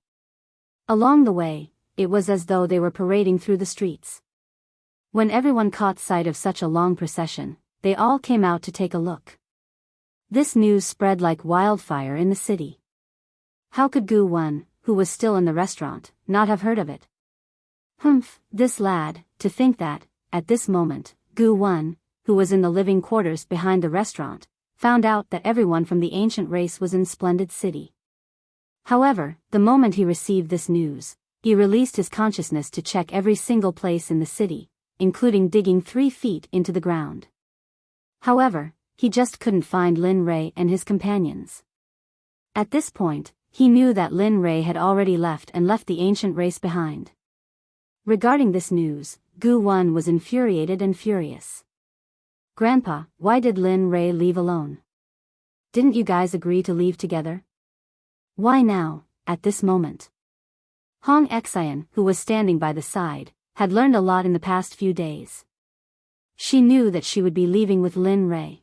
Along the way, it was as though they were parading through the streets. When everyone caught sight of such a long procession, they all came out to take a look. This news spread like wildfire in the city. How could Gu Wen, who was still in the restaurant, not have heard of it? This lad, to think that, at this moment, Gu Wen, who was in the living quarters behind the restaurant, found out that everyone from the ancient race was in Splendid City. However, the moment he received this news, he released his consciousness to check every single place in the city, including digging 3 feet into the ground. However, he just couldn't find Lin Rei and his companions. At this point, he knew that Lin Rei had already left the ancient race behind. Regarding this news, Gu Wen was infuriated and furious. Grandpa, why did Lin Rei leave alone? Didn't you guys agree to leave together? Why now, at this moment? Hong Xian, who was standing by the side, had learned a lot in the past few days. She knew that she would be leaving with Lin Rei.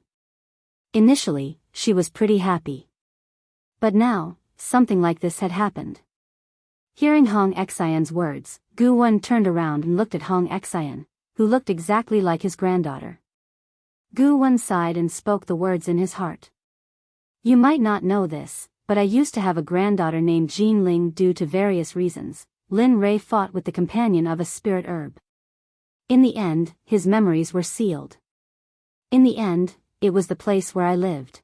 Initially, she was pretty happy. But now, something like this had happened. Hearing Hong Xian's words, Gu Wen turned around and looked at Hong Xian, who looked exactly like his granddaughter. Gu Wen sighed and spoke the words in his heart. You might not know this, but I used to have a granddaughter named Jean Ling. Due to various reasons, Lin Rei fought with the companion of a spirit herb. In the end, his memories were sealed. In the end, it was the place where I lived.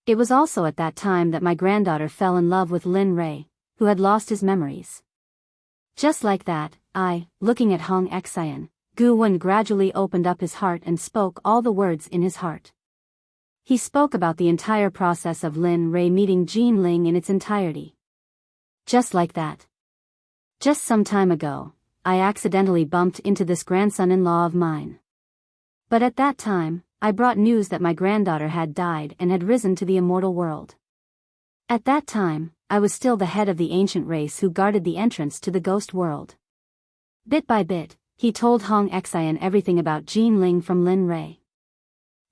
It was also at that time that my granddaughter fell in love with Lin Rei, who had lost his memories. Just like that, looking at Hong Xian, Gu Wen gradually opened up his heart and spoke all the words in his heart. He spoke about the entire process of Lin Rei meeting Jean Ling in its entirety. Just like that. Just some time ago, I accidentally bumped into this grandson-in-law of mine. But at that time, I brought news that my granddaughter had died and had risen to the immortal world. At that time, I was still the head of the ancient race who guarded the entrance to the ghost world. Bit by bit, he told Hong Xian everything about Jean Ling from Lin Rei.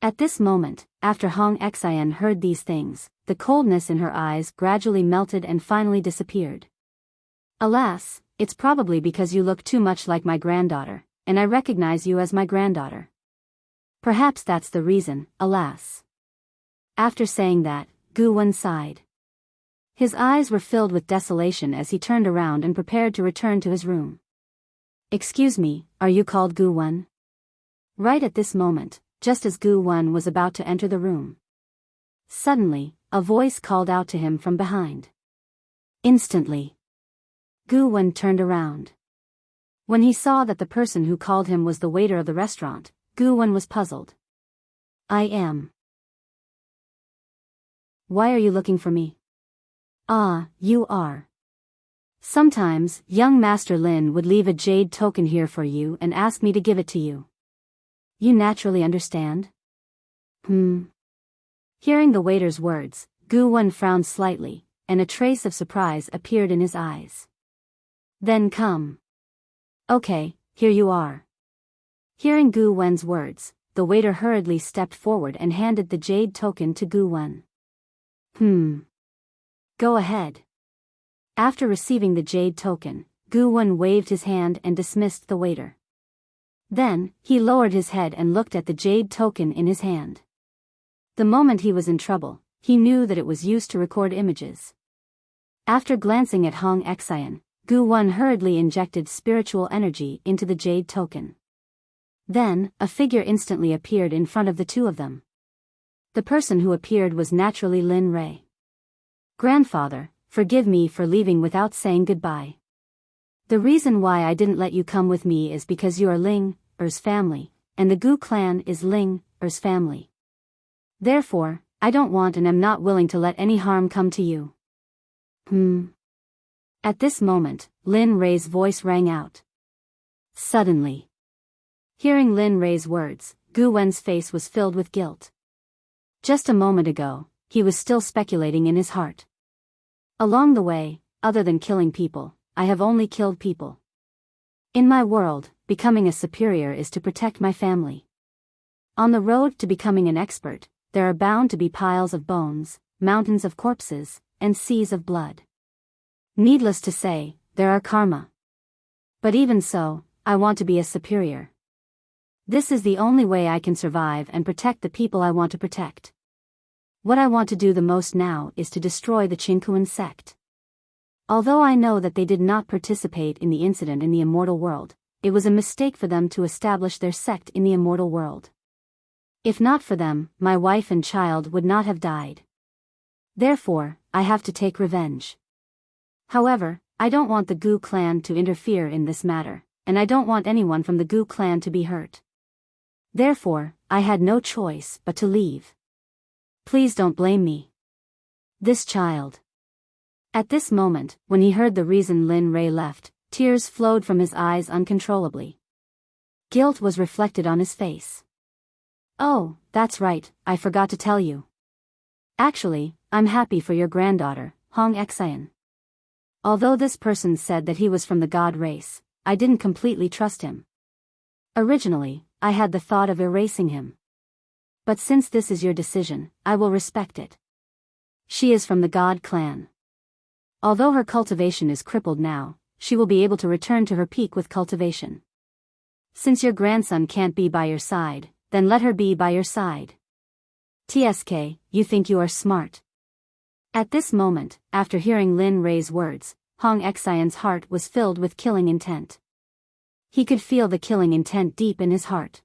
At this moment, after Hong Xian heard these things, the coldness in her eyes gradually melted and finally disappeared. Alas, it's probably because you look too much like my granddaughter, and I recognize you as my granddaughter. Perhaps that's the reason, alas. After saying that, Gu Wen sighed. His eyes were filled with desolation as he turned around and prepared to return to his room. Excuse me, are you called Gu Wen? Right at this moment, just as Gu Wen was about to enter the room. Suddenly, a voice called out to him from behind. Instantly, Gu Wen turned around. When he saw that the person who called him was the waiter of the restaurant, Gu Wen was puzzled. I am. Why are you looking for me? Ah, you are. Sometimes, young Master Lin would leave a jade token here for you and ask me to give it to you. You naturally understand? Hearing the waiter's words, Gu Wen frowned slightly, and a trace of surprise appeared in his eyes. Then come. Okay, here you are. Hearing Gu Wen's words, the waiter hurriedly stepped forward and handed the jade token to Gu Wen. Go ahead. After receiving the jade token, Gu Wen waved his hand and dismissed the waiter. Then, he lowered his head and looked at the jade token in his hand. The moment he was in trouble, he knew that it was used to record images. After glancing at Hong Xian, Gu Wen hurriedly injected spiritual energy into the jade token. Then, a figure instantly appeared in front of the two of them. The person who appeared was naturally Lin Rei. Grandfather, forgive me for leaving without saying goodbye. The reason why I didn't let you come with me is because you are Ling Er's family, and the Gu clan is Ling Er's family. Therefore, I don't want and am not willing to let any harm come to you. At this moment, Lin Rei's voice rang out. Suddenly. Hearing Lin Rei's words, Gu Wen's face was filled with guilt. Just a moment ago, he was still speculating in his heart. Along the way, other than killing people, I have only killed people. In my world, becoming a superior is to protect my family. On the road to becoming an expert, there are bound to be piles of bones, mountains of corpses, and seas of blood. Needless to say, there are karma. But even so, I want to be a superior. This is the only way I can survive and protect the people I want to protect. What I want to do the most now is to destroy the Qingkuan sect. Although I know that they did not participate in the incident in the immortal world, it was a mistake for them to establish their sect in the immortal world. If not for them, my wife and child would not have died. Therefore, I have to take revenge. However, I don't want the Gu clan to interfere in this matter, and I don't want anyone from the Gu clan to be hurt. Therefore, I had no choice but to leave. Please don't blame me. This child. At this moment, when he heard the reason Lin Rei left, tears flowed from his eyes uncontrollably. Guilt was reflected on his face. Oh, that's right, I forgot to tell you. Actually, I'm happy for your granddaughter, Hong Xian. Although this person said that he was from the god race, I didn't completely trust him. Originally, I had the thought of erasing him. But since this is your decision, I will respect it. She is from the god clan. Although her cultivation is crippled now, she will be able to return to her peak with cultivation. Since your grandson can't be by your side, then let her be by your side. TSK, you think you are smart. At this moment, after hearing Lin Rei's words, Hong Xian's heart was filled with killing intent. He could feel the killing intent deep in his heart.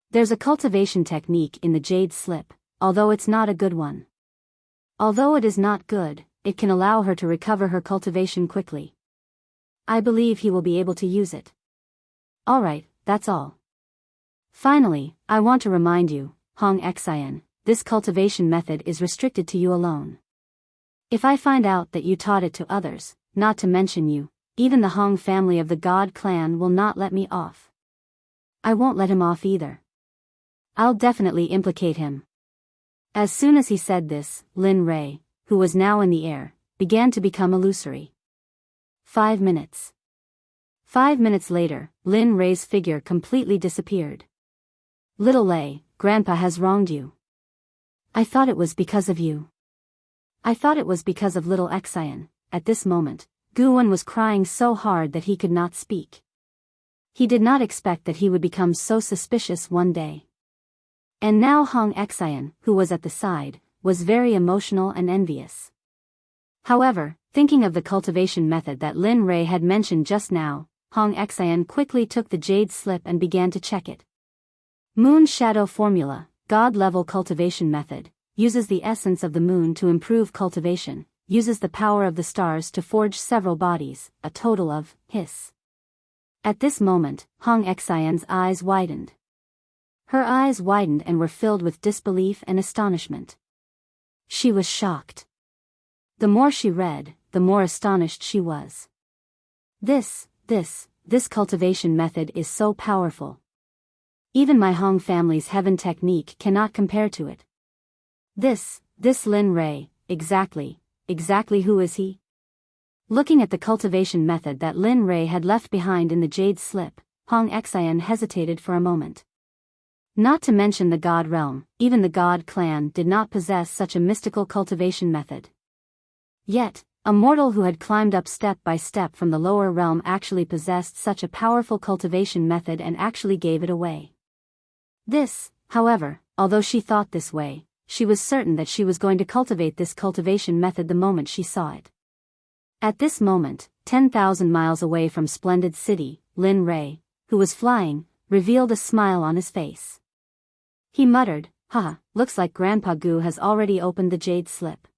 There's a cultivation technique in the jade slip, although it's not a good one. Although it is not good, it can allow her to recover her cultivation quickly. I believe he will be able to use it. Alright, that's all. Finally, I want to remind you, Hong Xian, this cultivation method is restricted to you alone. If I find out that you taught it to others, not to mention you, even the Hong family of the God clan will not let me off. I won't let him off either. I'll definitely implicate him. As soon as he said this, Lin Rei, who was now in the air, began to become illusory. 5 minutes. 5 minutes later, Lin Rei's figure completely disappeared. Little Lei, Grandpa has wronged you. I thought it was because of you. I thought it was because of little Xian. At this moment, Guwen was crying so hard that he could not speak. He did not expect that he would become so suspicious one day. And now Hong Xian, who was at the side, was very emotional and envious. However, thinking of the cultivation method that Lin Rei had mentioned just now, Hong Xian quickly took the jade slip and began to check it. Moon Shadow Formula, God-level cultivation method, uses the essence of the moon to improve cultivation, uses the power of the stars to forge several bodies, a total of, hiss. At this moment, Hong Xian's eyes widened. Her eyes widened and were filled with disbelief and astonishment. She was shocked. The more she read, the more astonished she was. This cultivation method is so powerful. Even my Hong family's heaven technique cannot compare to it. This Lin Rei, exactly who is he? Looking at the cultivation method that Lin Rei had left behind in the jade slip, Hong Xian hesitated for a moment. Not to mention the God realm, even the God clan did not possess such a mystical cultivation method. Yet, a mortal who had climbed up step by step from the lower realm actually possessed such a powerful cultivation method and actually gave it away. This, however, although she thought this way, she was certain that she was going to cultivate this cultivation method the moment she saw it. At this moment, 10,000 miles away from Splendid City, Lin Rei, who was flying, revealed a smile on his face. He muttered, "Haha, looks like Grandpa Gu has already opened the jade slip.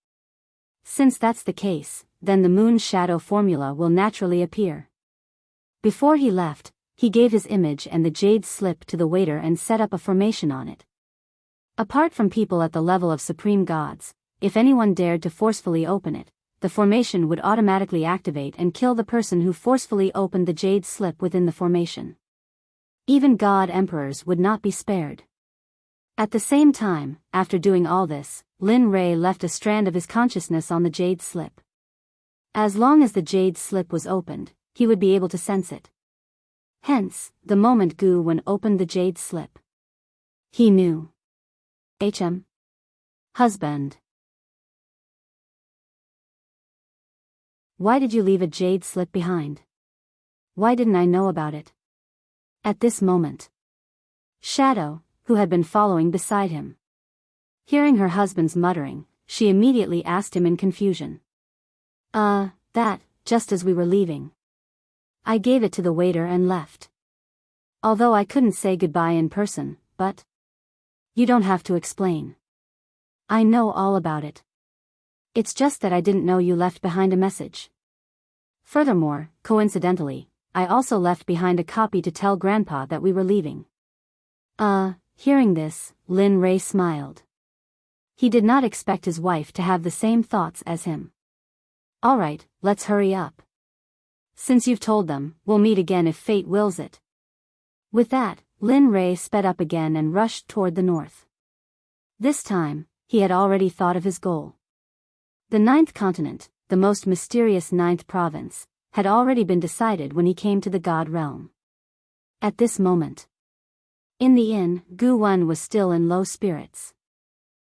Since that's the case, then the moon shadow formula will naturally appear." Before he left, he gave his image and the jade slip to the waiter and set up a formation on it. Apart from people at the level of supreme gods, if anyone dared to forcefully open it, the formation would automatically activate and kill the person who forcefully opened the jade slip within the formation. Even god emperors would not be spared. At the same time, after doing all this, Lin Rei left a strand of his consciousness on the jade slip. As long as the jade slip was opened, he would be able to sense it. Hence, the moment Guwen opened the jade slip, he knew. Husband. Why did you leave a jade slip behind? Why didn't I know about it? At this moment, Shadow, who had been following beside him, hearing her husband's muttering, she immediately asked him in confusion. Just as we were leaving. I gave it to the waiter and left. Although I couldn't say goodbye in person, but... You don't have to explain. I know all about it. It's just that I didn't know you left behind a message. Furthermore, coincidentally, I also left behind a copy to tell Grandpa that we were leaving. Hearing this, Lin Rei smiled. He did not expect his wife to have the same thoughts as him. Alright, let's hurry up. Since you've told them, we'll meet again if fate wills it. With that, Lin Rei sped up again and rushed toward the north. This time, he had already thought of his goal. The 9th continent, the most mysterious 9th province, had already been decided when he came to the God realm. At this moment, in the inn, Guwen was still in low spirits.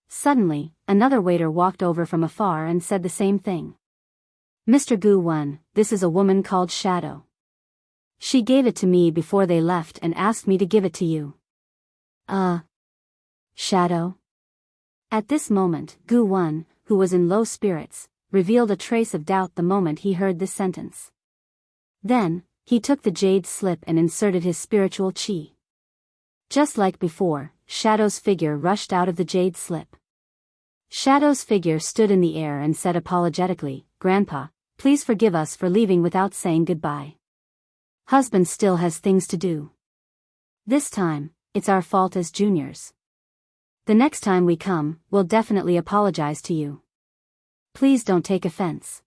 Suddenly, another waiter walked over from afar and said the same thing. Mr. Gu-won, this is a woman called Shadow. She gave it to me before they left and asked me to give it to you. Shadow? At this moment, Gu-won, who was in low spirits, revealed a trace of doubt the moment he heard this sentence. Then, he took the jade slip and inserted his spiritual chi. Just like before, Shadow's figure rushed out of the jade slip. Shadow's figure stood in the air and said apologetically, Grandpa, please forgive us for leaving without saying goodbye. Husband still has things to do. This time, it's our fault as juniors. The next time we come, we'll definitely apologize to you. Please don't take offense.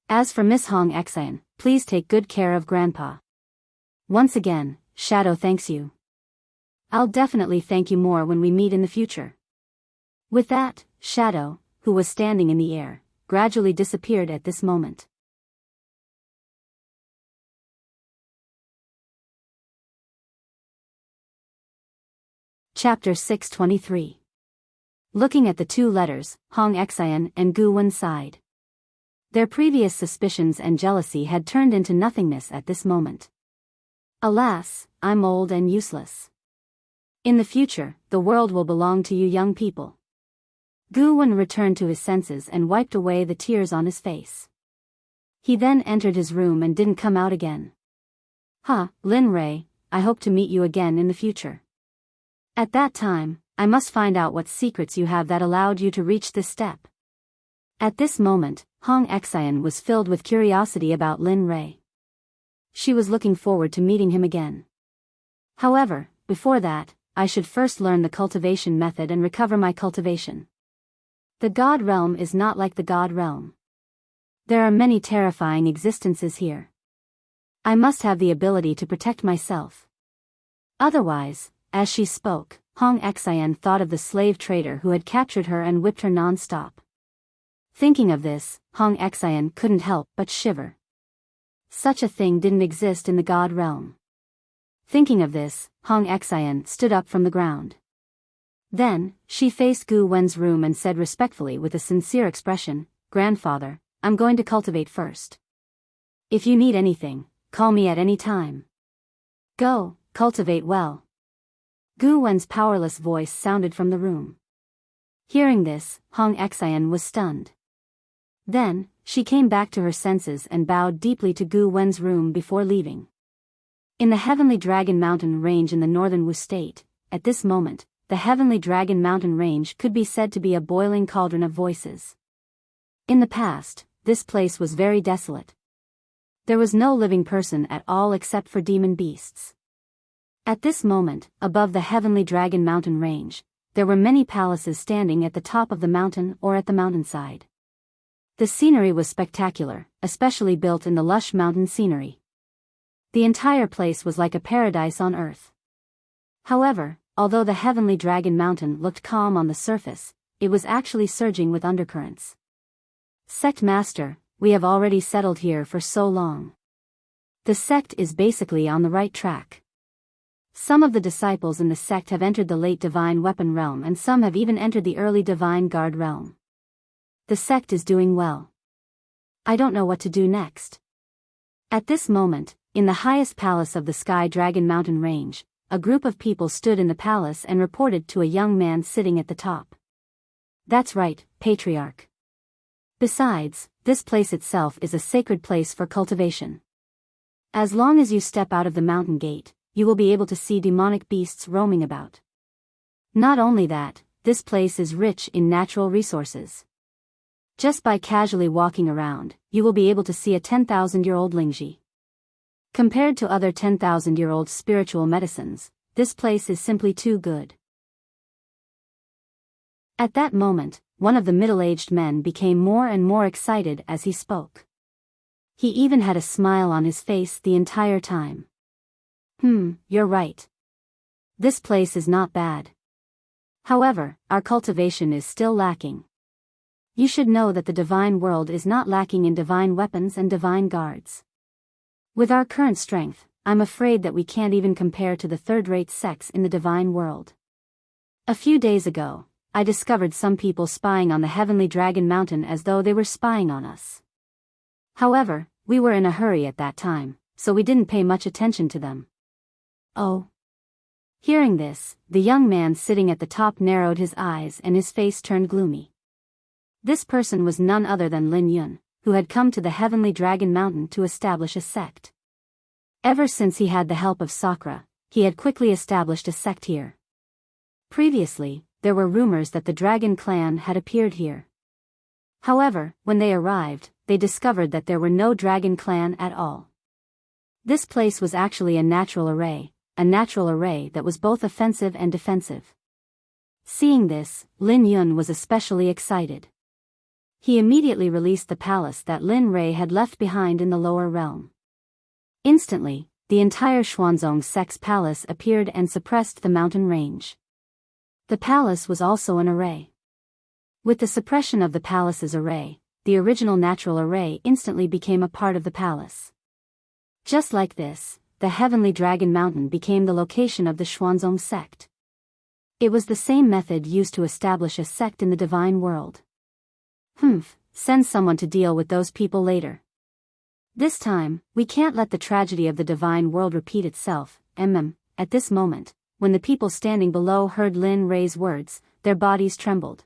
As for Miss Hong Exan, please take good care of Grandpa. Once again, Shadow thanks you. I'll definitely thank you more when we meet in the future. With that, Shadow, who was standing in the air, gradually disappeared at this moment. Chapter 623. Looking at the two letters, Hong Exan and Gu-won sighed. Their previous suspicions and jealousy had turned into nothingness at this moment. Alas, I'm old and useless. In the future, the world will belong to you young people. Gu-won returned to his senses and wiped away the tears on his face. He then entered his room and didn't come out again. Lin Ray, I hope to meet you again in the future. At that time, I must find out what secrets you have that allowed you to reach this step. At this moment, Hong Exan was filled with curiosity about Lin Ray. She was looking forward to meeting him again. However, before that, I should first learn the cultivation method and recover my cultivation. The God Realm is not like the God Realm. There are many terrifying existences here. I must have the ability to protect myself. Otherwise, as she spoke, Hong Exan thought of the slave trader who had captured her and whipped her non-stop. Thinking of this, Hong Exan couldn't help but shiver. Such a thing didn't exist in the God Realm. Thinking of this, Hong Exan stood up from the ground. Then, she faced Gu-won's room and said respectfully with a sincere expression, Grandfather, I'm going to cultivate first. If you need anything, call me at any time. Go, cultivate well. Gu-won's powerless voice sounded from the room. Hearing this, Hong Exan was stunned. Then, she came back to her senses and bowed deeply to Gu-won's room before leaving. In the Heavenly Dragon Mountain Range in the northern Wu state, at this moment, the Heavenly Dragon Mountain Range could be said to be a boiling cauldron of voices. In the past, this place was very desolate. There was no living person at all except for demon beasts. At this moment, above the Heavenly Dragon Mountain Range, there were many palaces standing at the top of the mountain or at the mountainside. The scenery was spectacular, especially built in the lush mountain scenery. The entire place was like a paradise on earth. However, although the Heavenly Dragon Mountain looked calm on the surface, it was actually surging with undercurrents. Sect Master, we have already settled here for so long. The sect is basically on the right track. Some of the disciples in the sect have entered the late Divine Weapon Realm and some have even entered the early Divine Guard Realm. The sect is doing well. I don't know what to do next. At this moment, in the highest palace of the Sky Dragon Mountain Range, a group of people stood in the palace and reported to a young man sitting at the top. That's right, Patriarch. Besides, this place itself is a sacred place for cultivation. As long as you step out of the mountain gate, you will be able to see demonic beasts roaming about. Not only that, this place is rich in natural resources. Just by casually walking around, you will be able to see a 10,000-year-old Lingji. Compared to other 10,000-year-old spiritual medicines, this place is simply too good. At that moment, one of the middle-aged men became more and more excited as he spoke. He even had a smile on his face the entire time. You're right. This place is not bad. However, our cultivation is still lacking. You should know that the divine world is not lacking in divine weapons and divine guards. With our current strength, I'm afraid that we can't even compare to the third-rate sects in the divine world. A few days ago, I discovered some people spying on the Heavenly Dragon Mountain as though they were spying on us. However, we were in a hurry at that time, so we didn't pay much attention to them. Oh. Hearing this, the young man sitting at the top narrowed his eyes and his face turned gloomy. This person was none other than Lin Yun, who had come to the Heavenly Dragon Mountain to establish a sect. Ever since he had the help of Sakura, he had quickly established a sect here. Previously, there were rumors that the Dragon Clan had appeared here. However, when they arrived, they discovered that there were no Dragon Clan at all. This place was actually a natural array that was both offensive and defensive. Seeing this, Lin Yun was especially excited. He immediately released the palace that Lin Rei had left behind in the lower realm. Instantly, the entire Xuanzong Sect's palace appeared and suppressed the mountain range. The palace was also an array. With the suppression of the palace's array, the original natural array instantly became a part of the palace. Just like this, the Heavenly Dragon Mountain became the location of the Xuanzong Sect. It was the same method used to establish a sect in the divine world. Send someone to deal with those people later. This time, we can't let the tragedy of the divine world repeat itself. At this moment, when the people standing below heard Lin Rei's words, their bodies trembled.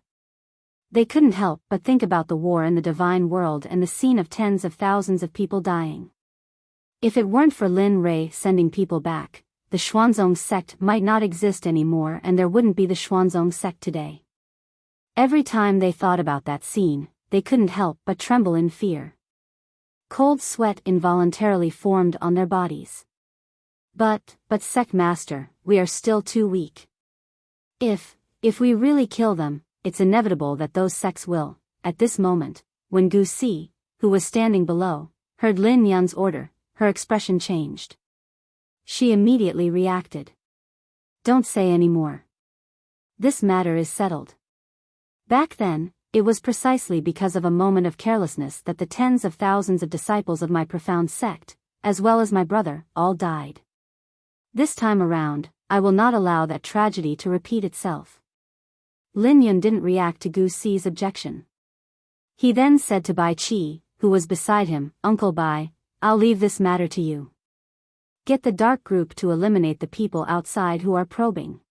They couldn't help but think about the war in the divine world and the scene of tens of thousands of people dying. If it weren't for Lin Rei sending people back, the Xuanzong Sect might not exist anymore and there wouldn't be the Xuanzong Sect today. Every time they thought about that scene, they couldn't help but tremble in fear. Cold sweat involuntarily formed on their bodies. But Sect Master, we are still too weak. If we really kill them, it's inevitable that those sects will. At this moment, when Gu Si, who was standing below, heard Lin Yun's order, her expression changed. She immediately reacted. Don't say any more. This matter is settled. Back then, it was precisely because of a moment of carelessness that the tens of thousands of disciples of my profound sect, as well as my brother, all died. This time around, I will not allow that tragedy to repeat itself. Lin Yun didn't react to Gu Si's objection. He then said to Bai Qi, who was beside him, Uncle Bai, I'll leave this matter to you. Get the dark group to eliminate the people outside who are probing.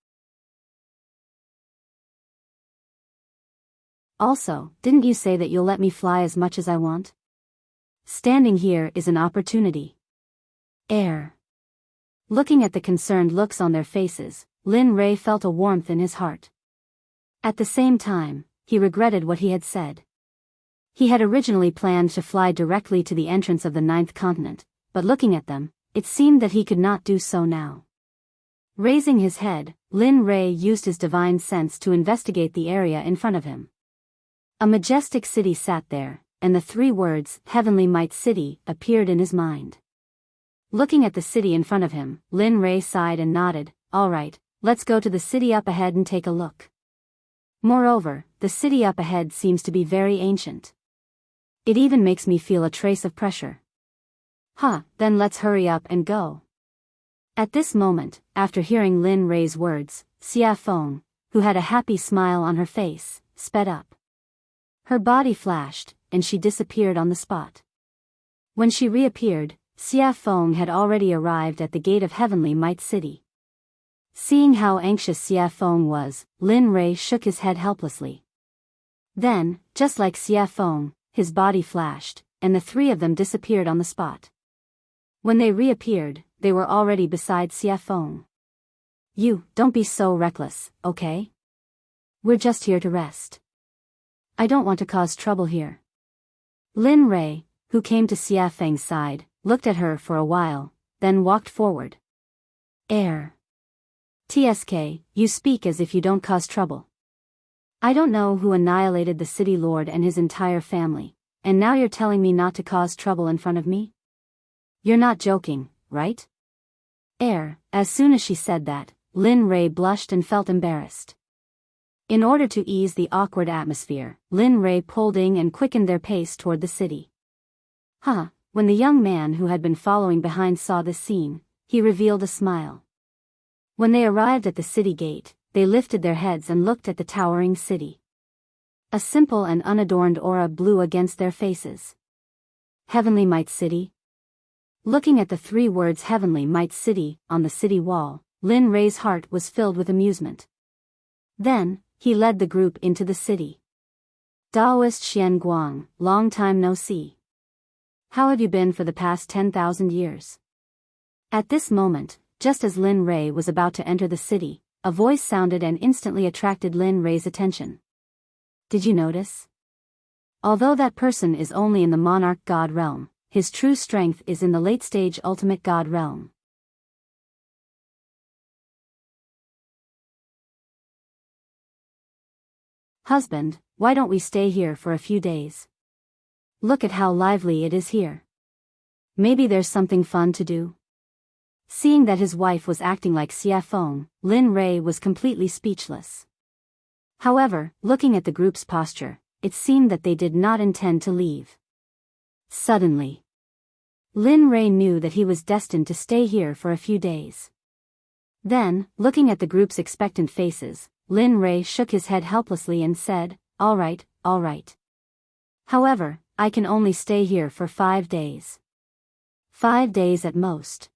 Also, didn't you say that you'll let me fly as much as I want? Standing here is an opportunity. Looking at the concerned looks on their faces, Lin Rei felt a warmth in his heart. At the same time, he regretted what he had said. He had originally planned to fly directly to the entrance of the 9th continent, but looking at them, it seemed that he could not do so now. Raising his head, Lin Rei used his divine sense to investigate the area in front of him. A majestic city sat there, and the 3 words, Heavenly Might City, appeared in his mind. Looking at the city in front of him, Lin Rei sighed and nodded, all right, let's go to the city up ahead and take a look. Moreover, the city up ahead seems to be very ancient. It even makes me feel a trace of pressure. Then let's hurry up and go. At this moment, after hearing Lin Rei's words, Xia Feng, who had a happy smile on her face, sped up. Her body flashed, and she disappeared on the spot. When she reappeared, Xia Feng had already arrived at the gate of Heavenly Might City. Seeing how anxious Xia Feng was, Lin Rei shook his head helplessly. Then, just like Xia Feng, his body flashed, and the 3 of them disappeared on the spot. When they reappeared, they were already beside Xia Feng. You, don't be so reckless, okay? We're just here to rest. I don't want to cause trouble here. Lin Rei, who came to Xia Feng's side, looked at her for a while, then walked forward. TSK, you speak as if you don't cause trouble. I don't know who annihilated the city lord and his entire family, and now you're telling me not to cause trouble in front of me? You're not joking, right? As soon as she said that, Lin Rei blushed and felt embarrassed. In order to ease the awkward atmosphere, Lin Rei pulled in and quickened their pace toward the city. When the young man who had been following behind saw this scene, he revealed a smile. When they arrived at the city gate, they lifted their heads and looked at the towering city. A simple and unadorned aura blew against their faces. Heavenly Might City? Looking at the 3 words Heavenly Might City on the city wall, Lin Rei's heart was filled with amusement. Then, he led the group into the city. Daoist Xian Guang, long time no see. How have you been for the past 10,000 years? At this moment, just as Lin Rei was about to enter the city, a voice sounded and instantly attracted Lin Rei's attention. Did you notice? Although that person is only in the monarch god realm, his true strength is in the late-stage ultimate god realm. Husband, why don't we stay here for a few days? Look at how lively it is here. Maybe there's something fun to do. Seeing that his wife was acting like Xia Feng, Lin Rei was completely speechless. However, looking at the group's posture, it seemed that they did not intend to leave. Suddenly, Lin Rei knew that he was destined to stay here for a few days. Then, looking at the group's expectant faces, Lin Rei shook his head helplessly and said, all right. However, I can only stay here for 5 days. 5 days at most.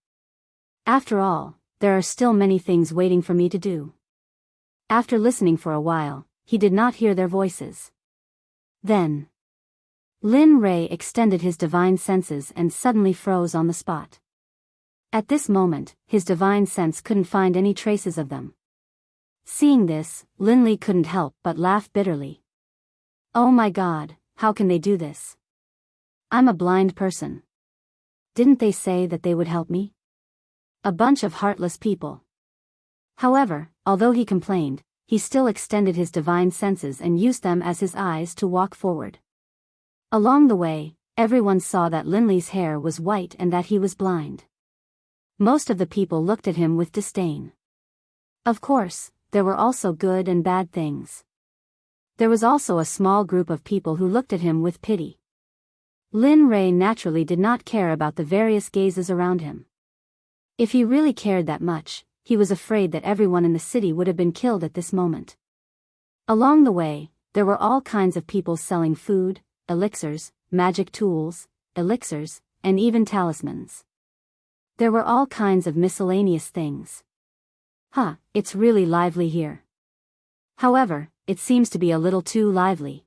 After all, there are still many things waiting for me to do. After listening for a while, he did not hear their voices. Then, Lin Rei extended his divine senses and suddenly froze on the spot. At this moment, his divine sense couldn't find any traces of them. Seeing this, Lin Li couldn't help but laugh bitterly. Oh my god, how can they do this? I'm a blind person. Didn't they say that they would help me? A bunch of heartless people. However, although he complained, he still extended his divine senses and used them as his eyes to walk forward. Along the way, everyone saw that Lin Li's hair was white and that he was blind. Most of the people looked at him with disdain. Of course, there were also good and bad things. There was also a small group of people who looked at him with pity. Lin Rei naturally did not care about the various gazes around him. If he really cared that much, he was afraid that everyone in the city would have been killed at this moment. Along the way, there were all kinds of people selling food, elixirs, magic tools, elixirs, and even talismans. There were all kinds of miscellaneous things. It's really lively here. However, it seems to be a little too lively.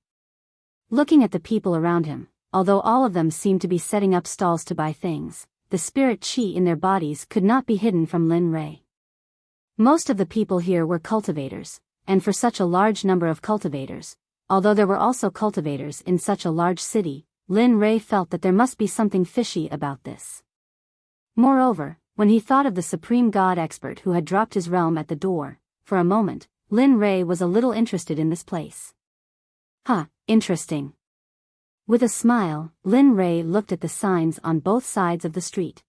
Looking at the people around him, although all of them seemed to be setting up stalls to buy things, the spirit qi in their bodies could not be hidden from Lin Rei. Most of the people here were cultivators, and for such a large number of cultivators, although there were also cultivators in such a large city, Lin Rei felt that there must be something fishy about this. Moreover, when he thought of the supreme god expert who had dropped his realm at the door, for a moment, Lin Rei was a little interested in this place. Interesting. With a smile, Lin Rei looked at the signs on both sides of the street.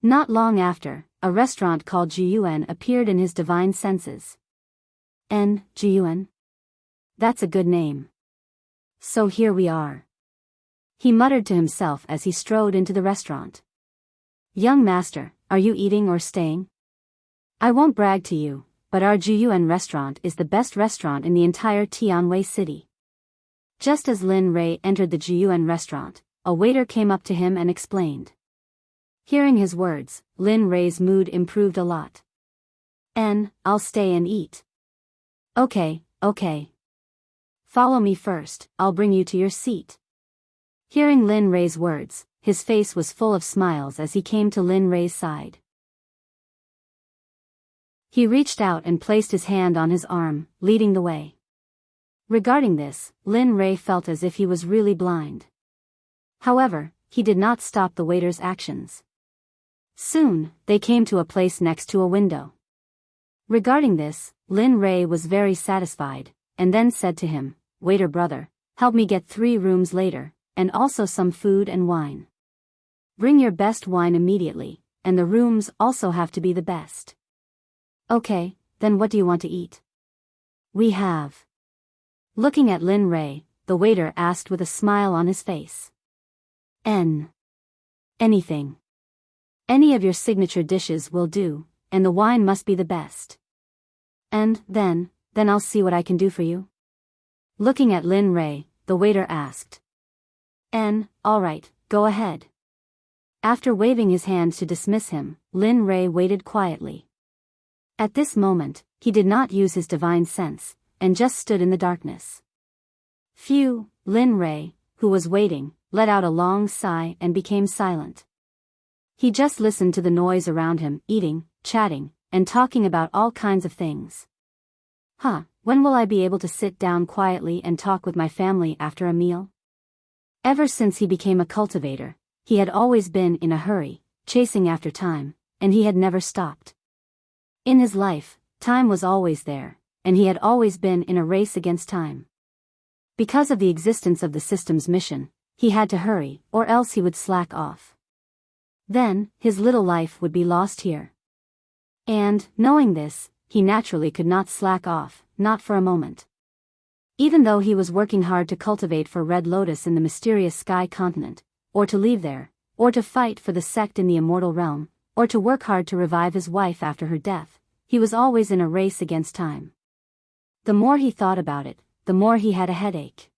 Not long after, a restaurant called Jiyuan appeared in his divine senses. Jiyuan? That's a good name. So here we are. He muttered to himself as he strode into the restaurant. Young master, are you eating or staying? I won't brag to you, but our Jiyuan restaurant is the best restaurant in the entire Tianwei city. Just as Lin Rei entered the Jiyuan restaurant, a waiter came up to him and explained. Hearing his words, Lin Rei's mood improved a lot. I'll stay and eat. Okay. Follow me first, I'll bring you to your seat. Hearing Lin Rei's words, his face was full of smiles as he came to Lin Rei's side. He reached out and placed his hand on his arm, leading the way. Regarding this, Lin Rei felt as if he was really blind. However, he did not stop the waiter's actions. Soon, they came to a place next to a window. Regarding this, Lin Rei was very satisfied, and then said to him, "Waiter brother, help me get 3 rooms later, and also some food and wine. Bring your best wine immediately, and the rooms also have to be the best." Okay, then what do you want to eat? We have. Looking at Lin Rei, the waiter asked with a smile on his face. Anything. Any of your signature dishes will do, and the wine must be the best. And, then I'll see what I can do for you. Looking at Lin Rei, the waiter asked. All right, go ahead. After waving his hand to dismiss him, Lin Rei waited quietly. At this moment, he did not use his divine sense, and just stood in the darkness. Phew, Lin Rei, who was waiting, let out a long sigh and became silent. He just listened to the noise around him, eating, chatting, and talking about all kinds of things. When will I be able to sit down quietly and talk with my family after a meal? Ever since he became a cultivator, he had always been in a hurry, chasing after time, and he had never stopped. In his life, time was always there, and he had always been in a race against time. Because of the existence of the system's mission, he had to hurry, or else he would slack off. Then, his little life would be lost here. And, knowing this, he naturally could not slack off, not for a moment. Even though he was working hard to cultivate for Red Lotus in the mysterious Sky Continent, or to leave there, or to fight for the Sect in the Immortal Realm, or to work hard to revive his wife after her death, he was always in a race against time. The more he thought about it, the more he had a headache.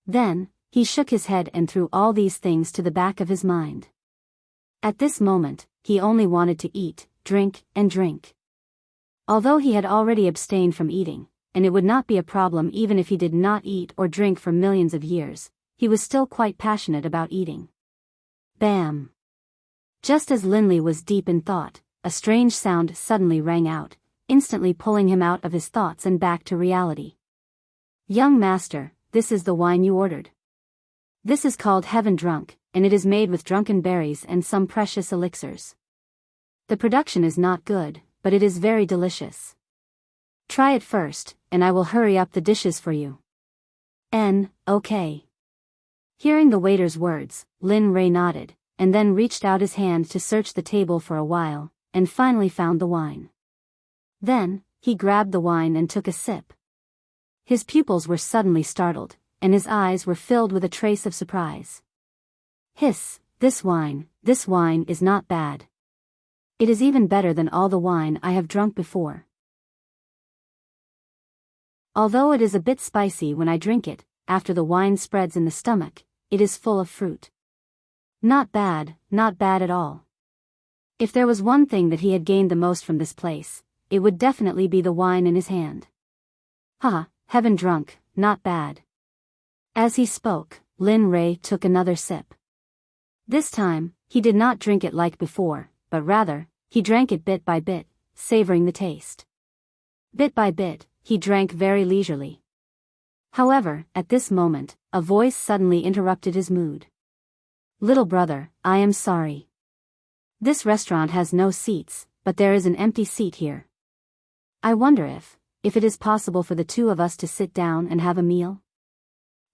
Then, he shook his head and threw all these things to the back of his mind. At this moment, he only wanted to eat, drink, and drink. Although he had already abstained from eating, and it would not be a problem even if he did not eat or drink for millions of years, he was still quite passionate about eating. Bam! Just as Linley was deep in thought, a strange sound suddenly rang out, instantly pulling him out of his thoughts and back to reality. Young master, this is the wine you ordered. This is called Heaven Drunk, and it is made with drunken berries and some precious elixirs. The production is not good, but it is very delicious. Try it first, and I will hurry up the dishes for you. Okay. Hearing the waiter's words, Lin Rei nodded, and then reached out his hand to search the table for a while, and finally found the wine. Then, he grabbed the wine and took a sip. His pupils were suddenly startled, and his eyes were filled with a trace of surprise. Hiss, this wine is not bad. It is even better than all the wine I have drunk before. Although it is a bit spicy when I drink it, after the wine spreads in the stomach, it is full of fruit. Not bad at all. If there was one thing that he had gained the most from this place, it would definitely be the wine in his hand. Heaven drunk, not bad. As he spoke, Lin Rei took another sip. This time, he did not drink it like before, but rather, he drank it bit by bit, savoring the taste. Bit by bit, he drank very leisurely. However, at this moment, a voice suddenly interrupted his mood. Little brother, I am sorry. This restaurant has no seats, but there is an empty seat here. I wonder if it is possible for the two of us to sit down and have a meal?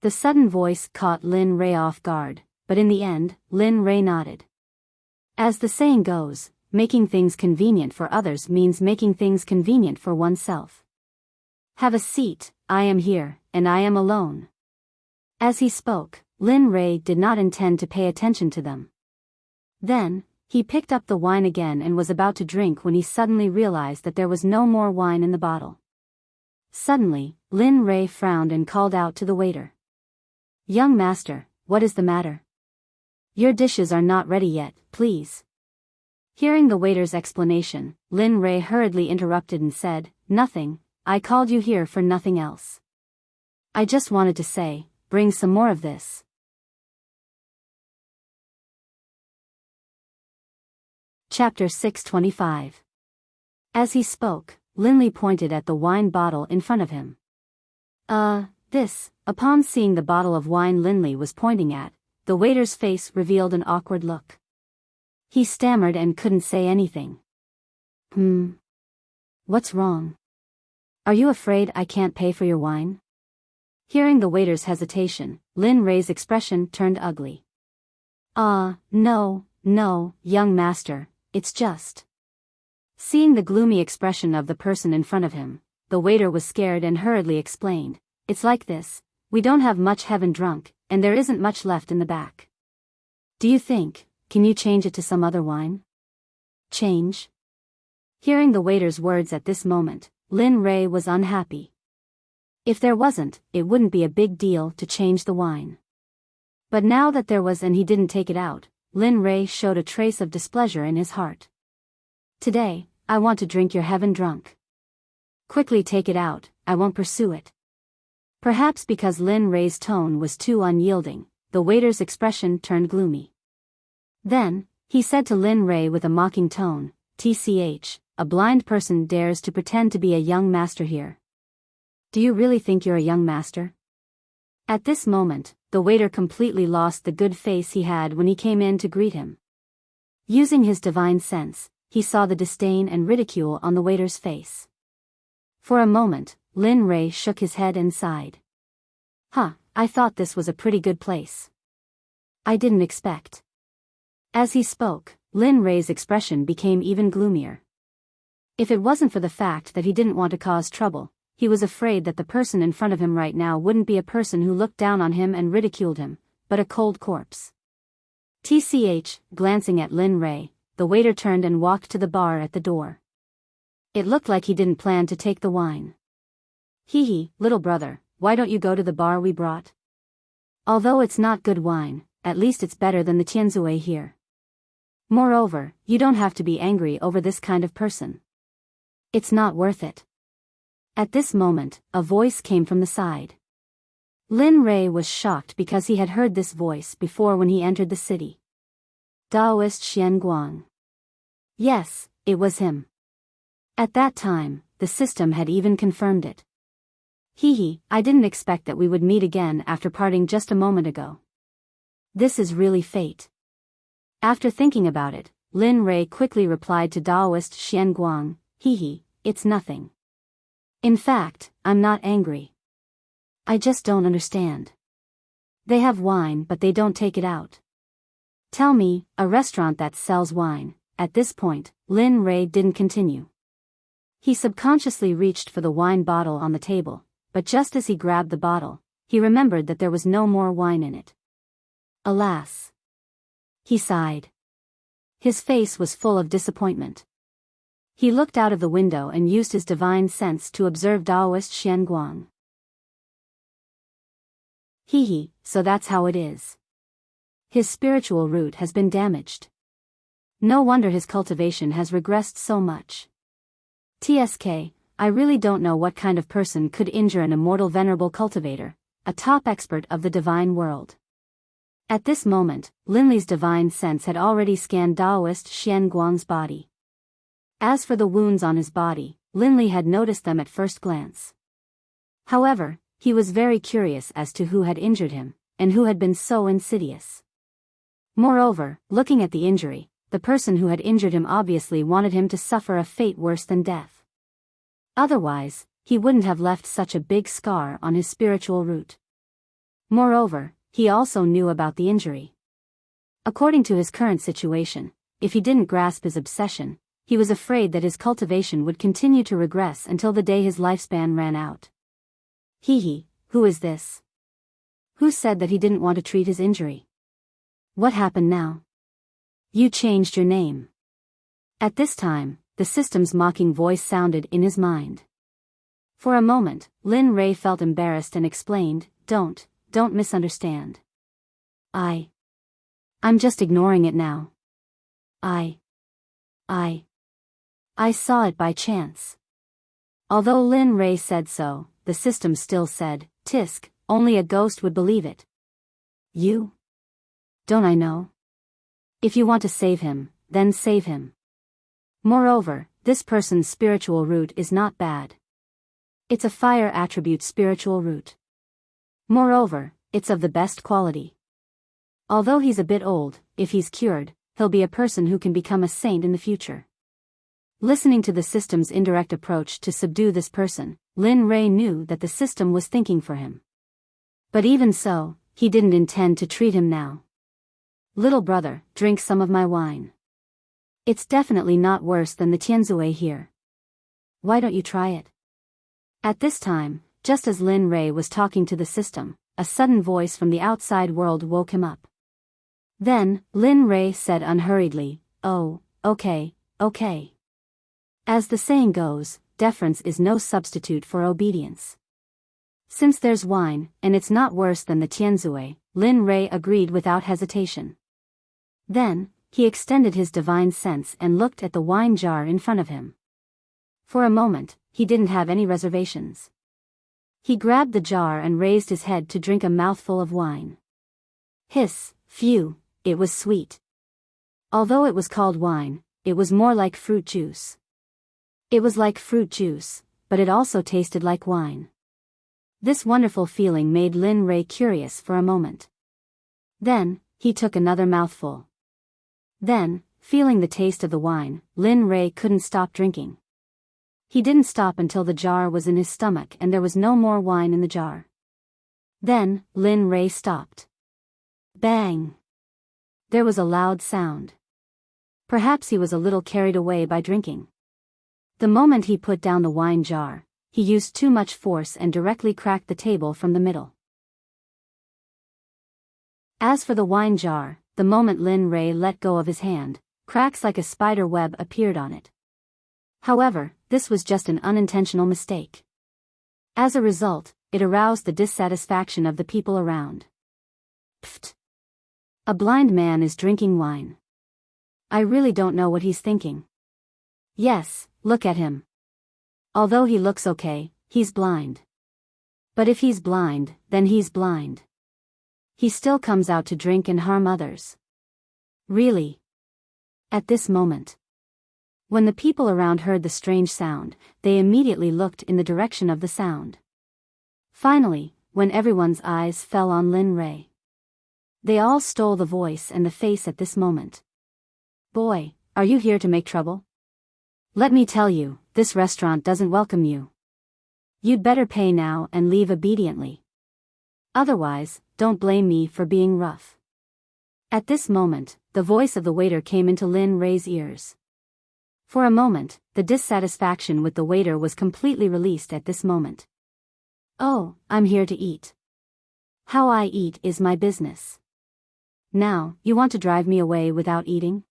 The sudden voice caught Lin Rei off guard, but in the end, Lin Rei nodded. As the saying goes, making things convenient for others means making things convenient for oneself. Have a seat, I am here, and I am alone. As he spoke, Lin Rei did not intend to pay attention to them. Then, he picked up the wine again and was about to drink when he suddenly realized that there was no more wine in the bottle. Suddenly, Lin Rei frowned and called out to the waiter. Young master, what is the matter? Your dishes are not ready yet, please. Hearing the waiter's explanation, Lin Rei hurriedly interrupted and said, Nothing, I called you here for nothing else. I just wanted to say, bring some more of this. Chapter 625. As he spoke, Linley pointed at the wine bottle in front of him. Upon seeing the bottle of wine Linley was pointing at, the waiter's face revealed an awkward look. He stammered and couldn't say anything. What's wrong? Are you afraid I can't pay for your wine? Hearing the waiter's hesitation, Lin Rei's expression turned ugly. No, young master, it's just. Seeing the gloomy expression of the person in front of him, the waiter was scared and hurriedly explained, It's like this, we don't have much Heaven Drunk, and there isn't much left in the back. Do you think, can you change it to some other wine? Change? Hearing the waiter's words at this moment, Lin Rei was unhappy. If there wasn't, it wouldn't be a big deal to change the wine. But now that there was and he didn't take it out, Lin Rei showed a trace of displeasure in his heart. Today, I want to drink your heaven drunk. Quickly take it out, I won't pursue it. Perhaps because Lin Rei's tone was too unyielding, the waiter's expression turned gloomy. Then, he said to Lin Rei with a mocking tone, "TCH, a blind person dares to pretend to be a young master here. Do you really think you're a young master?" At this moment, the waiter completely lost the good face he had when he came in to greet him. Using his divine sense, he saw the disdain and ridicule on the waiter's face. For a moment, Lin Rei shook his head and sighed. I thought this was a pretty good place. I didn't expect. As he spoke, Lin Rei's expression became even gloomier. If it wasn't for the fact that he didn't want to cause trouble, he was afraid that the person in front of him right now wouldn't be a person who looked down on him and ridiculed him, but a cold corpse. TCH, glancing at Lin Rei, the waiter turned and walked to the bar at the door. It looked like he didn't plan to take the wine. Hee, little brother, why don't you go to the bar we brought? Although it's not good wine, at least it's better than the Tianzue here. Moreover, you don't have to be angry over this kind of person. It's not worth it. At this moment, a voice came from the side. Lin Rei was shocked because he had heard this voice before when he entered the city. Daoist Xian Guang. Yes, it was him. At that time, the system had even confirmed it. I didn't expect that we would meet again after parting just a moment ago. This is really fate. After thinking about it, Lin Rei quickly replied to Daoist Xian Guang, it's nothing. In fact, I'm not angry. I just don't understand. They have wine but they don't take it out. Tell me, a restaurant that sells wine. At this point, Lin Rei didn't continue. He subconsciously reached for the wine bottle on the table, but just as he grabbed the bottle, he remembered that there was no more wine in it. Alas! He sighed. His face was full of disappointment. He looked out of the window and used his divine sense to observe Daoist Xian Guang. So that's how it is. His spiritual root has been damaged. No wonder his cultivation has regressed so much. TSK, I really don't know what kind of person could injure an immortal venerable cultivator, a top expert of the divine world. At this moment, Linley's divine sense had already scanned Daoist Xian Guang's body. As for the wounds on his body, Linley had noticed them at first glance. However, he was very curious as to who had injured him, and who had been so insidious. Moreover, looking at the injury, the person who had injured him obviously wanted him to suffer a fate worse than death. Otherwise, he wouldn't have left such a big scar on his spiritual root. Moreover, he also knew about the injury. According to his current situation, if he didn't grasp his obsession, he was afraid that his cultivation would continue to regress until the day his lifespan ran out. Who is this? Who said that he didn't want to treat his injury? What happened now? You changed your name. At this time, the system's mocking voice sounded in his mind. For a moment, Lin Rei felt embarrassed and explained, Don't misunderstand. I'm just ignoring it now. I saw it by chance. Although Lin Rei said so, the system still said, Tisk, only a ghost would believe it. You? Don't I know? If you want to save him, then save him. Moreover, this person's spiritual root is not bad. It's a fire attribute spiritual root. Moreover, it's of the best quality. Although he's a bit old, if he's cured, he'll be a person who can become a saint in the future. Listening to the system's indirect approach to subdue this person, Lin Rei knew that the system was thinking for him. But even so, he didn't intend to treat him now. Little brother, drink some of my wine. It's definitely not worse than the Tianzue here. Why don't you try it? At this time, just as Lin Rei was talking to the system, a sudden voice from the outside world woke him up. Then, Lin Rei said unhurriedly, Oh, okay. As the saying goes, deference is no substitute for obedience. Since there's wine, and it's not worse than the tianzue, Lin Rei agreed without hesitation. Then, he extended his divine sense and looked at the wine jar in front of him. For a moment, he didn't have any reservations. He grabbed the jar and raised his head to drink a mouthful of wine. Hiss, phew, it was sweet. Although it was called wine, it was more like fruit juice. It was like fruit juice, but it also tasted like wine. This wonderful feeling made Lin Rei curious for a moment. Then, he took another mouthful. Then, feeling the taste of the wine, Lin Rei couldn't stop drinking. He didn't stop until the jar was in his stomach and there was no more wine in the jar. Then, Lin Rei stopped. Bang! There was a loud sound. Perhaps he was a little carried away by drinking. The moment he put down the wine jar, he used too much force and directly cracked the table from the middle. As for the wine jar, the moment Lin Rei let go of his hand, cracks like a spider web appeared on it. However, this was just an unintentional mistake. As a result, it aroused the dissatisfaction of the people around. Pfft! A blind man is drinking wine. I really don't know what he's thinking. Yes, look at him. Although he looks okay, he's blind. But if he's blind, then he's blind. He still comes out to drink and harm others. Really? At this moment. When the people around heard the strange sound, they immediately looked in the direction of the sound. Finally, when everyone's eyes fell on Lin Rei, they all stole the voice and the face at this moment. Boy, are you here to make trouble? Let me tell you, this restaurant doesn't welcome you. You'd better pay now and leave obediently. Otherwise, don't blame me for being rough. At this moment, the voice of the waiter came into Lin Rei's ears. For a moment, the dissatisfaction with the waiter was completely released at this moment. Oh, I'm here to eat. How I eat is my business. Now, you want to drive me away without eating?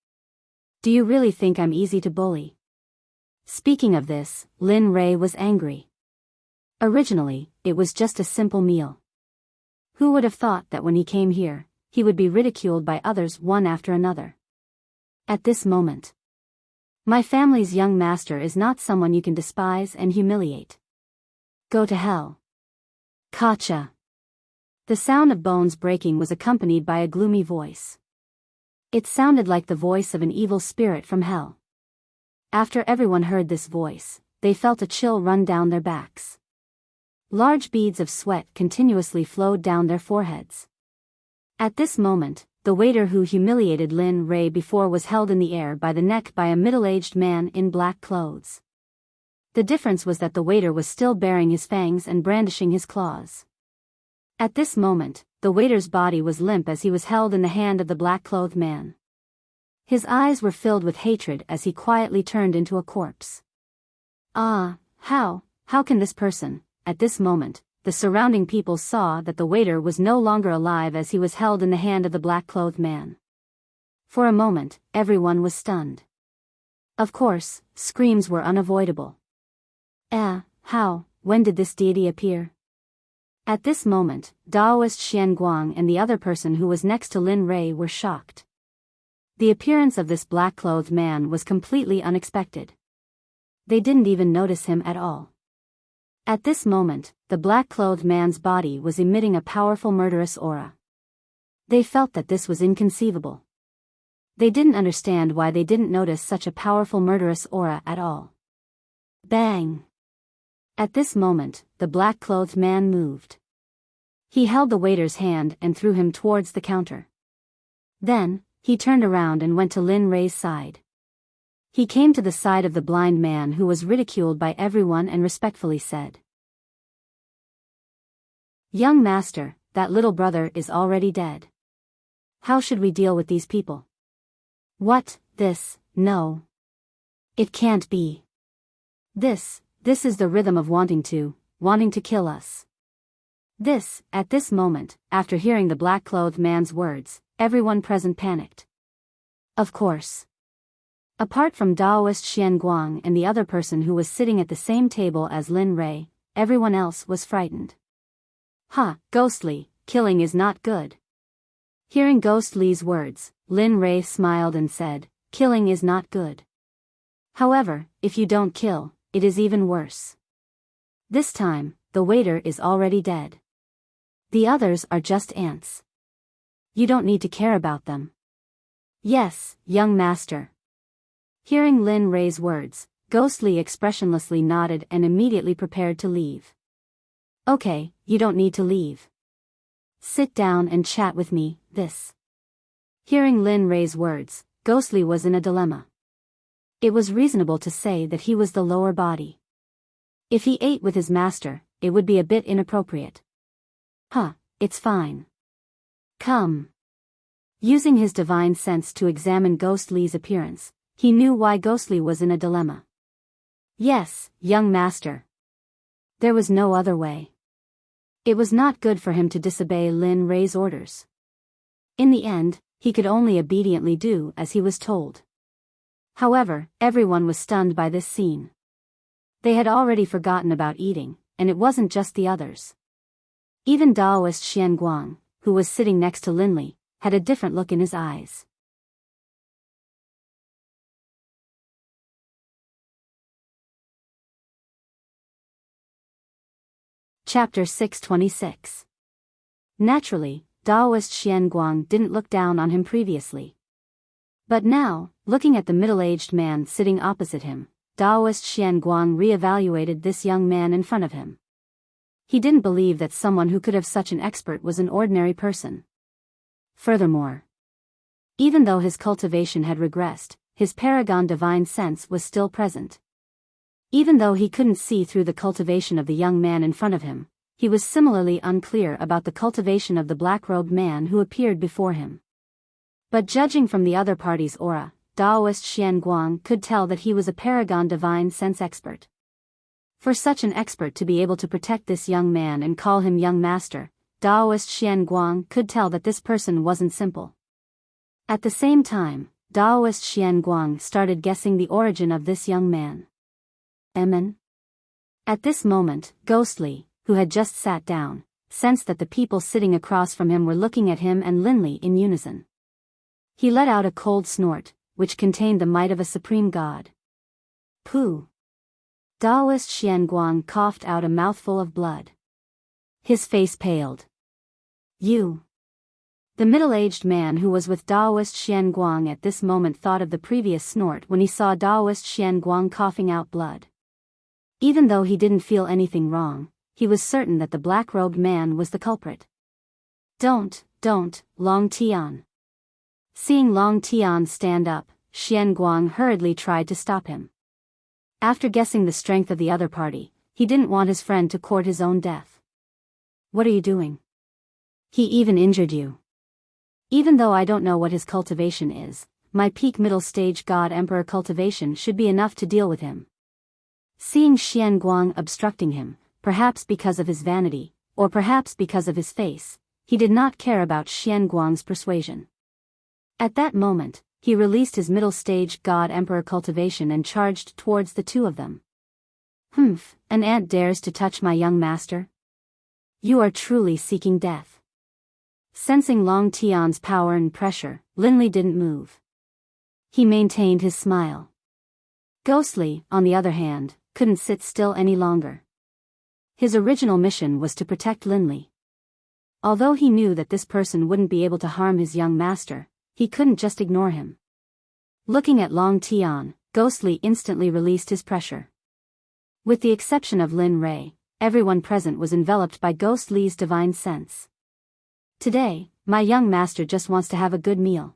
Do you really think I'm easy to bully? Speaking of this, Lin Rei was angry. Originally, it was just a simple meal. Who would have thought that when he came here, he would be ridiculed by others one after another? At this moment, my family's young master is not someone you can despise and humiliate. Go to hell. Kacha. The sound of bones breaking was accompanied by a gloomy voice. It sounded like the voice of an evil spirit from hell. After everyone heard this voice, they felt a chill run down their backs. Large beads of sweat continuously flowed down their foreheads. At this moment, the waiter who humiliated Lin Rei before was held in the air by the neck by a middle-aged man in black clothes. The difference was that the waiter was still baring his fangs and brandishing his claws. At this moment, the waiter's body was limp as he was held in the hand of the black-clothed man. His eyes were filled with hatred as he quietly turned into a corpse. Ah, how can this person? At this moment, the surrounding people saw that the waiter was no longer alive as he was held in the hand of the black-clothed man. For a moment, everyone was stunned. Of course, screams were unavoidable. When did this deity appear? At this moment, Daoist Xian Guang and the other person who was next to Lin Rei were shocked. The appearance of this black-clothed man was completely unexpected. They didn't even notice him at all. At this moment, the black-clothed man's body was emitting a powerful murderous aura. They felt that this was inconceivable. They didn't understand why they didn't notice such a powerful murderous aura at all. Bang! At this moment, the black-clothed man moved. He held the waiter's hand and threw him towards the counter. Then, he turned around and went to Lin Rei's side. He came to the side of the blind man who was ridiculed by everyone and respectfully said, "Young master, that little brother is already dead. How should we deal with these people?" "What, this? No. It can't be. This is the rhythm of wanting to kill us." At this moment, after hearing the black-clothed man's words, everyone present panicked. Of course, Apart from Daoist Xian Guang and the other person who was sitting at the same table as Lin Rei, everyone else was frightened. "Ha, ghostly, killing is not good." Hearing Ghost Li's words, Lin Rei smiled and said, "Killing is not good. However, if you don't kill, it is even worse. This time, the waiter is already dead. The others are just ants. You don't need to care about them." "Yes, young master." Hearing Lin Rei's words, Ghost Li expressionlessly nodded and immediately prepared to leave. "Okay, you don't need to leave. Sit down and chat with me, this." Hearing Lin Rei's words, Ghost Li was in a dilemma. It was reasonable to say that he was the lower body. If he ate with his master, it would be a bit inappropriate. "Huh, it's fine. Come." Using his divine sense to examine Ghost Li's appearance, he knew why Ghost Li was in a dilemma. "Yes, young master." There was no other way. It was not good for him to disobey Lin Rei's orders. In the end, he could only obediently do as he was told. However, everyone was stunned by this scene. They had already forgotten about eating, and it wasn't just the others. Even Daoist Xian Guang, who was sitting next to Lin Li, had a different look in his eyes. Chapter 626. Naturally, Daoist Xian Guang didn't look down on him previously. But now, looking at the middle-aged man sitting opposite him, Daoist Xian Guang re-evaluated this young man in front of him. He didn't believe that someone who could have such an expert was an ordinary person. Furthermore, even though his cultivation had regressed, his paragon divine sense was still present. Even though he couldn't see through the cultivation of the young man in front of him, he was similarly unclear about the cultivation of the black-robed man who appeared before him. But judging from the other party's aura, Daoist Xian Guang could tell that he was a paragon divine sense expert. For such an expert to be able to protect this young man and call him young master, Daoist Xian Guang could tell that this person wasn't simple. At the same time, Daoist Xian Guang started guessing the origin of this young man. Emin? At this moment, Ghost Li, who had just sat down, sensed that the people sitting across from him were looking at him and Lin Li in unison. He let out a cold snort, which contained the might of a supreme god. Pooh! Daoist Xian Guang coughed out a mouthful of blood. His face paled. "You." The middle-aged man who was with Daoist Xian Guang at this moment thought of the previous snort when he saw Daoist Xian Guang coughing out blood. Even though he didn't feel anything wrong, he was certain that the black-robed man was the culprit. Don't, Long Tian." Seeing Long Tian stand up, Xian Guang hurriedly tried to stop him. After guessing the strength of the other party, he didn't want his friend to court his own death. "What are you doing? He even injured you." "Even though I don't know what his cultivation is, my peak middle stage God Emperor cultivation should be enough to deal with him." Seeing Xian Guang obstructing him, perhaps because of his vanity, or perhaps because of his face, he did not care about Xian Guang's persuasion. At that moment, he released his middle stage God Emperor cultivation and charged towards the two of them. "Humph, an ant dares to touch my young master? You are truly seeking death." Sensing Long Tian's power and pressure, Lin Li didn't move. He maintained his smile. Ghost Li, on the other hand, couldn't sit still any longer. His original mission was to protect Lin Li. Although he knew that this person wouldn't be able to harm his young master, he couldn't just ignore him. Looking at Long Tian, Ghost Li instantly released his pressure. With the exception of Lin Rei, everyone present was enveloped by Ghost Li's divine sense. "Today, my young master just wants to have a good meal.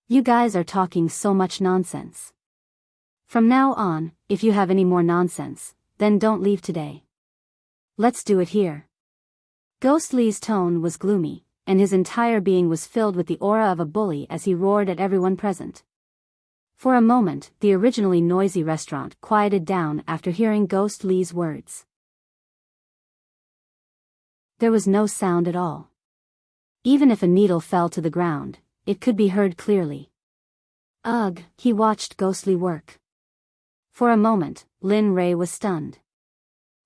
You guys are talking so much nonsense. From now on, if you have any more nonsense, then don't leave today. Let's do it here." Ghost Li's tone was gloomy, and his entire being was filled with the aura of a bully as he roared at everyone present. For a moment, the originally noisy restaurant quieted down after hearing Ghost Li's words. There was no sound at all. Even if a needle fell to the ground, it could be heard clearly. Ugh, he watched ghostly work. For a moment, Lin Ray was stunned.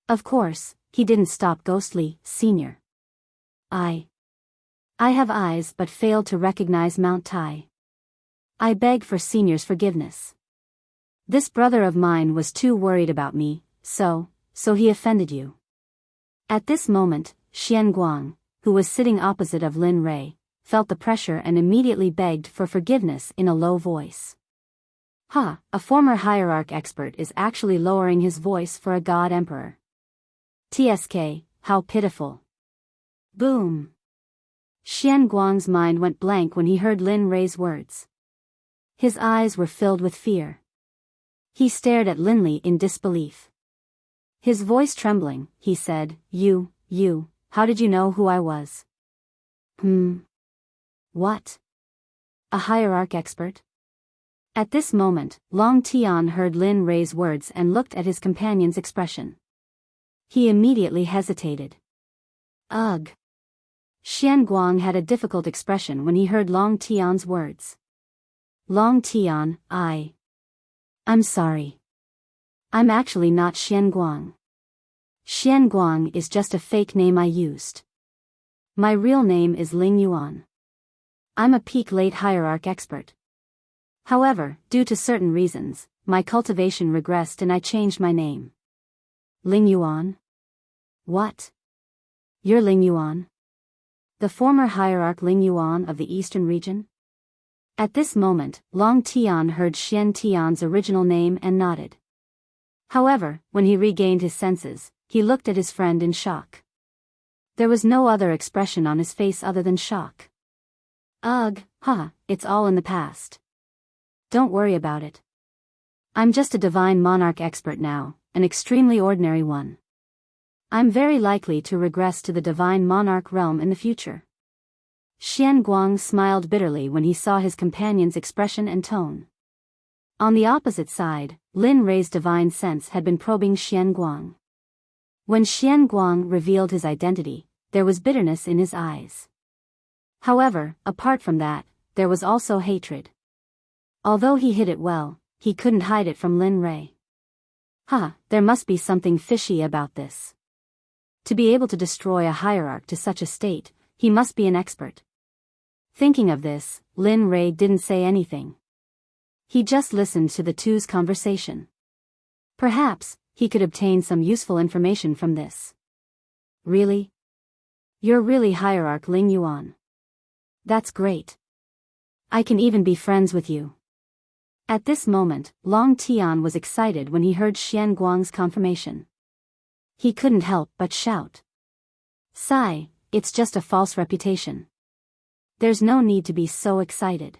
Of course, he didn't stop ghostly, Senior. I have eyes but failed to recognize Mount Tai. I beg for Senior's forgiveness. This brother of mine was too worried about me, so he offended you. At this moment, Xian Guang, who was sitting opposite of Lin Ray, felt the pressure and immediately begged for forgiveness in a low voice. A former hierarch expert is actually lowering his voice for a god emperor. TSK, how pitiful. Boom. Xian Guang's mind went blank when he heard Lin Ray's words. His eyes were filled with fear. He stared at Lin Li in disbelief. His voice trembling, he said, You, how did you know who I was? What? A hierarch expert? At this moment, Long Tian heard Lin Ray's words and looked at his companion's expression. He immediately hesitated. Ugh. Xian Guang had a difficult expression when he heard Long Tian's words. Long Tian, I'm sorry. I'm actually not Xian Guang. Xian Guang is just a fake name I used. My real name is Ling Yuan. I'm a peak late hierarch expert. However, due to certain reasons, my cultivation regressed and I changed my name. Ling Yuan? What? You're Ling Yuan? The former hierarch Ling Yuan of the eastern region? At this moment, Long Tian heard Xian Tian's original name and nodded. However, when he regained his senses, he looked at his friend in shock. There was no other expression on his face other than shock. Ugh, it's all in the past. Don't worry about it. I'm just a divine monarch expert now, an extremely ordinary one. I'm very likely to regress to the divine monarch realm in the future. Xian Guang smiled bitterly when he saw his companion's expression and tone. On the opposite side, Lin Ray's divine sense had been probing Xian Guang. When Xian Guang revealed his identity, there was bitterness in his eyes. However, apart from that, there was also hatred. Although he hid it well, he couldn't hide it from Lin Ray. There must be something fishy about this. To be able to destroy a hierarch to such a state, he must be an expert. Thinking of this, Lin Ray didn't say anything. He just listened to the two's conversation. Perhaps, he could obtain some useful information from this. Really? You're really hierarch Ling Yuan. That's great. I can even be friends with you. At this moment, Long Tian was excited when he heard Xian Guang's confirmation. He couldn't help but shout. Sigh, it's just a false reputation. There's no need to be so excited.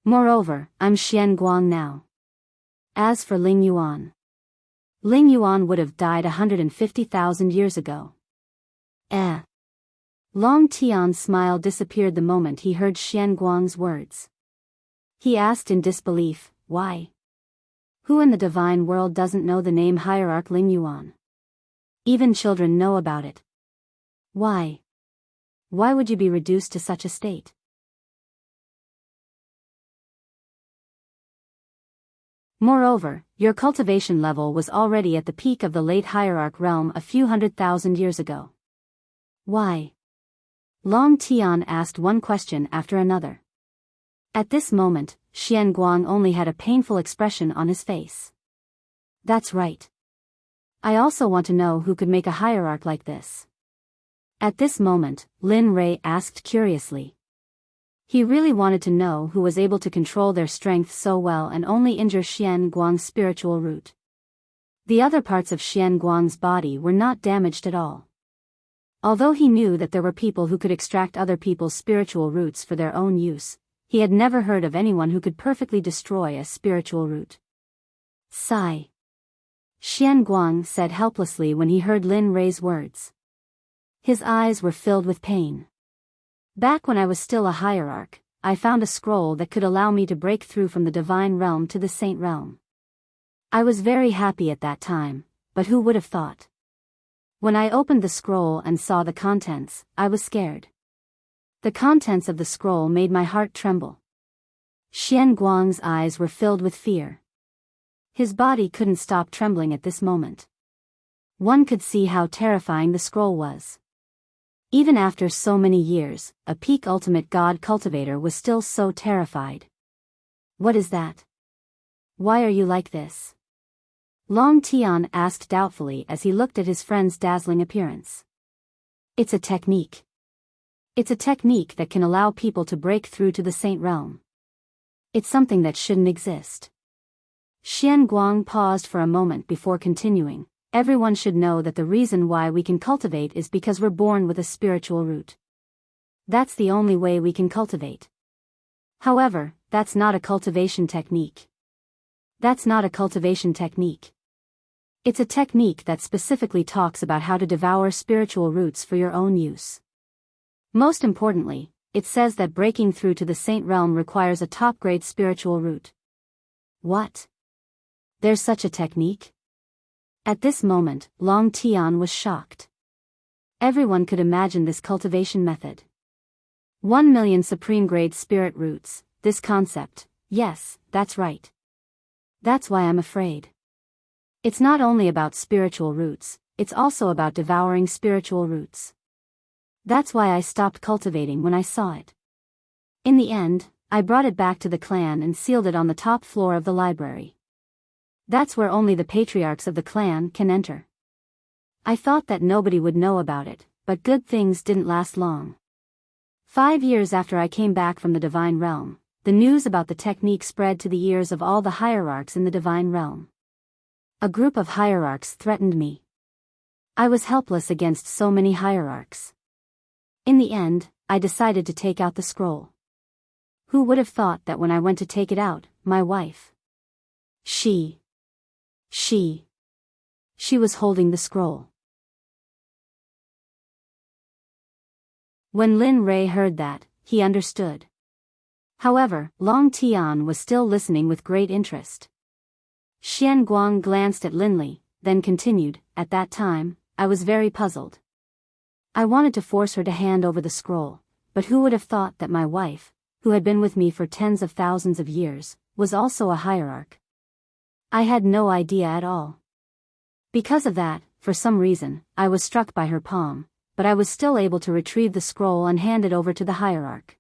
Moreover, I'm Xian Guang now. As for Ling Yuan would have died 150,000 years ago. Long Tian's smile disappeared the moment he heard Xian Guang's words. He asked in disbelief, why? Who in the divine world doesn't know the name hierarch Ling Yuan? Even children know about it. Why? Why would you be reduced to such a state? Moreover, your cultivation level was already at the peak of the late hierarch realm a few 100,000 years ago. Why? Long Tian asked one question after another. At this moment, Xian Guang only had a painful expression on his face. That's right. I also want to know who could make a hierarch like this. At this moment, Lin Ray asked curiously. He really wanted to know who was able to control their strength so well and only injure Xian Guang's spiritual root. The other parts of Xian Guang's body were not damaged at all. Although he knew that there were people who could extract other people's spiritual roots for their own use, he had never heard of anyone who could perfectly destroy a spiritual root. Sigh. Xian Guang said helplessly when he heard Lin Ray's words. His eyes were filled with pain. Back when I was still a hierarch, I found a scroll that could allow me to break through from the divine realm to the saint realm. I was very happy at that time, but who would have thought? When I opened the scroll and saw the contents, I was scared. The contents of the scroll made my heart tremble. Xian Guang's eyes were filled with fear. His body couldn't stop trembling at this moment. One could see how terrifying the scroll was. Even after so many years, a peak ultimate god cultivator was still so terrified. What is that? Why are you like this? Long Tian asked doubtfully as he looked at his friend's dazzling appearance. It's a technique. It's a technique that can allow people to break through to the Saint Realm. It's something that shouldn't exist. Xian Guang paused for a moment before continuing. Everyone should know that the reason why we can cultivate is because we're born with a spiritual root. That's the only way we can cultivate. However, that's not a cultivation technique. That's not a cultivation technique. It's a technique that specifically talks about how to devour spiritual roots for your own use. Most importantly, it says that breaking through to the Saint Realm requires a top-grade spiritual root. What? There's such a technique? At this moment, Long Tian was shocked. Everyone could imagine this cultivation method. 1 million supreme-grade spirit roots, this concept, yes, that's right. That's why I'm afraid. It's not only about spiritual roots, it's also about devouring spiritual roots. That's why I stopped cultivating when I saw it. In the end, I brought it back to the clan and sealed it on the top floor of the library. That's where only the patriarchs of the clan can enter. I thought that nobody would know about it, but good things didn't last long. 5 years after I came back from the Divine Realm, the news about the technique spread to the ears of all the hierarchs in the Divine Realm. A group of hierarchs threatened me. I was helpless against so many hierarchs. In the end, I decided to take out the scroll. Who would have thought that when I went to take it out, my wife? She was holding the scroll. When Lin Rei heard that, he understood. However, Long Tian was still listening with great interest. Xian Guang glanced at Linley, then continued, at that time, I was very puzzled. I wanted to force her to hand over the scroll, but who would have thought that my wife, who had been with me for tens of thousands of years, was also a hierarch? I had no idea at all. Because of that, for some reason, I was struck by her palm, but I was still able to retrieve the scroll and hand it over to the hierarch.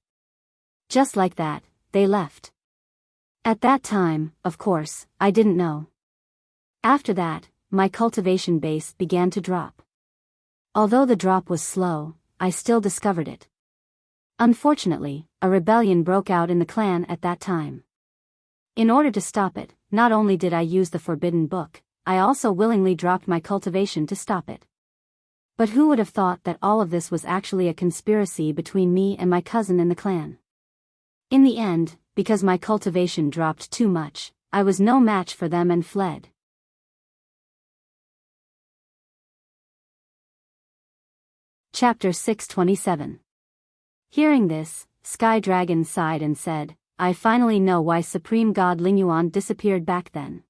Just like that, they left. At that time, of course, I didn't know. After that, my cultivation base began to drop. Although the drop was slow, I still discovered it. Unfortunately, a rebellion broke out in the clan at that time. In order to stop it, not only did I use the forbidden book, I also willingly dropped my cultivation to stop it. But who would have thought that all of this was actually a conspiracy between me and my cousin in the clan? In the end, because my cultivation dropped too much, I was no match for them and fled. Chapter 627. Hearing this, Sky Dragon sighed and said, I finally know why Supreme God Lingyuan disappeared back then.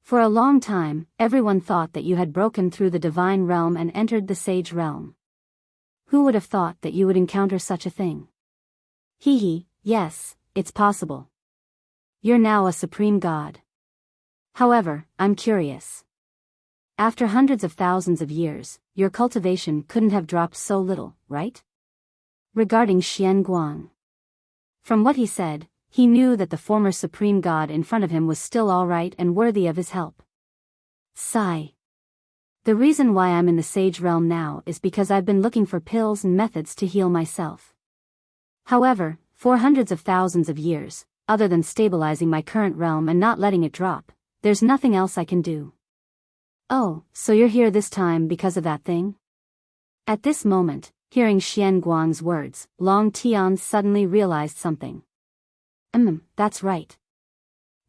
For a long time, everyone thought that you had broken through the Divine Realm and entered the Sage Realm. Who would have thought that you would encounter such a thing? Yes, it's possible. You're now a Supreme God. However, I'm curious. After hundreds of thousands of years, your cultivation couldn't have dropped so little, right? Regarding Xian Guang. From what he said, he knew that the former supreme god in front of him was still alright and worthy of his help. Sigh. The reason why I'm in the Sage Realm now is because I've been looking for pills and methods to heal myself. However, for hundreds of thousands of years, other than stabilizing my current realm and not letting it drop, there's nothing else I can do. Oh, so you're here this time because of that thing? At this moment, hearing Xian Guang's words, Long Tian suddenly realized something. That's right.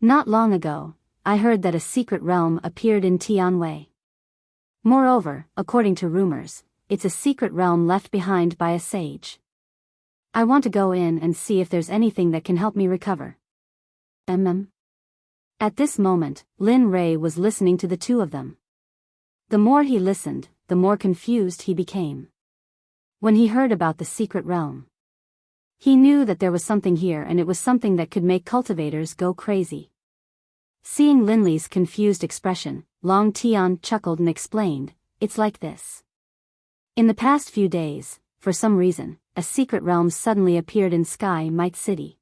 Not long ago, I heard that a secret realm appeared in Tianwei. Moreover, according to rumors, it's a secret realm left behind by a sage. I want to go in and see if there's anything that can help me recover. At this moment, Lin Rei was listening to the two of them. The more he listened, the more confused he became. When he heard about the secret realm, He knew that there was something here, and it was something that could make cultivators go crazy. Seeing Linley's confused expression, Long Tian chuckled and explained, "It's like this. In the past few days, for some reason, a secret realm suddenly appeared in Sky Might City.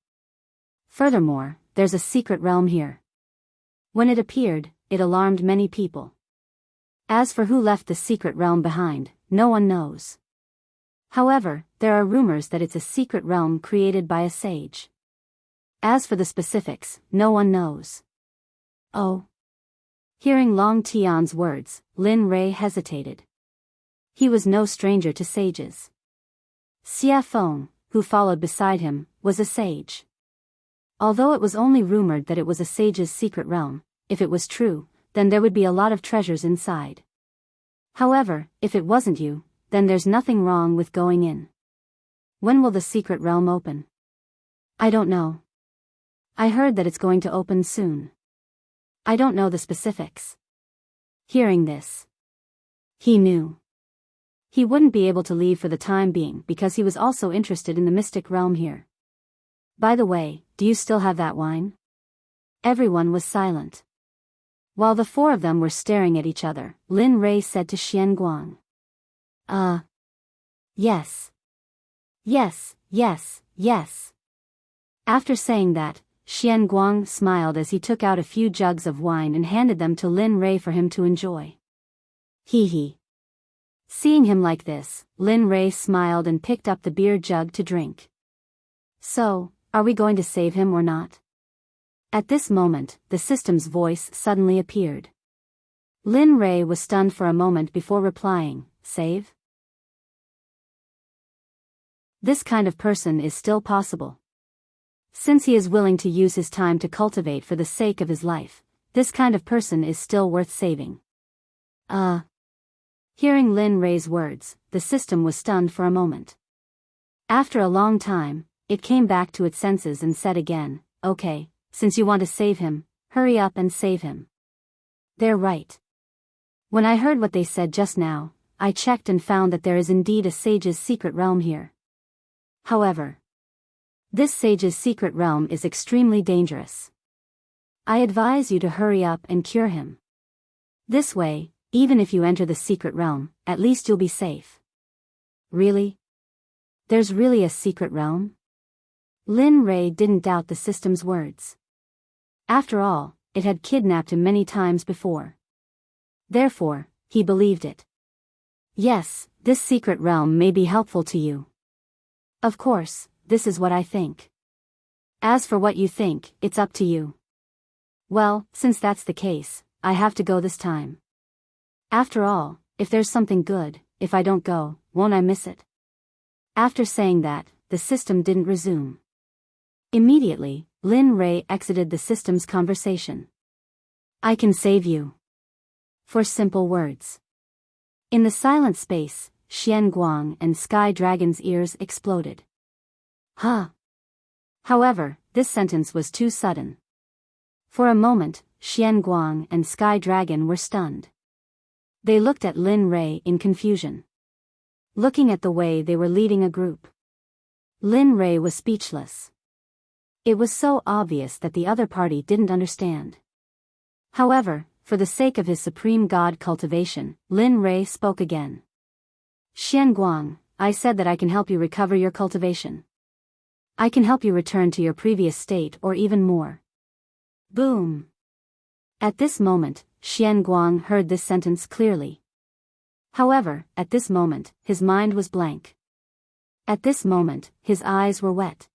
Furthermore, there's a secret realm here. When it appeared, it alarmed many people. As for who left the secret realm behind, no one knows. However, there are rumors that it's a secret realm created by a sage. As for the specifics, no one knows." "Oh." Hearing Long Tian's words, Lin Rei hesitated. He was no stranger to sages. Xia Feng, who followed beside him, was a sage. Although it was only rumored that it was a sage's secret realm, if it was true, then there would be a lot of treasures inside. However, if it wasn't you, then there's nothing wrong with going in. When will the secret realm open? I don't know. I heard that it's going to open soon. I don't know the specifics. Hearing this, he knew he wouldn't be able to leave for the time being because he was also interested in the mystic realm here. By the way, do you still have that wine? Everyone was silent. While the four of them were staring at each other, Lin Rei said to Xian Guang. Yes. Yes. After saying that, Xian Guang smiled as he took out a few jugs of wine and handed them to Lin Rei for him to enjoy. Hee. Seeing him like this, Lin Rei smiled and picked up the beer jug to drink. So, are we going to save him or not? At this moment, the system's voice suddenly appeared. Lin Rei was stunned for a moment before replying, "Save? This kind of person is still possible. Since he is willing to use his time to cultivate for the sake of his life, this kind of person is still worth saving." Hearing Lin Rei's words, the system was stunned for a moment. After a long time, it came back to its senses and said again, "Okay, since you want to save him, hurry up and save him." They're right. When I heard what they said just now, I checked and found that there is indeed a sage's secret realm here. However, this sage's secret realm is extremely dangerous. I advise you to hurry up and cure him. This way, even if you enter the secret realm, at least you'll be safe. Really? There's really a secret realm? Lin Rei didn't doubt the system's words. After all, it had kidnapped him many times before. Therefore, he believed it. Yes, this secret realm may be helpful to you. Of course, this is what I think. As for what you think, it's up to you. Well, since that's the case, I have to go this time. After all, if there's something good, if I don't go, won't I miss it? After saying that, the system didn't resume. Immediately, Lin Rei exited the system's conversation. I can save you. For simple words. In the silent space, Xian Guang and Sky Dragon's ears exploded. Huh. However, this sentence was too sudden. For a moment, Xian Guang and Sky Dragon were stunned. They looked at Lin Rei in confusion. Looking at the way they were leading a group. Lin Rei was speechless. It was so obvious that the other party didn't understand. However, for the sake of his supreme god cultivation, Lin Rei spoke again. Xian Guang, I said that I can help you recover your cultivation. I can help you return to your previous state or even more. Boom. At this moment, Xian Guang heard this sentence clearly. However, at this moment, his mind was blank. At this moment, his eyes were wet.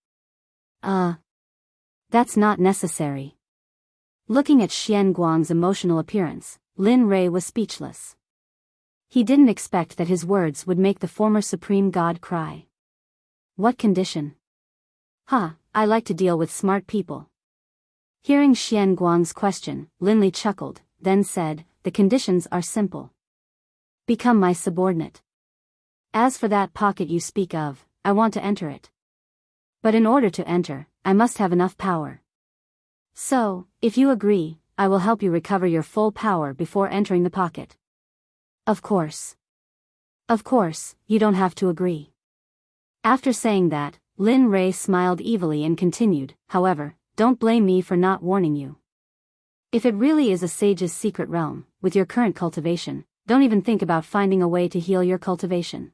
That's not necessary. Looking at Xian Guang's emotional appearance, Lin Rei was speechless. He didn't expect that his words would make the former supreme god cry. What condition? I like to deal with smart people. Hearing Xian Guang's question, Lin Li chuckled, then said, the conditions are simple. Become my subordinate. As for that pocket you speak of, I want to enter it. But in order to enter, I must have enough power. So, if you agree, I will help you recover your full power before entering the pocket. Of course. Of course, you don't have to agree. After saying that, Lin Rei smiled evilly and continued, however, don't blame me for not warning you. If it really is a sage's secret realm, with your current cultivation, don't even think about finding a way to heal your cultivation.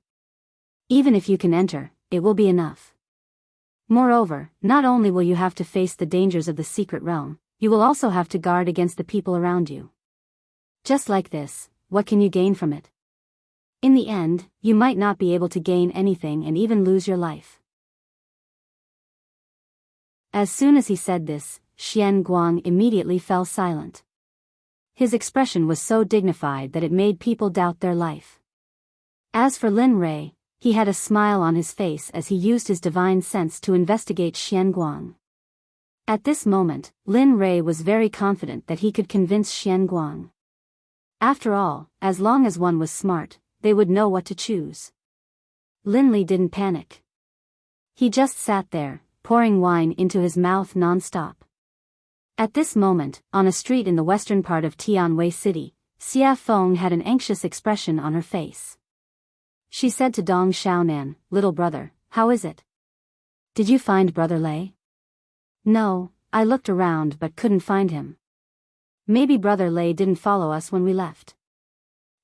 Even if you can enter, it will be enough. Moreover, not only will you have to face the dangers of the secret realm, you will also have to guard against the people around you. Just like this, what can you gain from it? In the end, you might not be able to gain anything and even lose your life. As soon as he said this, Xian Guang immediately fell silent. His expression was so dignified that it made people doubt their life. As for Lin Rei, he had a smile on his face as he used his divine sense to investigate Xian Guang. At this moment, Lin Rei was very confident that he could convince Xian Guang. After all, as long as one was smart, they would know what to choose. Lin Li didn't panic. He just sat there, pouring wine into his mouth non-stop. At this moment, on a street in the western part of Tianwei City, Xia Feng had an anxious expression on her face. She said to Dong Xiaonan, "Little brother, how is it? Did you find Brother Lei?" "No, I looked around but couldn't find him. Maybe Brother Lei didn't follow us when we left."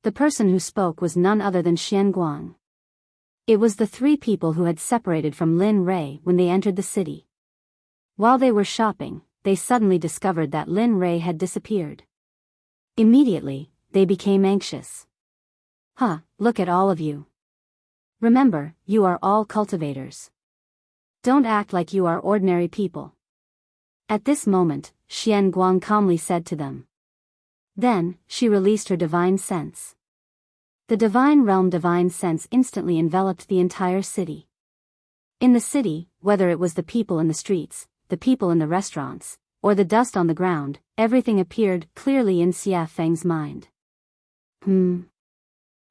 The person who spoke was none other than Xian Guang. It was the three people who had separated from Lin Rei when they entered the city. While they were shopping, they suddenly discovered that Lin Rei had disappeared. Immediately, they became anxious. Look at all of you. Remember, you are all cultivators. Don't act like you are ordinary people. At this moment, Xian Guang calmly said to them. Then, she released her divine sense. The divine realm divine sense instantly enveloped the entire city. In the city, whether it was the people in the streets, the people in the restaurants, or the dust on the ground, everything appeared clearly in Xia Feng's mind.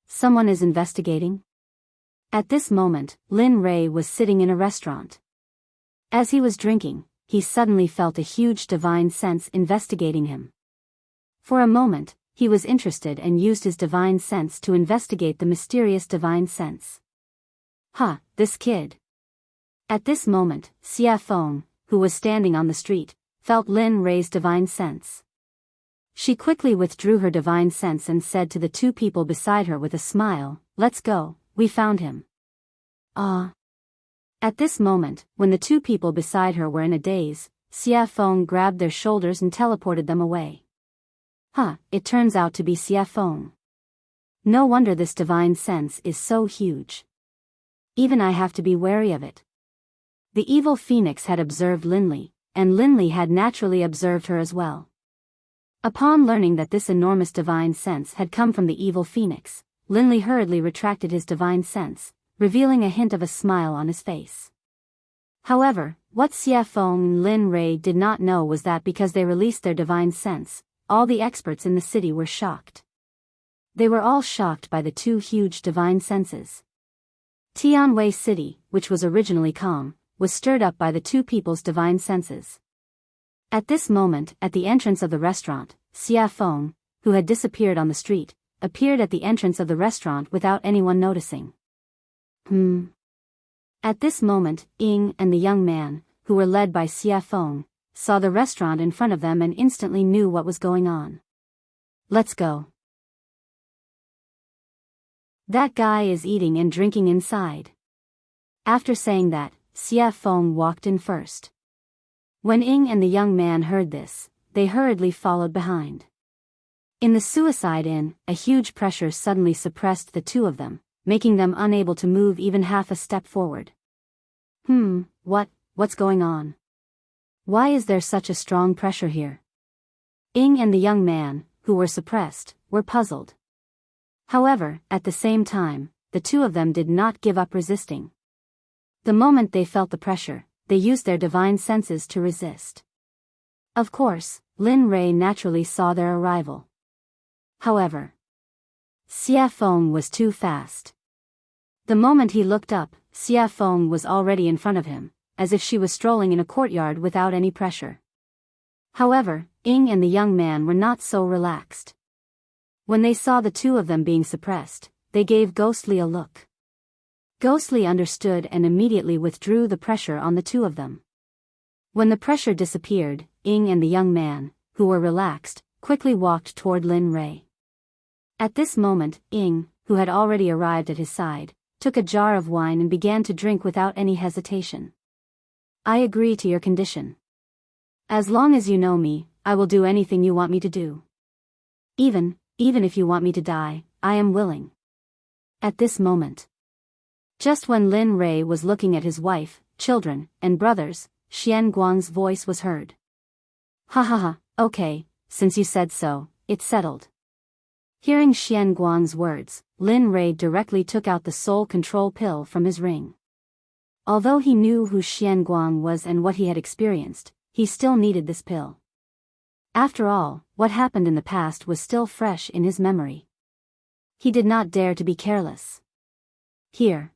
Someone is investigating? At this moment, Lin Rei was sitting in a restaurant. As he was drinking, he suddenly felt a huge divine sense investigating him. For a moment, he was interested and used his divine sense to investigate the mysterious divine sense. This kid. At this moment, Xia Feng, who was standing on the street, felt Lin Rei's divine sense. She quickly withdrew her divine sense and said to the two people beside her with a smile, "Let's go, we found him." At this moment, when the two people beside her were in a daze, Xia Feng grabbed their shoulders and teleported them away. It turns out to be Xia Feng. No wonder this divine sense is so huge. Even I have to be wary of it. The evil phoenix had observed Lin Li, and Lin Li had naturally observed her as well. Upon learning that this enormous divine sense had come from the evil phoenix, Lin Li hurriedly retracted his divine sense, revealing a hint of a smile on his face. However, what Xia Feng and Lin Rei did not know was that because they released their divine sense, all the experts in the city were shocked. They were all shocked by the two huge divine senses. Tianwei City, which was originally calm, was stirred up by the two people's divine senses. At this moment, at the entrance of the restaurant, Xia Feng, who had disappeared on the street, appeared at the entrance of the restaurant without anyone noticing. At this moment, Ying and the young man, who were led by Xia Feng, saw the restaurant in front of them and instantly knew what was going on. "Let's go. That guy is eating and drinking inside." After saying that, Xia Feng walked in first. When Ying and the young man heard this, they hurriedly followed behind. In the Suicide Inn, a huge pressure suddenly suppressed the two of them, making them unable to move even half a step forward. What's going on? Why is there such a strong pressure here? Ying and the young man, who were suppressed, were puzzled. However, at the same time, the two of them did not give up resisting. The moment they felt the pressure, they used their divine senses to resist. Of course, Lin Rei naturally saw their arrival. However, Xia Feng was too fast. The moment he looked up, Xia Feng was already in front of him, as if she was strolling in a courtyard without any pressure. However, Ying and the young man were not so relaxed. When they saw the two of them being suppressed, they gave ghostly a look. Ghostly understood and immediately withdrew the pressure on the two of them. When the pressure disappeared, Ing and the young man, who were relaxed, quickly walked toward Lin Rei. At this moment, Ing, who had already arrived at his side, took a jar of wine and began to drink without any hesitation. I agree to your condition. As long as you know me, I will do anything you want me to do. Even if you want me to die, I am willing. At this moment, just when Lin Rei was looking at his wife, children, and brothers, Xian Guang's voice was heard. Ha ha ha, okay, since you said so, it's settled. Hearing Xian Guang's words, Lin Rei directly took out the soul control pill from his ring. Although he knew who Xian Guang was and what he had experienced, he still needed this pill. After all, what happened in the past was still fresh in his memory. He did not dare to be careless. Here.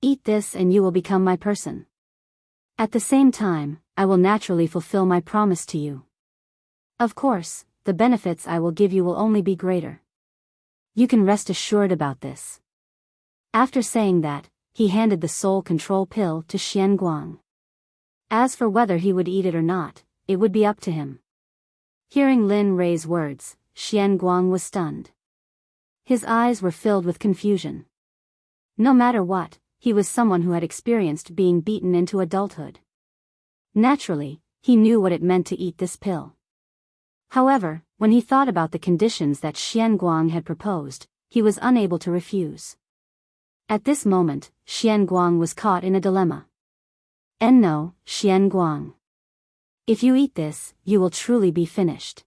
Eat this and you will become my person. At the same time, I will naturally fulfill my promise to you. Of course, the benefits I will give you will only be greater. You can rest assured about this. After saying that, he handed the soul control pill to Xian Guang. As for whether he would eat it or not, it would be up to him. Hearing Lin Rei's words, Xian Guang was stunned. His eyes were filled with confusion. No matter what, he was someone who had experienced being beaten into adulthood. Naturally, he knew what it meant to eat this pill. However, when he thought about the conditions that Xian Guang had proposed, he was unable to refuse. At this moment, Xian Guang was caught in a dilemma. No, Xian Guang. If you eat this, you will truly be finished.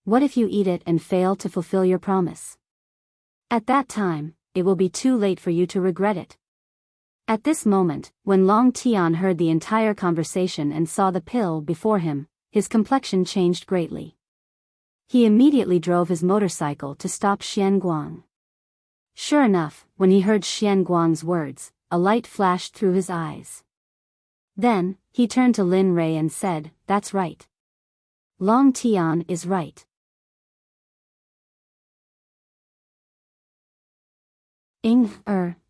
What if you eat it and fail to fulfill your promise? At that time, it will be too late for you to regret it. At this moment, when Long Tian heard the entire conversation and saw the pill before him, his complexion changed greatly. He immediately drove his motorcycle to stop Xian Guang. Sure enough, when he heard Xian Guang's words, a light flashed through his eyes. Then, he turned to Lin Rei and said, "That's right. Long Tian is right."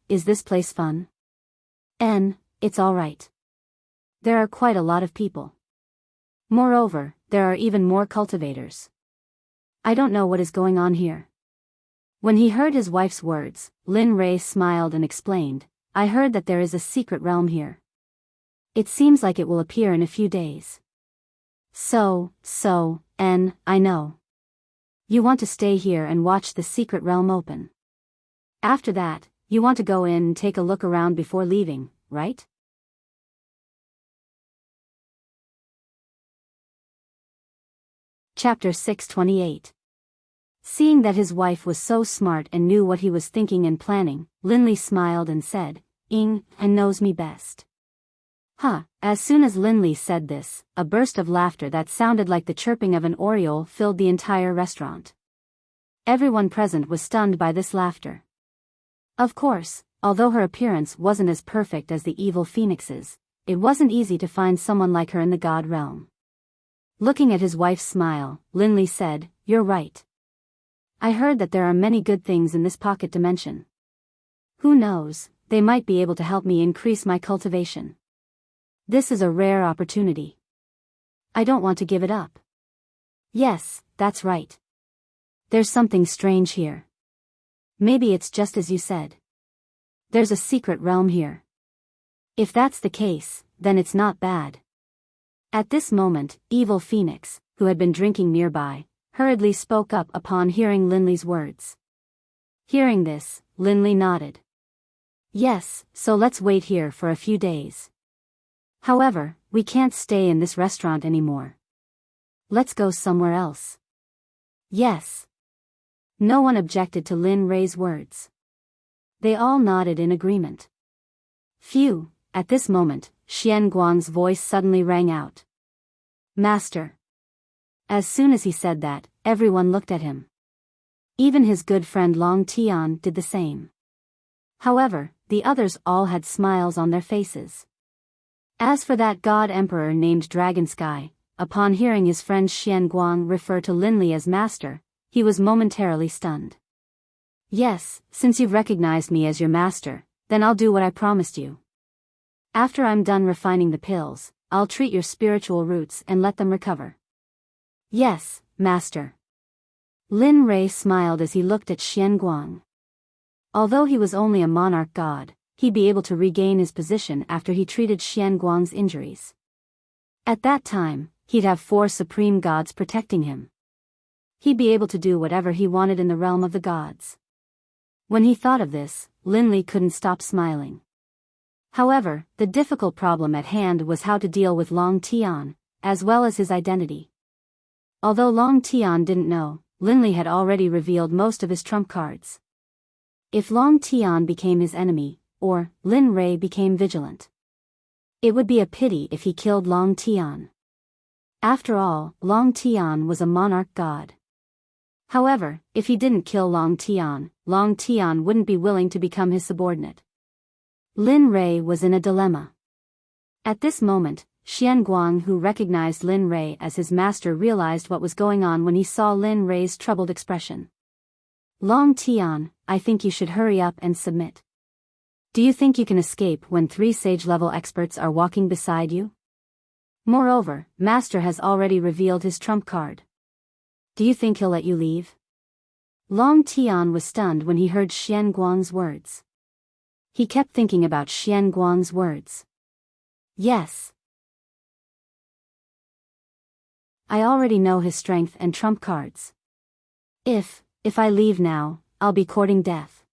Is this place fun? It's alright. There are quite a lot of people. Moreover, there are even more cultivators. I don't know what is going on here. When he heard his wife's words, Lin Rei smiled and explained, I heard that there is a secret realm here. It seems like it will appear in a few days. I know. You want to stay here and watch the secret realm open. After that, you want to go in and take a look around before leaving, right? Chapter 628. Seeing that his wife was so smart and knew what he was thinking and planning, Lin Li smiled and said, Ing knows me best. As soon as Lin Li said this, a burst of laughter that sounded like the chirping of an oriole filled the entire restaurant. Everyone present was stunned by this laughter. Of course, although her appearance wasn't as perfect as the evil phoenix's, it wasn't easy to find someone like her in the god realm. Looking at his wife's smile, Lin Li said, You're right. I heard that there are many good things in this pocket dimension. Who knows, they might be able to help me increase my cultivation. This is a rare opportunity. I don't want to give it up. Yes, that's right. There's something strange here. Maybe it's just as you said. There's a secret realm here. If that's the case, then it's not bad. At this moment, Evil Phoenix, who had been drinking nearby, hurriedly spoke up upon hearing Lin Li's words. Hearing this, Lin Li nodded. Yes, so let's wait here for a few days. However, we can't stay in this restaurant anymore. Let's go somewhere else. Yes. No one objected to Lin Rei's words. They all nodded in agreement. Phew, at this moment, Xian Guang's voice suddenly rang out. Master. As soon as he said that, everyone looked at him. Even his good friend Long Tian did the same. However, the others all had smiles on their faces. As for that god emperor named Dragon Sky, upon hearing his friend Xian Guang refer to Lin Li as master, he was momentarily stunned. Yes, since you've recognized me as your master, then I'll do what I promised you. After I'm done refining the pills, I'll treat your spiritual roots and let them recover. Yes, Master. Lin Rei smiled as he looked at Xian Guang. Although he was only a monarch god, he'd be able to regain his position after he treated Xian Guang's injuries. At that time, he'd have 4 supreme gods protecting him. He'd be able to do whatever he wanted in the realm of the gods. When he thought of this, Lin Li couldn't stop smiling. However, the difficult problem at hand was how to deal with Long Tian, as well as his identity. Although Long Tian didn't know, Lin Li had already revealed most of his trump cards. If Long Tian became his enemy, or Lin Rei became vigilant, it would be a pity if he killed Long Tian. After all, Long Tian was a monarch god. However, if he didn't kill Long Tian wouldn't be willing to become his subordinate. Lin Rei was in a dilemma. At this moment, Xian Guang, who recognized Lin Rei as his master, realized what was going on when he saw Lin Rei's troubled expression. Long Tian, I think you should hurry up and submit. Do you think you can escape when 3 sage-level experts are walking beside you? Moreover, Master has already revealed his trump card. Do you think he'll let you leave? Long Tian was stunned when he heard Xian Guang's words. He kept thinking about Xian Guang's words. Yes. I already know his strength and trump cards. If I leave now, I'll be courting death.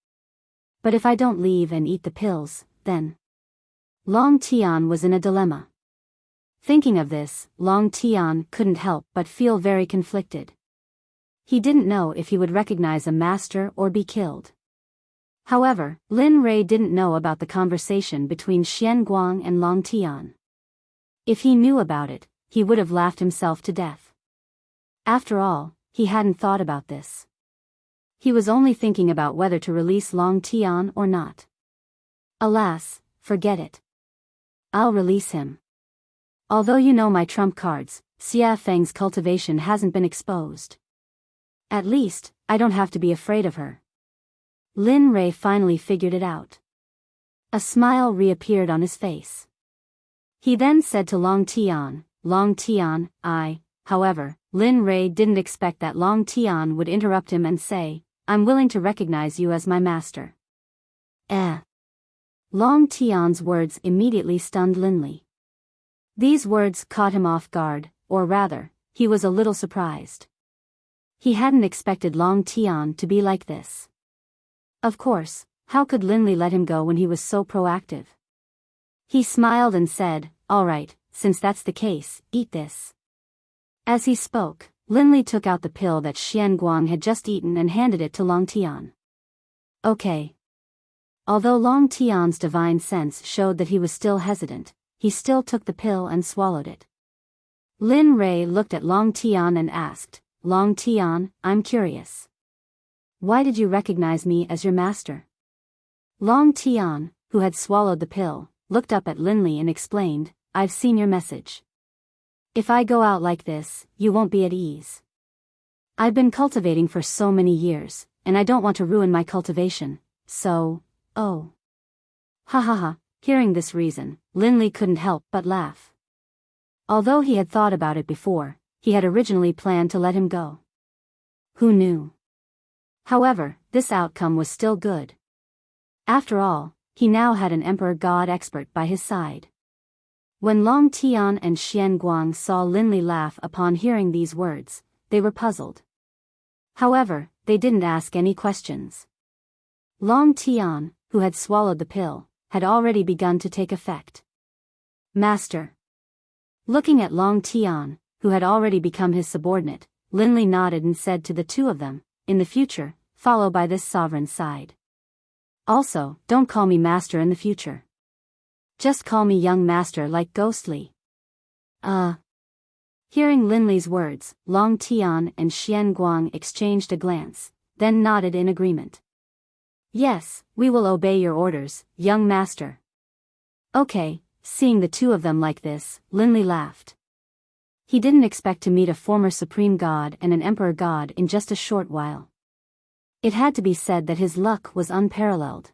But if I don't leave and eat the pills, then... Long Tian was in a dilemma. Thinking of this, Long Tian couldn't help but feel very conflicted. He didn't know if he would recognize a master or be killed. However, Lin Rei didn't know about the conversation between Xian Guang and Long Tian. If he knew about it, he would have laughed himself to death. After all, he hadn't thought about this. He was only thinking about whether to release Long Tian or not. Alas, forget it. I'll release him. Although you know my trump cards, Xia Feng's cultivation hasn't been exposed. At least, I don't have to be afraid of her. Lin Rei finally figured it out. A smile reappeared on his face. He then said to Long Tian, however, Lin Rei didn't expect that Long Tian would interrupt him and say, I'm willing to recognize you as my master. Long Tian's words immediately stunned Lin Li. These words caught him off guard, or rather, he was a little surprised. He hadn't expected Long Tian to be like this. Of course, how could Lin Li let him go when he was so proactive? He smiled and said, all right, since that's the case, eat this. As he spoke, Lin Li took out the pill that Xian Guang had just eaten and handed it to Long Tian. Okay. Although Long Tian's divine sense showed that he was still hesitant, he still took the pill and swallowed it. Lin Rei looked at Long Tian and asked, Long Tian, I'm curious. Why did you recognize me as your master? Long Tian, who had swallowed the pill, looked up at Lin Li and explained, I've seen your message. If I go out like this, you won't be at ease. I've been cultivating for so many years, and I don't want to ruin my cultivation, so, oh. Ha ha ha, hearing this reason, Lin Li couldn't help but laugh. Although he had thought about it before, he had originally planned to let him go. Who knew? However, this outcome was still good. After all, he now had an Emperor God expert by his side. When Long Tian and Xian Guang saw Lin Li laugh upon hearing these words, they were puzzled. However, they didn't ask any questions. Long Tian, who had swallowed the pill, had already begun to take effect. Master. Looking at Long Tian, who had already become his subordinate, Lin Li nodded and said to the two of them, in the future, follow by this sovereign's side. Also, don't call me master in the future. Just call me young master like Ghostly. Hearing Lin Li's words, Long Tian and Xian Guang exchanged a glance, then nodded in agreement. Yes, we will obey your orders, young master. Okay, seeing the two of them like this, Lin Li laughed. He didn't expect to meet a former supreme god and an emperor god in just a short while. It had to be said that his luck was unparalleled.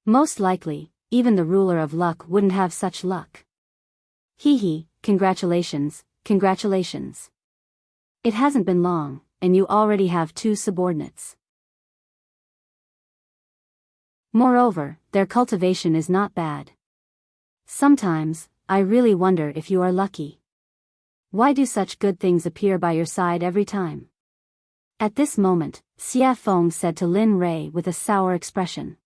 Most likely, even the ruler of luck wouldn't have such luck. Hee hee, congratulations, congratulations. It hasn't been long, and you already have 2 subordinates. Moreover, their cultivation is not bad. Sometimes, I really wonder if you are lucky. Why do such good things appear by your side every time? At this moment, Xia Feng said to Lin Rei with a sour expression.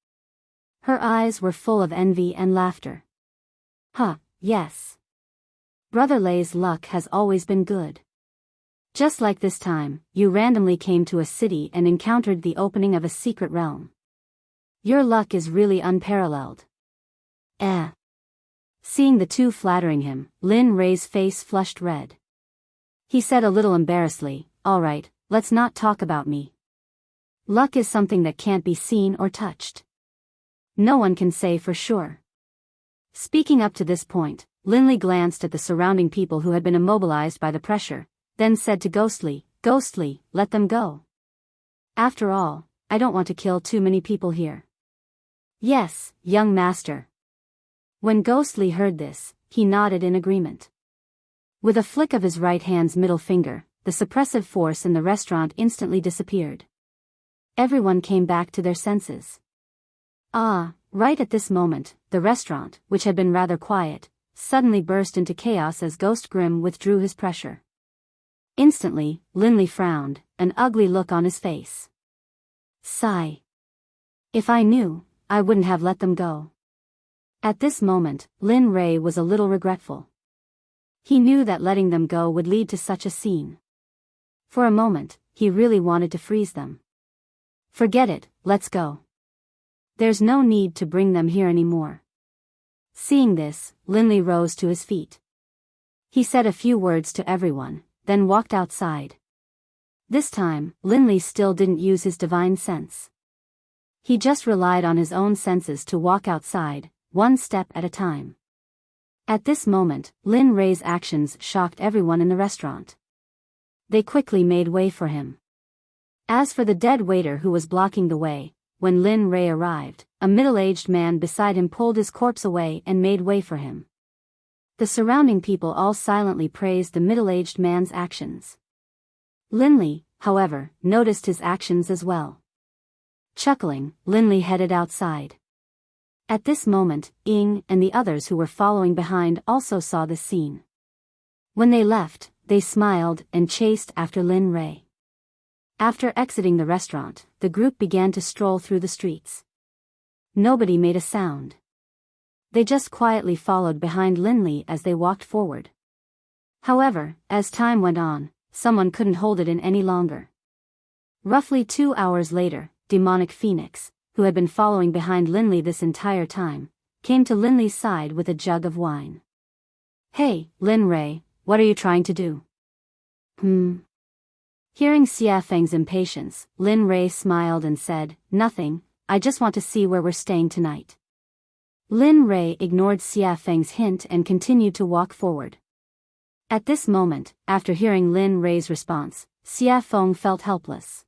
Her eyes were full of envy and laughter. Yes. Brother Lei's luck has always been good. Just like this time, you randomly came to a city and encountered the opening of a secret realm. Your luck is really unparalleled. Seeing the two flattering him, Lin Rei's face flushed red. He said a little embarrassedly, "Alright, let's not talk about me. Luck is something that can't be seen or touched. No one can say for sure." Speaking up to this point, Linley glanced at the surrounding people who had been immobilized by the pressure, then said to Ghostly, let them go. After all, I don't want to kill too many people here. Yes, young master. When Ghostly heard this, he nodded in agreement. With a flick of his right hand's middle finger, the suppressive force in the restaurant instantly disappeared. Everyone came back to their senses. Right at this moment, the restaurant, which had been rather quiet, suddenly burst into chaos as Ghost Grim withdrew his pressure. Instantly, Linley frowned, an ugly look on his face. Sigh. If I knew, I wouldn't have let them go. At this moment, Lin Rei was a little regretful. He knew that letting them go would lead to such a scene. For a moment, he really wanted to freeze them. Forget it, let's go. There's no need to bring them here anymore. Seeing this, Linley rose to his feet. He said a few words to everyone, then walked outside. This time, Linley still didn't use his divine sense. He just relied on his own senses to walk outside, one step at a time. At this moment, Lin Rei's actions shocked everyone in the restaurant. They quickly made way for him. As for the dead waiter who was blocking the way, when Lin Rei arrived, a middle-aged man beside him pulled his corpse away and made way for him. The surrounding people all silently praised the middle-aged man's actions. Linley, however, noticed his actions as well. Chuckling, Linley headed outside. At this moment, Ying and the others who were following behind also saw this scene. When they left, they smiled and chased after Lin Rei. After exiting the restaurant, the group began to stroll through the streets. Nobody made a sound. They just quietly followed behind Linley as they walked forward. However, as time went on, someone couldn't hold it in any longer. Roughly 2 hours later, Demonic Phoenix, who had been following behind Linley this entire time, came to Linley's side with a jug of wine. Hey, Lin Rei, what are you trying to do? Hearing Xia Feng's impatience, Lin Rei smiled and said, Nothing, I just want to see where we're staying tonight. Lin Rei ignored Xia Feng's hint and continued to walk forward. At this moment, after hearing Lin Rei's response, Xia Feng felt helpless.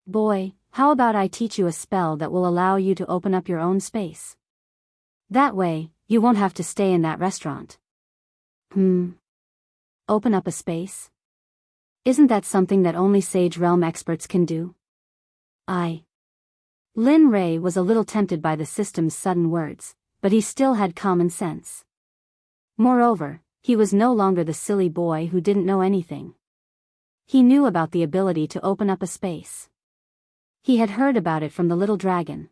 Boy, how about I teach you a spell that will allow you to open up your own space? That way, you won't have to stay in that restaurant. Open up a space? Isn't that something that only Sage Realm experts can do? Lin Rei was a little tempted by the system's sudden words, but he still had common sense. Moreover, he was no longer the silly boy who didn't know anything. He knew about the ability to open up a space. He had heard about it from the little dragon.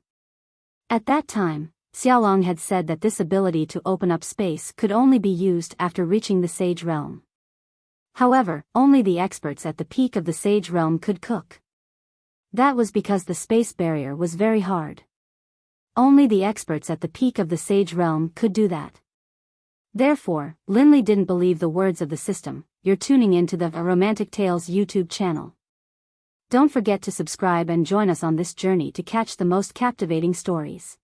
At that time, Xiaolong had said that this ability to open up space could only be used after reaching the Sage Realm. However, only the experts at the peak of the Sage Realm could cook. That was because the space barrier was very hard. Only the experts at the peak of the Sage Realm could do that. Therefore, Linley didn't believe the words of the system. You're tuning into the Romantic Tales YouTube channel. Don't forget to subscribe and join us on this journey to catch the most captivating stories.